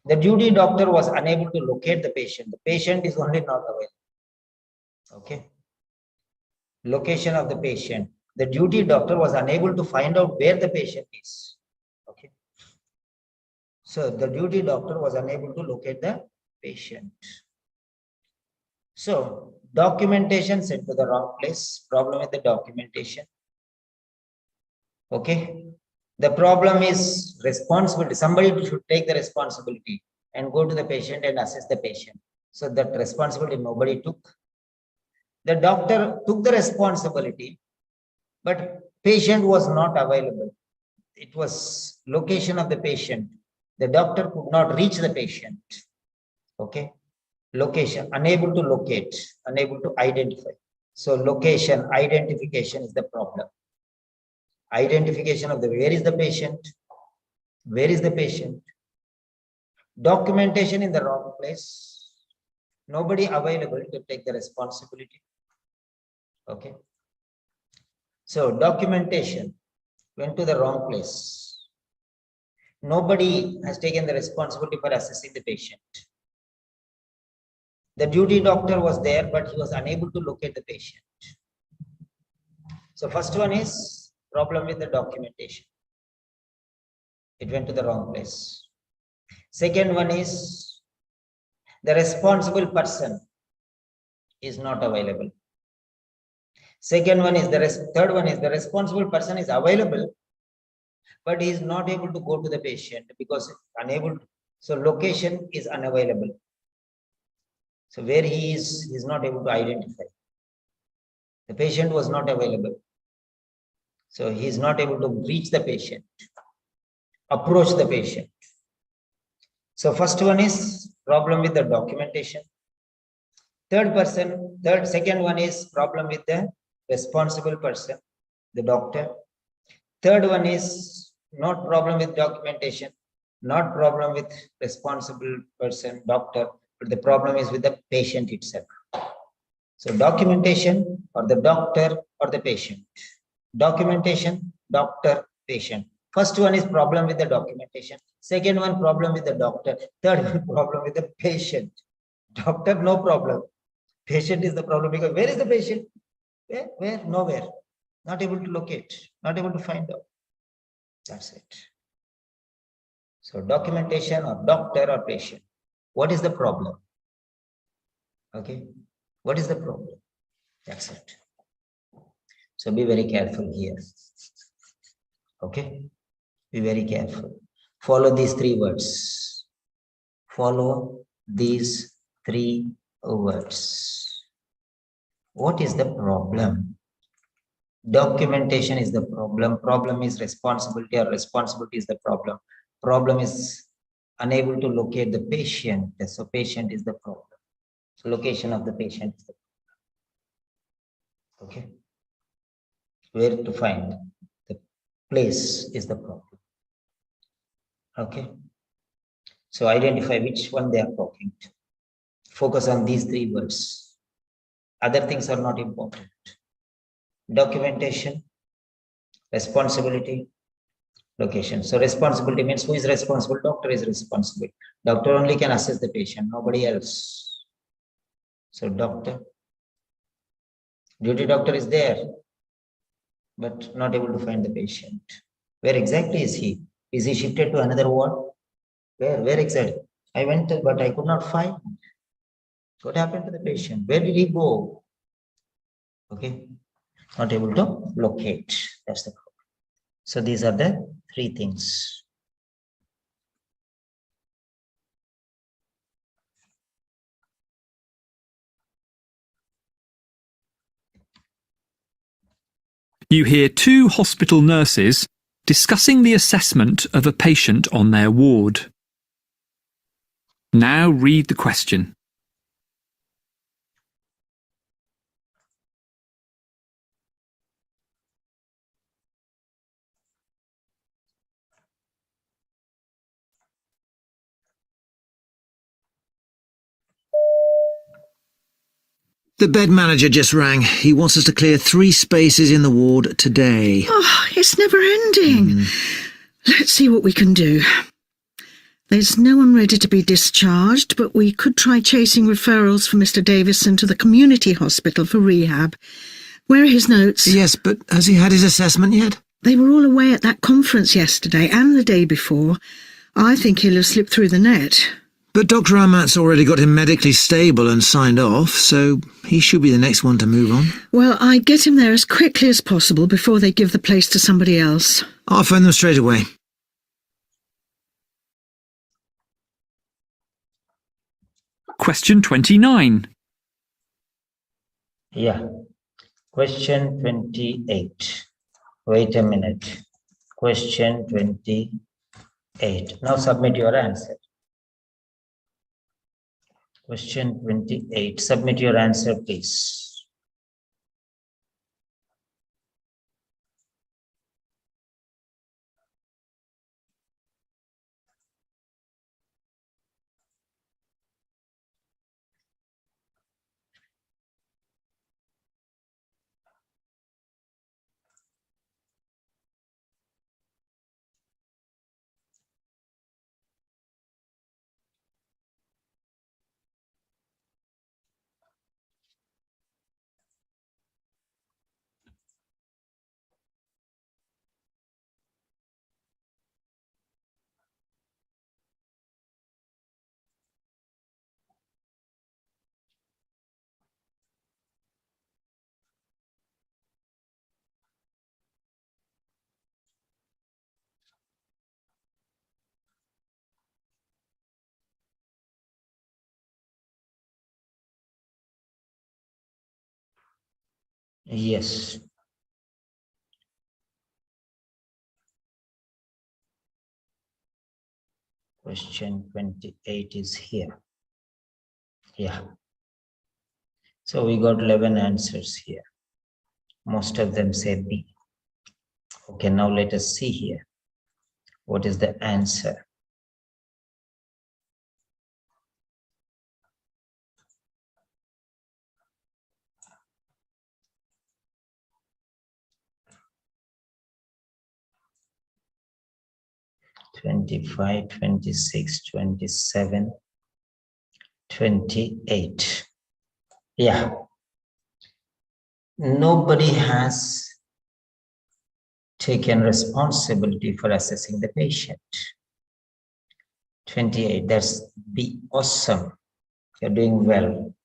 The duty doctor was unable to locate the patient. The patient is only not available. Okay. Location of the patient. The duty doctor was unable to find out where the patient is. Okay. So the duty doctor was unable to locate the patient. So documentation sent to the wrong place. Problem with the documentation. Okay. The problem is responsibility. Somebody should take the responsibility and go to the patient and assess the patient. So that responsibility nobody took. The doctor took the responsibility, but patient was not available. It was location of the patient. The doctor could not reach the patient. Okay. Location, unable to locate, unable to identify. So location, identification is the problem. Identification of the where is the patient? Where is the patient? Documentation in the wrong place. Nobody available to take the responsibility. Okay. So documentation went to the wrong place. nobody has taken the responsibility for assessing the patient. The duty doctor was there, but he was unable to locate the patient. So first one is problem with the documentation. It went to the wrong place. Second one is the responsible person is not available. Third one is the responsible person is available, but he is not able to go to the patient because unable. So location is unavailable. So where he is not able to identify. The patient was not available. So he is not able to reach the patient, approach the patient. So first one is problem with the documentation. Second one is problem with the responsible person, the doctor. Third one is not problem with documentation, not problem with responsible person, doctor, but the problem is with the patient itself. So documentation or the doctor or the patient. Documentation, doctor, patient. First one is problem with the documentation. Second one, problem with the doctor. Third one, problem with the patient. Doctor, no problem. Patient is the problem because where is the patient? Where? Nowhere. Not able to locate, not able to find out. That's it. So documentation or doctor or patient. What is the problem? Okay. What is the problem? That's it. So be very careful here. Okay. Be very careful. Follow these three words. Follow these three words. What is the problem? Documentation is the problem. Problem is responsibility, or responsibility is the problem. Problem is unable to locate the patient. So patient is the problem. So location of the patient is the problem. Okay. Where to find the place is the problem. Okay. So identify which one they are talking to. Focus on these three words. Other things are not important. Documentation, responsibility, location. So responsibility means who is responsible? Doctor is responsible. Doctor only can assess the patient, nobody else. So doctor, duty doctor is there, but not able to find the patient. Where exactly is he? Is he shifted to another ward? Where exactly? I went, but I could not find. What happened to the patient? Where did he go? Okay, not able to locate. That's the problem. So these are the three things. You hear two hospital nurses discussing the assessment of a patient on their ward. Now read the question. The bed manager just rang. He wants us to clear 3 spaces in the ward today. Oh, it's never ending. Let's see what we can do. There's no one ready to be discharged, but we could try chasing referrals for Mr. Davison to the community hospital for rehab. Where are his notes? Yes, but has he had his assessment yet? They were all away at that conference yesterday and the day before. I think he'll have slipped through the net. But Dr. Amat's already got him medically stable and signed off, so he should be the next one to move on. Well, I'd get him there as quickly as possible before they give the place to somebody else. I'll phone them straight away. Question 29. Yeah. Question 28. Wait a minute. Question 28. Now submit your answer. Question 28. Submit your answer, please. Yes. Question 28 is here. Yeah. So we got 11 answers here. Most of them say B. Okay, now let us see here. What is the answer? "25, 26, 27, 28. Yeah. Nobody has taken responsibility for assessing the patient. 28, that's be awesome. You're doing well.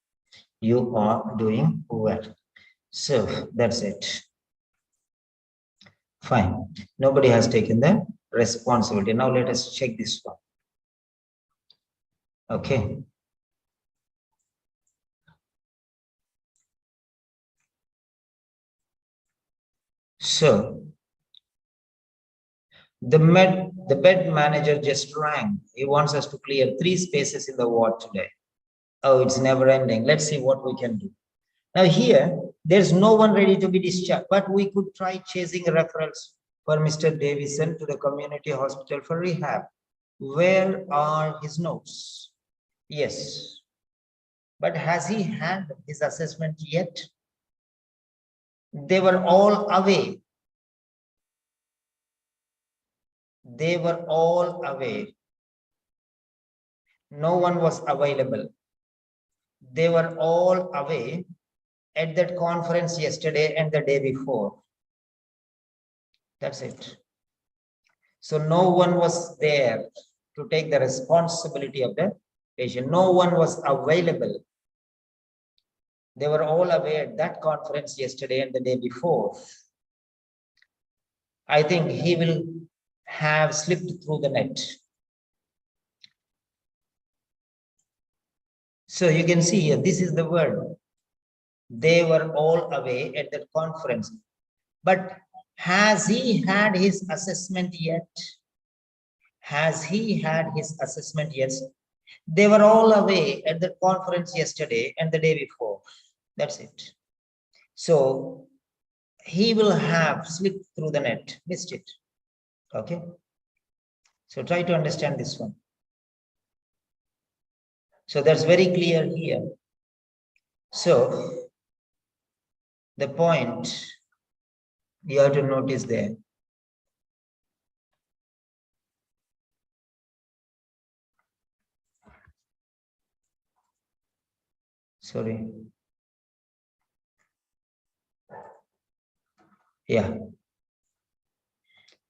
You are doing well. So that's it. Fine. Nobody has taken the responsibility. Now let us check this one. Okay. So the bed manager just rang. He wants us to clear 3 spaces in the ward today. Oh, it's never ending. Let's see what we can do. Now here, there's no one ready to be discharged, but we could try chasing referrals for Mr. Davison to the community hospital for rehab. Where are his notes? Yes. But has he had his assessment yet? They were all away. They were all away. No one was available. They were all away at that conference yesterday and the day before. That's it. So no one was there to take the responsibility of the patient. No one was available. They were all away at that conference yesterday and the day before. I think he will have slipped through the net. So you can see here, this is the word. They were all away at that conference. But has he had his assessment yet? Has he had his assessment yet? They were all away at the conference yesterday and the day before. That's it. So he will have slipped through the net, missed it. Okay. So try to understand this one. So that's very clear here. So the point you have to notice there. Sorry. Yeah.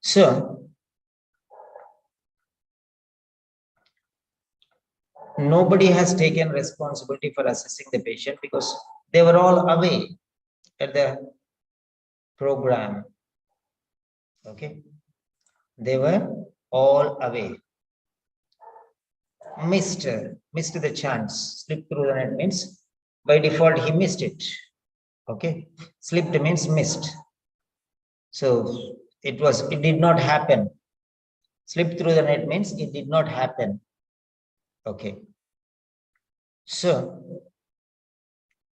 So nobody has taken responsibility for assessing the patient because they were all away at the program. Okay. They were all away. Missed the chance. Slipped through the net means by default he missed it. Okay. Slipped means missed. So it did not happen. Slipped through the net means it did not happen. Okay. So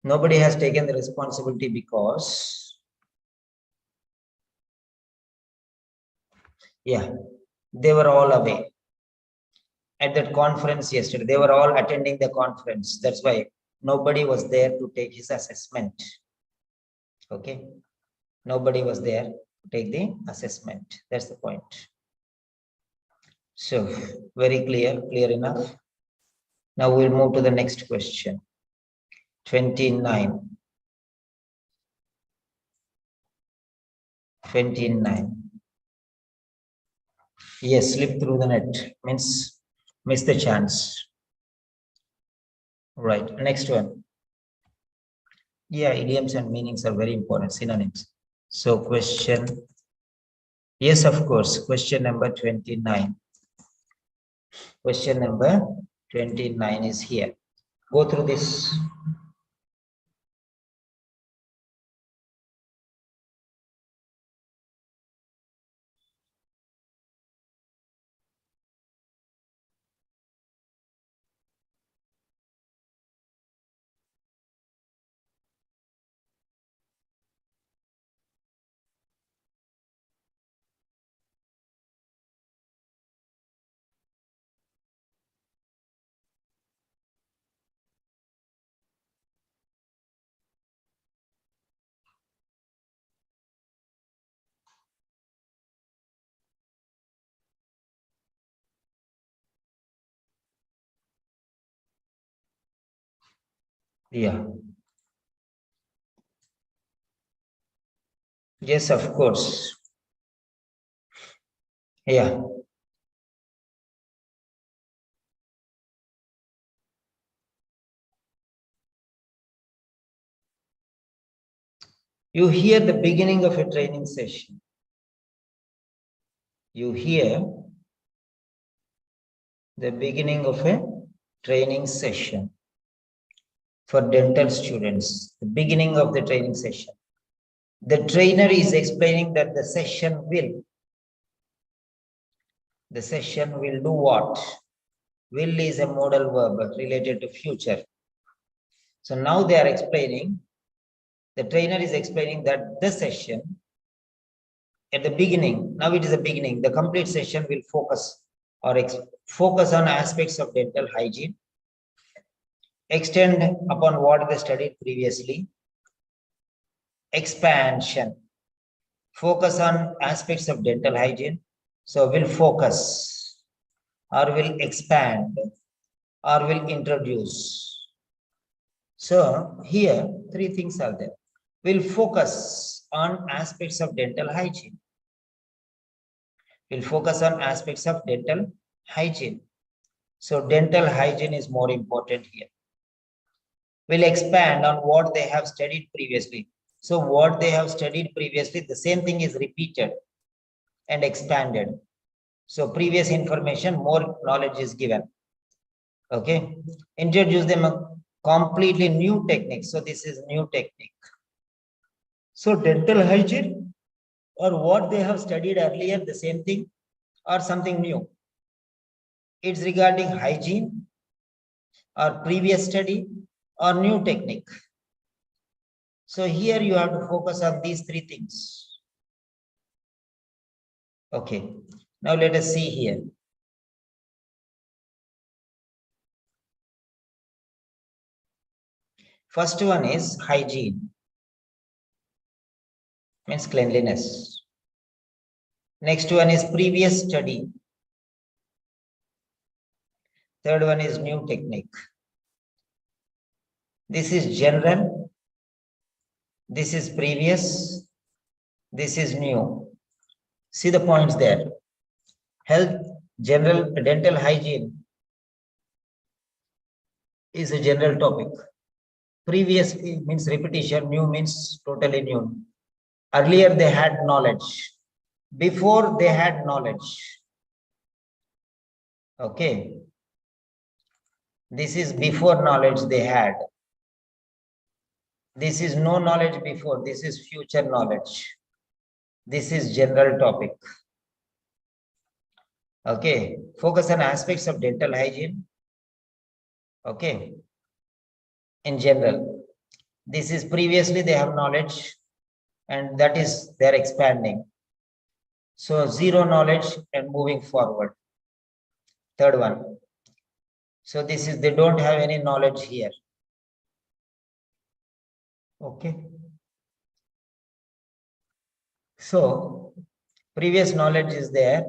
nobody has taken the responsibility because, yeah, they were all away at that conference yesterday. They were all attending the conference. That's why nobody was there to take his assessment. Okay. Nobody was there to take the assessment. That's the point. So very clear enough. Now we'll move to the next question. 29. 29. Yes, slip through the net means miss the chance. Right. Next one. Yeah, idioms and meanings are very important, synonyms. So question. Yes, of course. Question number 29. Question number 29 is here. Go through this. Yeah. Yes, of course. Yeah. You hear the beginning of a training session. You hear the beginning of a training session for dental students, the beginning of the training session. The trainer is explaining that the session will do what? Will is a modal verb related to future. So now they are explaining, the trainer is explaining that the session at the beginning, now it is a beginning, the complete session will focus on aspects of dental hygiene, extend upon what they studied previously, expansion, focus on aspects of dental hygiene. So will focus or will expand or will introduce. So here three things are there. Will focus on aspects of dental hygiene. Will focus on aspects of dental hygiene. So dental hygiene is more important here. Will expand on what they have studied previously. So what they have studied previously, the same thing is repeated and expanded. So previous information, more knowledge is given. Okay. Introduce them a completely new technique. So this is new technique. So dental hygiene or what they have studied earlier, the same thing or something new. It's regarding hygiene or previous study or new technique. So here you have to focus on these three things. Okay, now let us see here. First one is hygiene, means cleanliness. Next one is previous study. Third one is new technique. This is general. This is previous. This is new. See the points there. Health, general, dental hygiene is a general topic. Previous means repetition, new means totally new. Earlier they had knowledge. Before they had knowledge. Okay. This is before knowledge they had. This is no knowledge before. This is future knowledge. This is general topic. Okay. Focus on aspects of dental hygiene. Okay. In general. This is previously they have knowledge and that is they're expanding. So zero knowledge and moving forward. Third one. So this is, they don't have any knowledge here. Okay. So previous knowledge is there.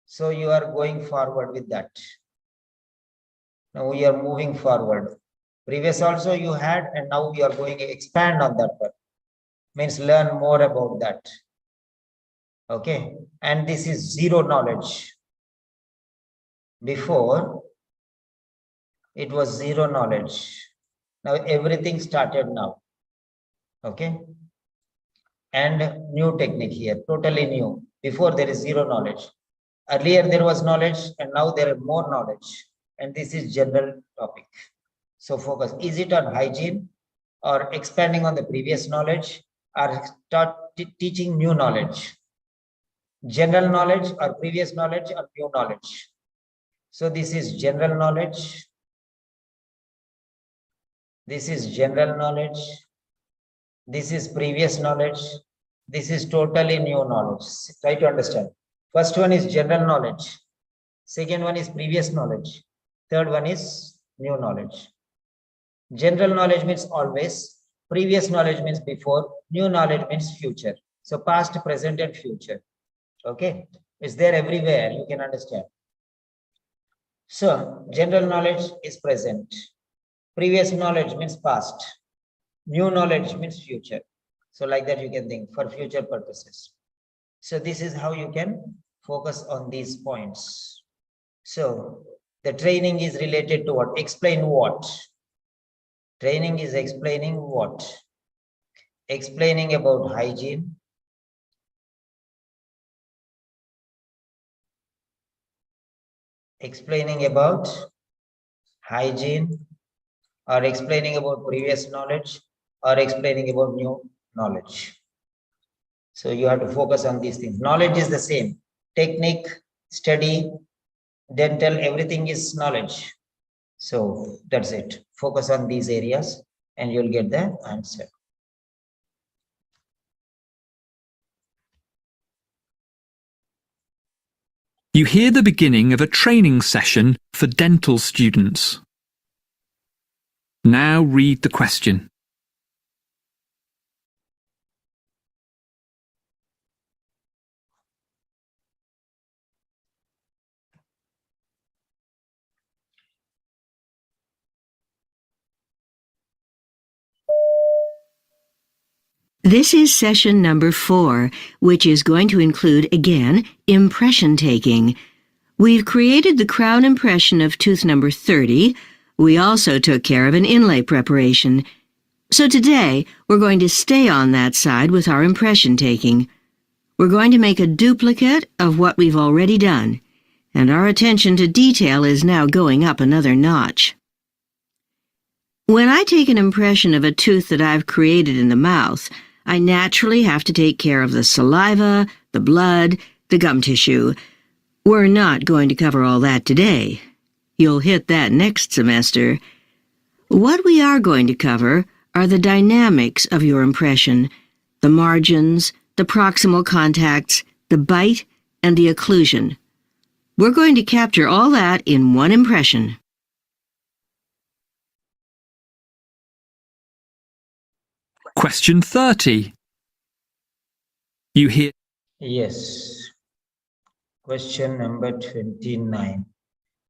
So you are going forward with that. Now we are moving forward. Previous also you had and now you are going to expand on that one. Means learn more about that. Okay. And this is zero knowledge. Before it was zero knowledge. Now everything started now. Okay. And new technique here, totally new. Before there is zero knowledge. Earlier there was knowledge and now there is more knowledge. And this is general topic. So focus, is it on hygiene or expanding on the previous knowledge or start teaching new knowledge? General knowledge or previous knowledge or new knowledge? So this is general knowledge. This is general knowledge. This is previous knowledge. This is totally new knowledge. Try to understand. First one is general knowledge. Second one is previous knowledge. Third one is new knowledge. General knowledge means always. Previous knowledge means before. New knowledge means future. So past, present, and future. Okay. It's there everywhere. You can understand. So general knowledge is present. Previous knowledge means past. New knowledge means future. So like that you can think for future purposes. So this is how you can focus on these points. So the training is related to what? Explain what? Training is explaining what? Explaining about hygiene. Explaining about hygiene, or explaining about previous knowledge, or explaining about new knowledge. So you have to focus on these things. Knowledge is the same. Technique, study, dental, everything is knowledge. So that's it. Focus on these areas and you'll get the answer. You hear the beginning of a training session for dental students. Now read the question. This is session number 4, which is going to include, again, impression taking. We've created the crown impression of tooth number 30. We also took care of an inlay preparation. So today, we're going to stay on that side with our impression taking. We're going to make a duplicate of what we've already done, and our attention to detail is now going up another notch. When I take an impression of a tooth that I've created in the mouth, I naturally have to take care of the saliva, the blood, the gum tissue. We're not going to cover all that today. You'll hit that next semester. What we are going to cover are the dynamics of your impression, the margins, the proximal contacts, the bite, and the occlusion. We're going to capture all that in one impression. Question 30. You hear Yes. Question number 29.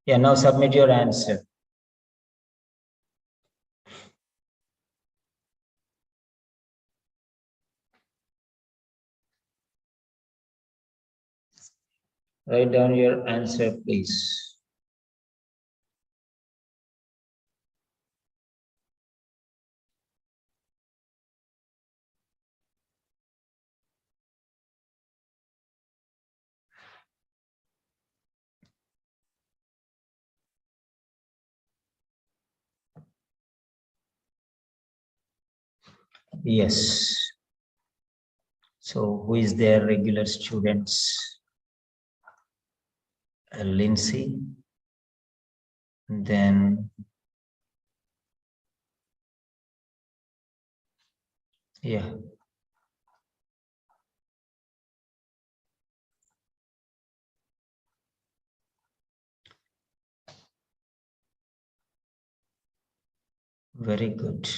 Yeah, now submit your answer. Write down your answer, please. Yes. So who is their regular students? Lindsay. Then yeah. Very good.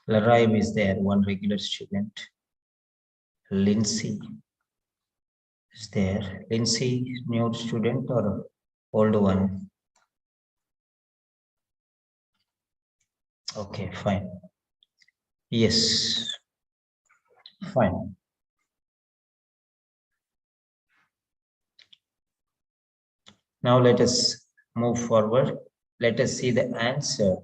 Laraib is there, one regular student. Lindsay is there. Lindsay, new student or old one? Okay, fine. Yes, fine. Now let us move forward. Let us see the answer.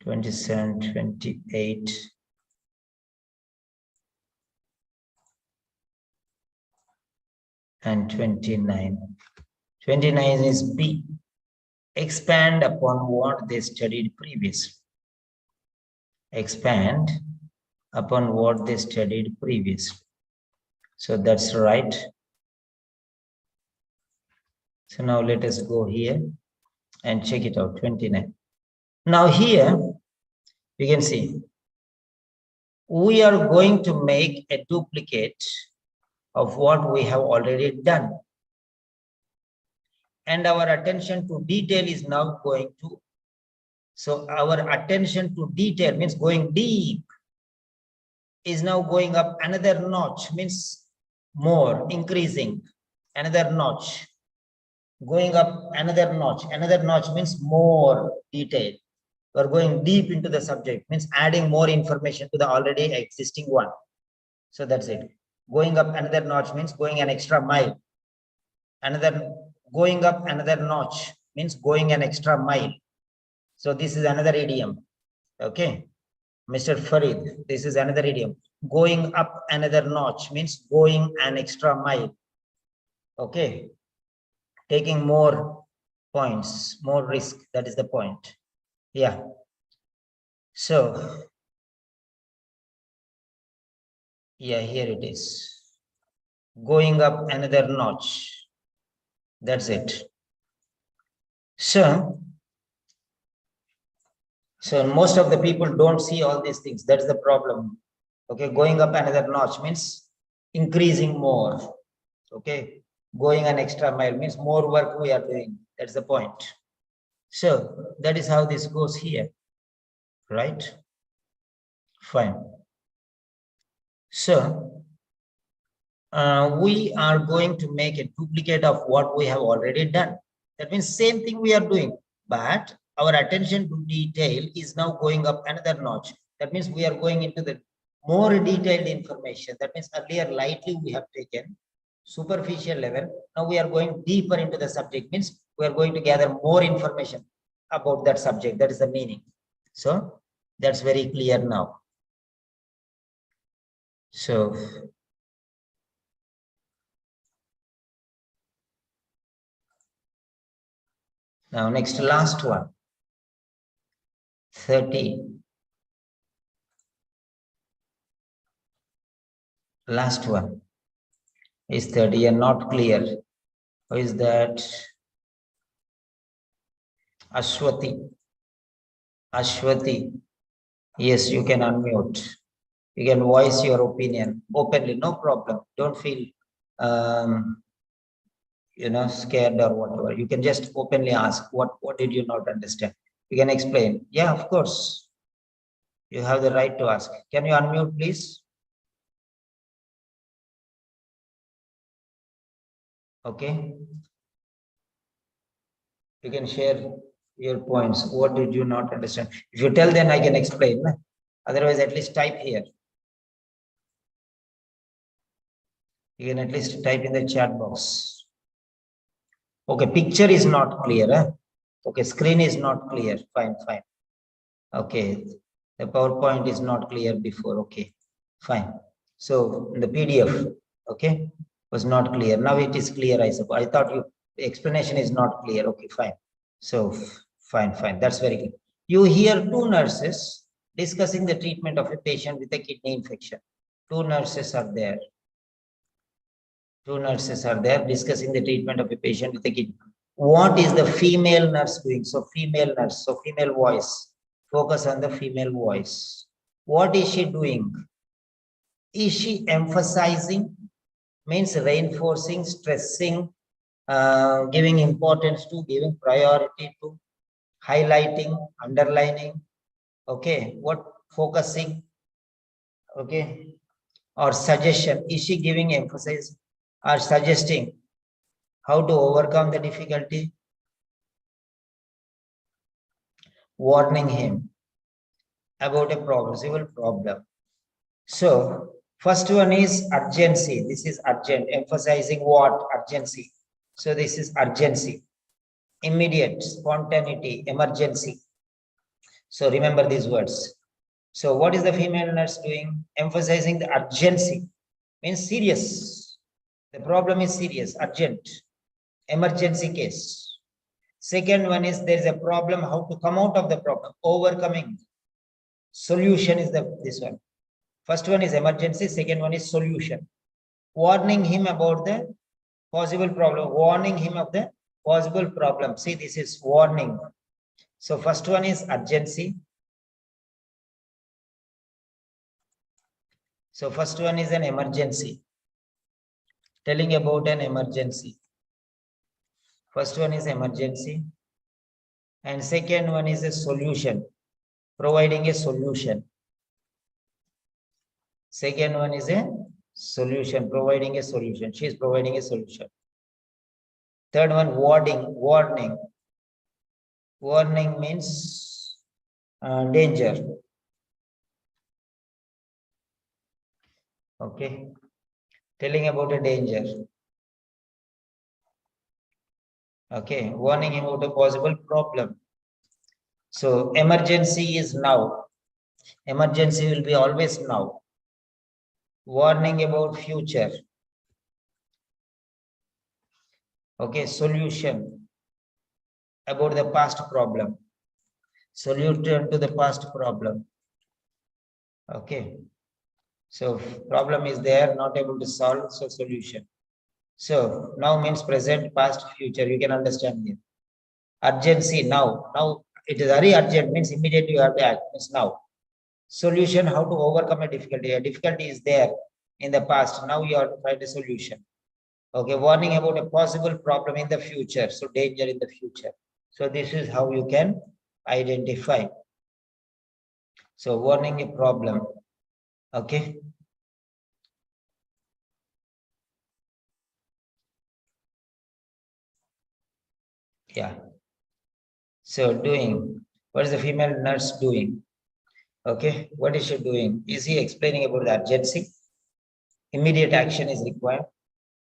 '27, '28. and 29. 29 is B. Expand upon what they studied previously. Expand upon what they studied previously. So that's right. So now let us go here and check it out, 29. Now here, you can see, we are going to make a duplicate of what we have already done. And our attention to detail is now going to, so our attention to detail means going deep is now going up another notch, means more, increasing, another notch, going up another notch means more detail. We're going deep into the subject, means adding more information to the already existing one. So that's it. Going up another notch means going an extra mile. Going up another notch means going an extra mile. So this is another idiom. Okay. Mr. Farid, this is another idiom. Going up another notch means going an extra mile. Okay. Taking more points, more risk. That is the point. Yeah. So, yeah, here it is. Going up another notch. That's it. So most of the people don't see all these things. That's the problem. Okay, going up another notch means increasing more. Okay, going an extra mile means more work we are doing. That's the point. So that is how this goes here, right? Fine. So we are going to make a duplicate of what we have already done. That means same thing we are doing, but our attention to detail is now going up another notch. That means we are going into the more detailed information. That means earlier lightly we have taken superficial level. Now we are going deeper into the subject, means we are going to gather more information about that subject. That is the meaning. So that's very clear now. So now next, last one, 30. Last one is 30 and not clear. Who is that? Ashwati. Ashwati. Yes, you can unmute. You can voice your opinion openly, no problem. Don't feel scared or whatever. You can just openly ask, what did you not understand? You can explain. Yeah, of course. You have the right to ask. Can you unmute, please? Okay. You can share your points. What did you not understand? If you tell, then I can explain. Otherwise, at least type here. You can at least type in the chat box. Okay, picture is not clear. Okay, screen is not clear. Fine, fine. Okay, the PowerPoint is not clear before. Okay, fine. So the PDF, okay, was not clear. Now it is clear, I suppose. I thought the explanation is not clear. Okay, fine. So fine, fine. That's very good. You hear two nurses discussing the treatment of a patient with a kidney infection. Two nurses are there. Two nurses are there discussing the treatment of a patient with a kidney. What is the female nurse doing? So female nurse, so female voice. Focus on the female voice. What is she doing? Is she emphasizing? Means reinforcing, stressing, giving importance to, giving priority to, highlighting, underlining. Okay, what focusing? Okay, or suggestion. Is she giving emphasis or suggesting how to overcome the difficulty? Warning him about a possible problem. So first one is urgency. This is urgent, emphasizing what? Urgency. So this is urgency, immediate, spontaneity, emergency. So remember these words. So what is the female nurse doing? Emphasizing the urgency, means serious. The problem is serious, urgent, emergency case. Second one is there is a problem, how to come out of the problem, overcoming. Solution is this one. First one is emergency, second one is solution. Warning him about the possible problem, warning him of the possible problem. See, this is warning. So first one is urgency. So first one is an emergency. Telling about an emergency. First one is emergency. And second one is a solution. Providing a solution. Second one is a solution, providing a solution. She is providing a solution. Third one, warning. Warning means danger. Okay. Telling about a danger. Okay. Warning about a possible problem. So emergency is now. Emergency will be always now. Warning about future. Okay, solution about the past problem. Solution to the past problem. Okay. So problem is there, not able to solve, so solution. So now means present, past, future. You can understand here. Urgency now. Now it is very urgent, means immediately you have to act, means now. Solution, how to overcome a difficulty. A difficulty is there in the past. Now you have to find a solution. Okay, warning about a possible problem in the future. So danger in the future. So this is how you can identify. So warning a problem. Okay. Yeah. So doing. What is the female nurse doing? Okay, what is she doing? Is he explaining about the urgency? Immediate action is required.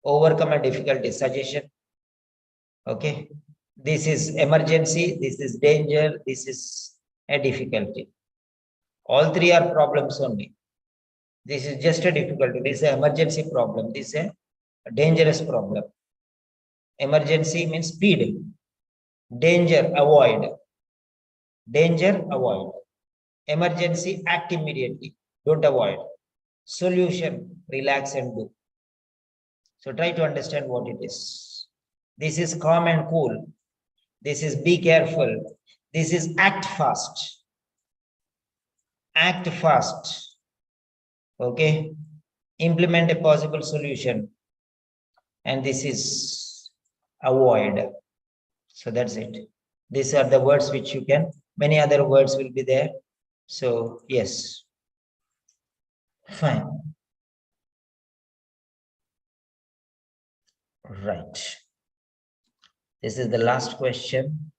Overcome a difficulty, suggestion. Okay, this is emergency, this is danger, this is a difficulty. All three are problems only. This is just a difficulty, this is an emergency problem, this is a dangerous problem. Emergency means speed. Danger, avoid. Danger, avoid. Emergency, act immediately, don't avoid. Solution, relax and do. So try to understand what it is. This is calm and cool. This is be careful. This is act fast. Act fast. Okay. Implement a possible solution. And this is avoid. So that's it. These are the words which you can, many other words will be there. So, yes. Fine. Right. This is the last question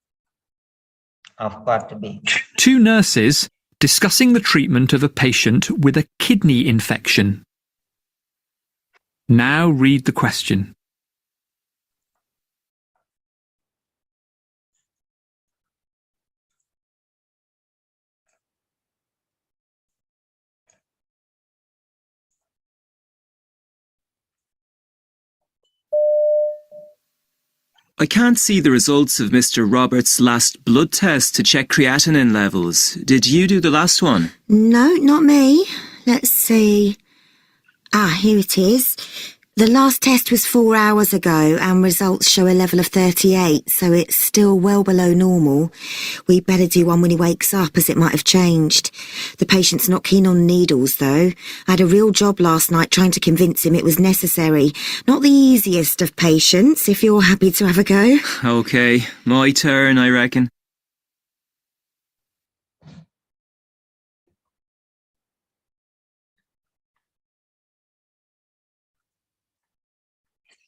of part B. Two nurses discussing the treatment of a patient with a kidney infection. Now read the question. I can't see the results of Mr. Roberts' last blood test to check creatinine levels. Did you do the last one? No, not me. Let's see. Here it is. The last test was 4 hours ago and results show a level of 38, so it's still well below normal. We'd better do one when he wakes up, as it might have changed. The patient's not keen on needles, though. I had a real job last night trying to convince him it was necessary. Not the easiest of patients, if you're happy to have a go. Okay, my turn, I reckon.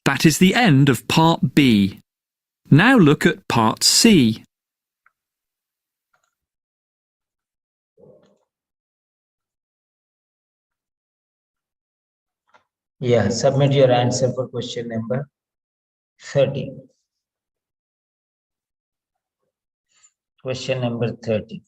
That is the end of part B. Now look at part C. Yeah, submit your answer for question number 30. Question number 30.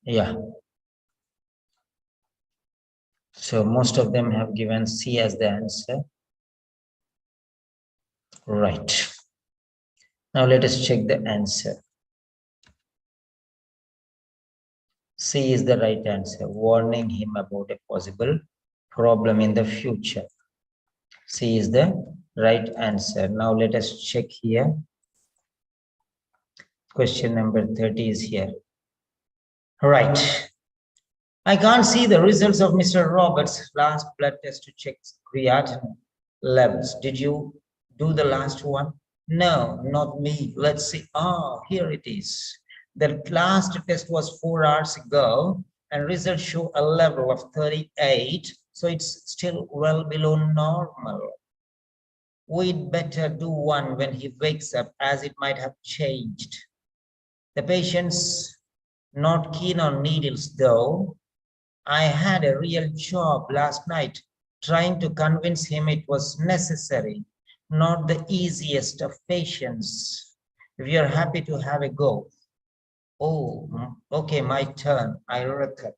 Yeah. So most of them have given C as the answer. Right. Now let us check the answer. C is the right answer, warning him about a possible problem in the future. C is the right answer. Now let us check here. Question number 30 is here. Right. I can't see the results of Mr. Roberts' last blood test to check creatinine levels. Did you do the last one? No, not me. Let's see. Oh, here it is. The last test was 4 hours ago and results show a level of 38. So it's still well below normal. We'd better do one when he wakes up, as it might have changed. The patient's not keen on needles though. I had a real job last night trying to convince him it was necessary. Not the easiest of patients. If you're happy to have a go. Oh, okay, my turn, I reckon.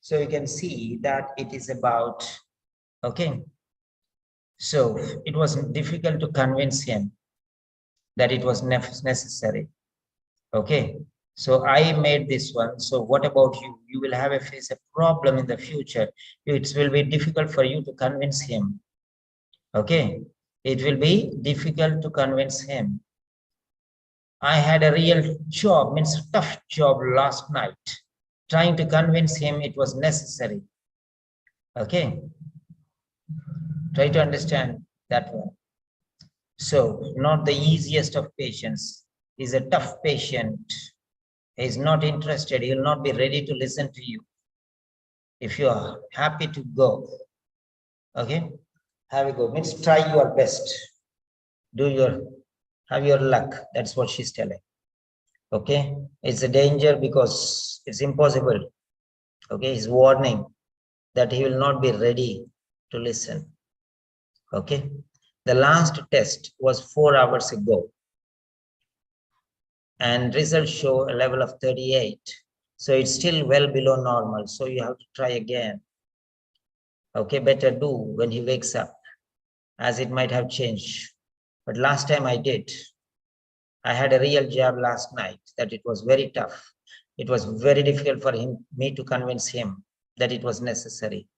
So you can see that it is about, okay. So it was difficult to convince him that it was necessary. Okay, so I made this one. So what about you? You will have face a problem in the future. It will be difficult for you to convince him. Okay, it will be difficult to convince him. I had a real job, means tough job last night, trying to convince him it was necessary. Okay, try to understand that one. So not the easiest of patients. Is a tough patient. He is not interested. He will not be ready to listen to you. If you are happy to go, okay, have a go. Means try your best. Have your luck. That's what she's telling. Okay, it's a danger because it's impossible. Okay, he's warning that he will not be ready to listen. Okay, the last test was 4 hours ago. And results show a level of 38. So it's still well below normal. So you have to try again. Okay, better do when he wakes up, as it might have changed. But last time I did, I had a real jab last night that it was very tough. It was very difficult for me to convince him that it was necessary.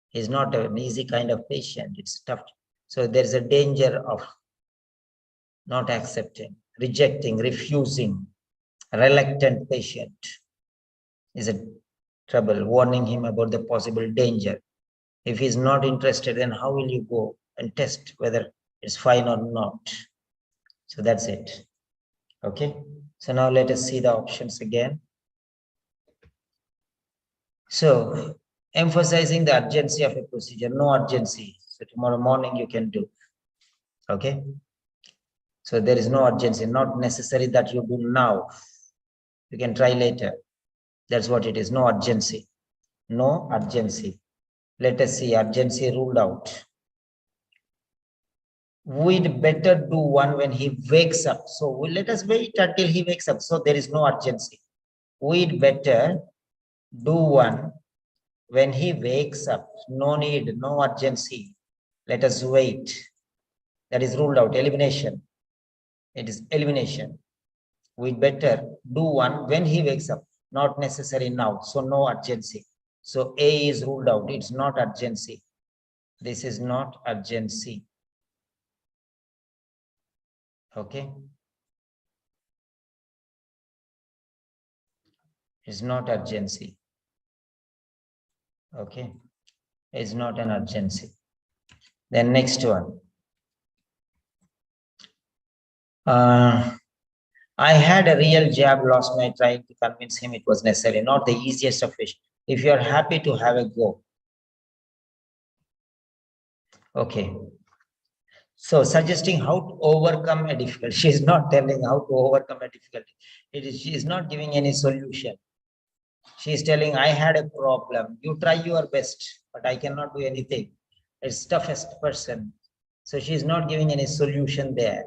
He's not an easy kind of patient. It's tough. So there's a danger of not accepting, rejecting, refusing. A reluctant patient is a trouble, warning him about the possible danger. If he's not interested, then how will you go and test whether it's fine or not? So that's it. Okay, so now let us see the options again. So emphasizing the urgency of a procedure, no urgency. So tomorrow morning you can do. Okay, so there is no urgency, not necessary that you do now. You can try later. That's what it is, no urgency. No urgency. Let us see, urgency ruled out. We'd better do one when he wakes up. So let us wait until he wakes up. So there is no urgency. We'd better do one when he wakes up. No need, no urgency. Let us wait. That is ruled out, elimination. It is elimination. We'd better do one when he wakes up. Not necessary now. So no urgency. So A is ruled out. It's not urgency. This is not urgency. Okay. It's not urgency. Okay. It's not an urgency. Then next one. I had a real jab last night trying to convince him it was necessary, not the easiest of fish. If you're happy to have a go. Okay. So suggesting how to overcome a difficulty. She is not telling how to overcome a difficulty. She is not giving any solution. She is telling, I had a problem. You try your best, but I cannot do anything. It's toughest person. So she is not giving any solution there.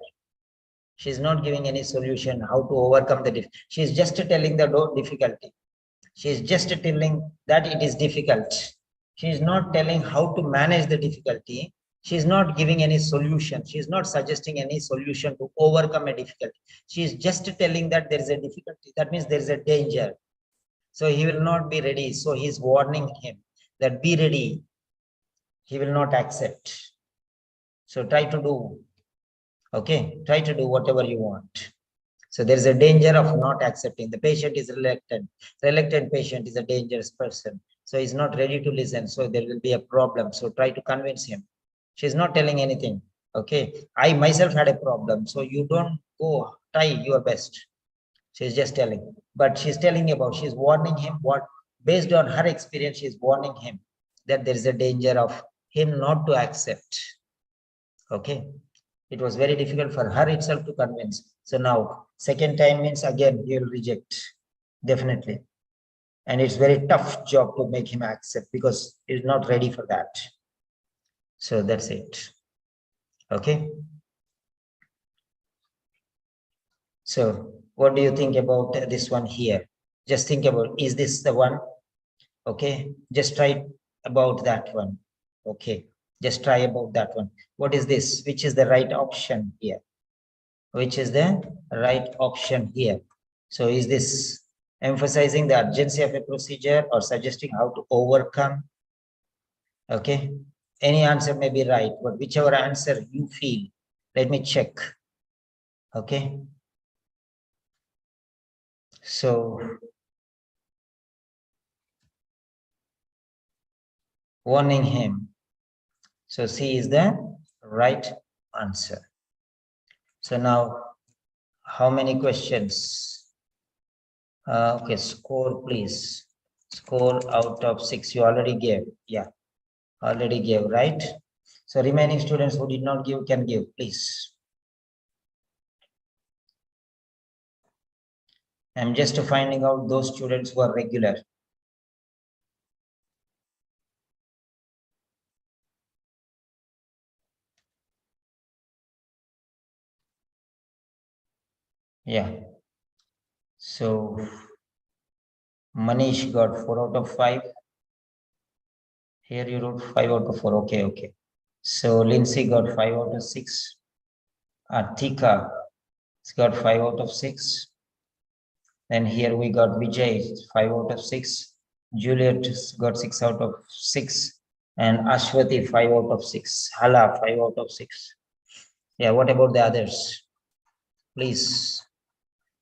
She is not giving any solution how to overcome the difficulty. She is just telling the difficulty. She is just telling that it is difficult. She is not telling how to manage the difficulty. She is not giving any solution. She is not suggesting any solution to overcome a difficulty. She is just telling that there is a difficulty. That means there is a danger. So he will not be ready. So he is warning him that be ready. He will not accept. So try to do, okay, try to do whatever you want. So there is a danger of not accepting. The patient is reluctant. Reluctant patient is a dangerous person. So he's not ready to listen. So there will be a problem. So try to convince him. She's not telling anything. Okay. I myself had a problem. So you don't go, try your best. She's just telling. But she's telling about, she's warning him what, based on her experience, she's warning him that there is a danger of him not to accept. Okay. It was very difficult for her itself to convince. So now, second time means again, he will reject, definitely. And it's very tough job to make him accept because he's not ready for that. So that's it. Okay. So what do you think about this one here? Just think about, is this the one? Okay. Just try about that one. Okay. Just try about that one. What is this? Which is the right option here? Which is the right option here? So is this emphasizing the urgency of a procedure or suggesting how to overcome? Okay. Any answer may be right, but whichever answer you feel, let me check. Okay. So warning him. So C is the right answer. So now, how many questions? Okay, score please. Score out of 6. You already gave. Yeah, already gave, right? So remaining students who did not give can give, please. I'm just finding out those students who are regular. Yeah. So Manish got 4 out of 5. Here you wrote 5 out of 4. Okay, okay. So Lindsay got 5 out of 6. Atika has got 5 out of 6. Then here we got Vijay, 5 out of 6. Juliet got 6 out of 6. And Ashwati, 5 out of 6. Hala, 5 out of 6. Yeah, what about the others? Please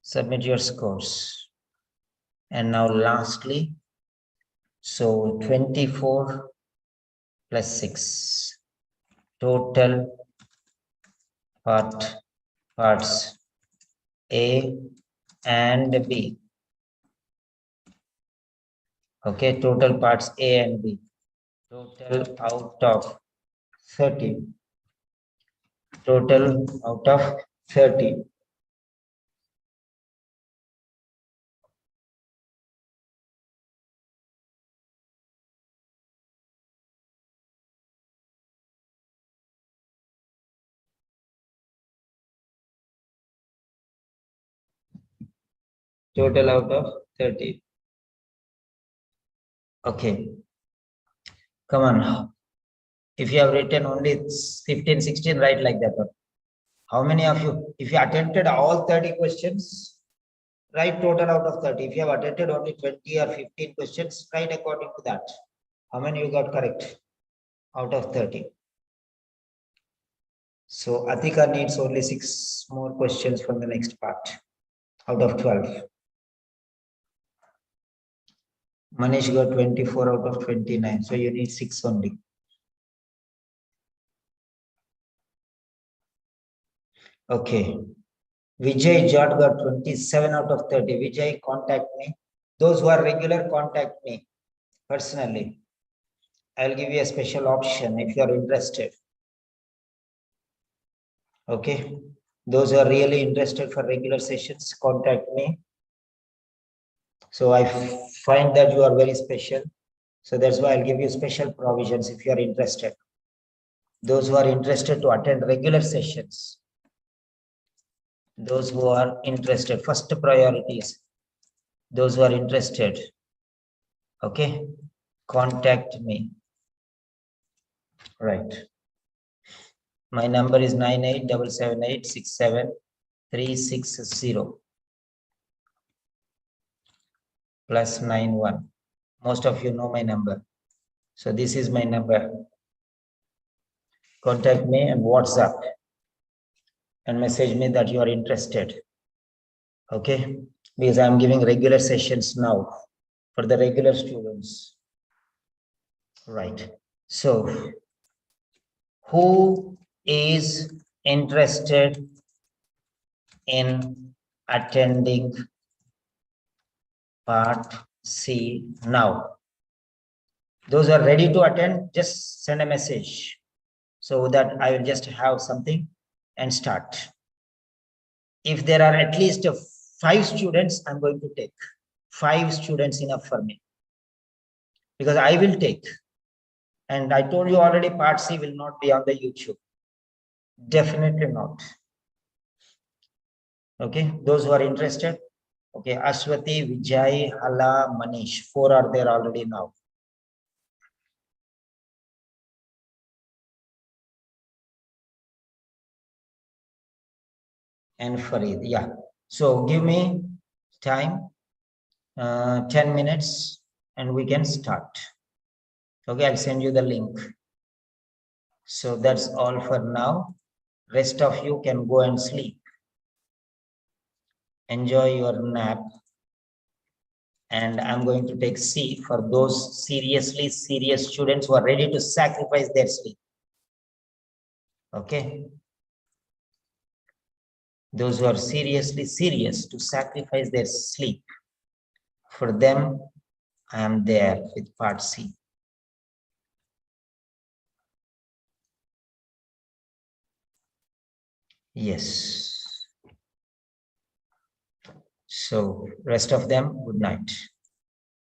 submit your scores. And now lastly, so 24 plus 6. Total parts A and B. Okay, total parts A and B. Total out of 30. Total out of 30. Total out of 30. Okay. Come on. If you have written only 15, 16, write like that one. How many of you, if you attempted all 30 questions, write total out of 30. If you have attempted only 20 or 15 questions, write according to that. How many you got correct out of 30? So Atika needs only 6 more questions from the next part out of 12. Manish got 24 out of 29. So you need 6 only. Okay. Vijay Jot got 27 out of 30. Vijay, contact me. Those who are regular, contact me personally. I'll give you a special option if you are interested. Okay. Those who are really interested for regular sessions, contact me. So I find that you are very special. So that's why I'll give you special provisions if you are interested. Those who are interested to attend regular sessions. Those who are interested, first priorities. Those who are interested Okay, contact me. Right. My number is 9877867360 plus 91. Most of you know my number. So this is my number. Contact me and WhatsApp and message me that you are interested. Okay, because I'm giving regular sessions now for the regular students. Right. So who is interested in attending part C now? Those who are ready to attend, just send a message so that I will just have something and start. If there are at least 5 students, I'm going to take 5 students enough for me, because I will take. And I told you already, part C will not be on the YouTube. Definitely not. Okay, those who are interested. Okay, Ashwati, Vijay, Hala, Manish, 4 are there already now. And Farid, yeah. So give me time, 10 minutes, and we can start. Okay, I'll send you the link. So that's all for now. Rest of you can go and sleep. Enjoy your nap. And I'm going to take C for those seriously serious students who are ready to sacrifice their sleep. Okay. Those who are seriously serious to sacrifice their sleep, for them, I am there with part C. Yes. So rest of them, good night.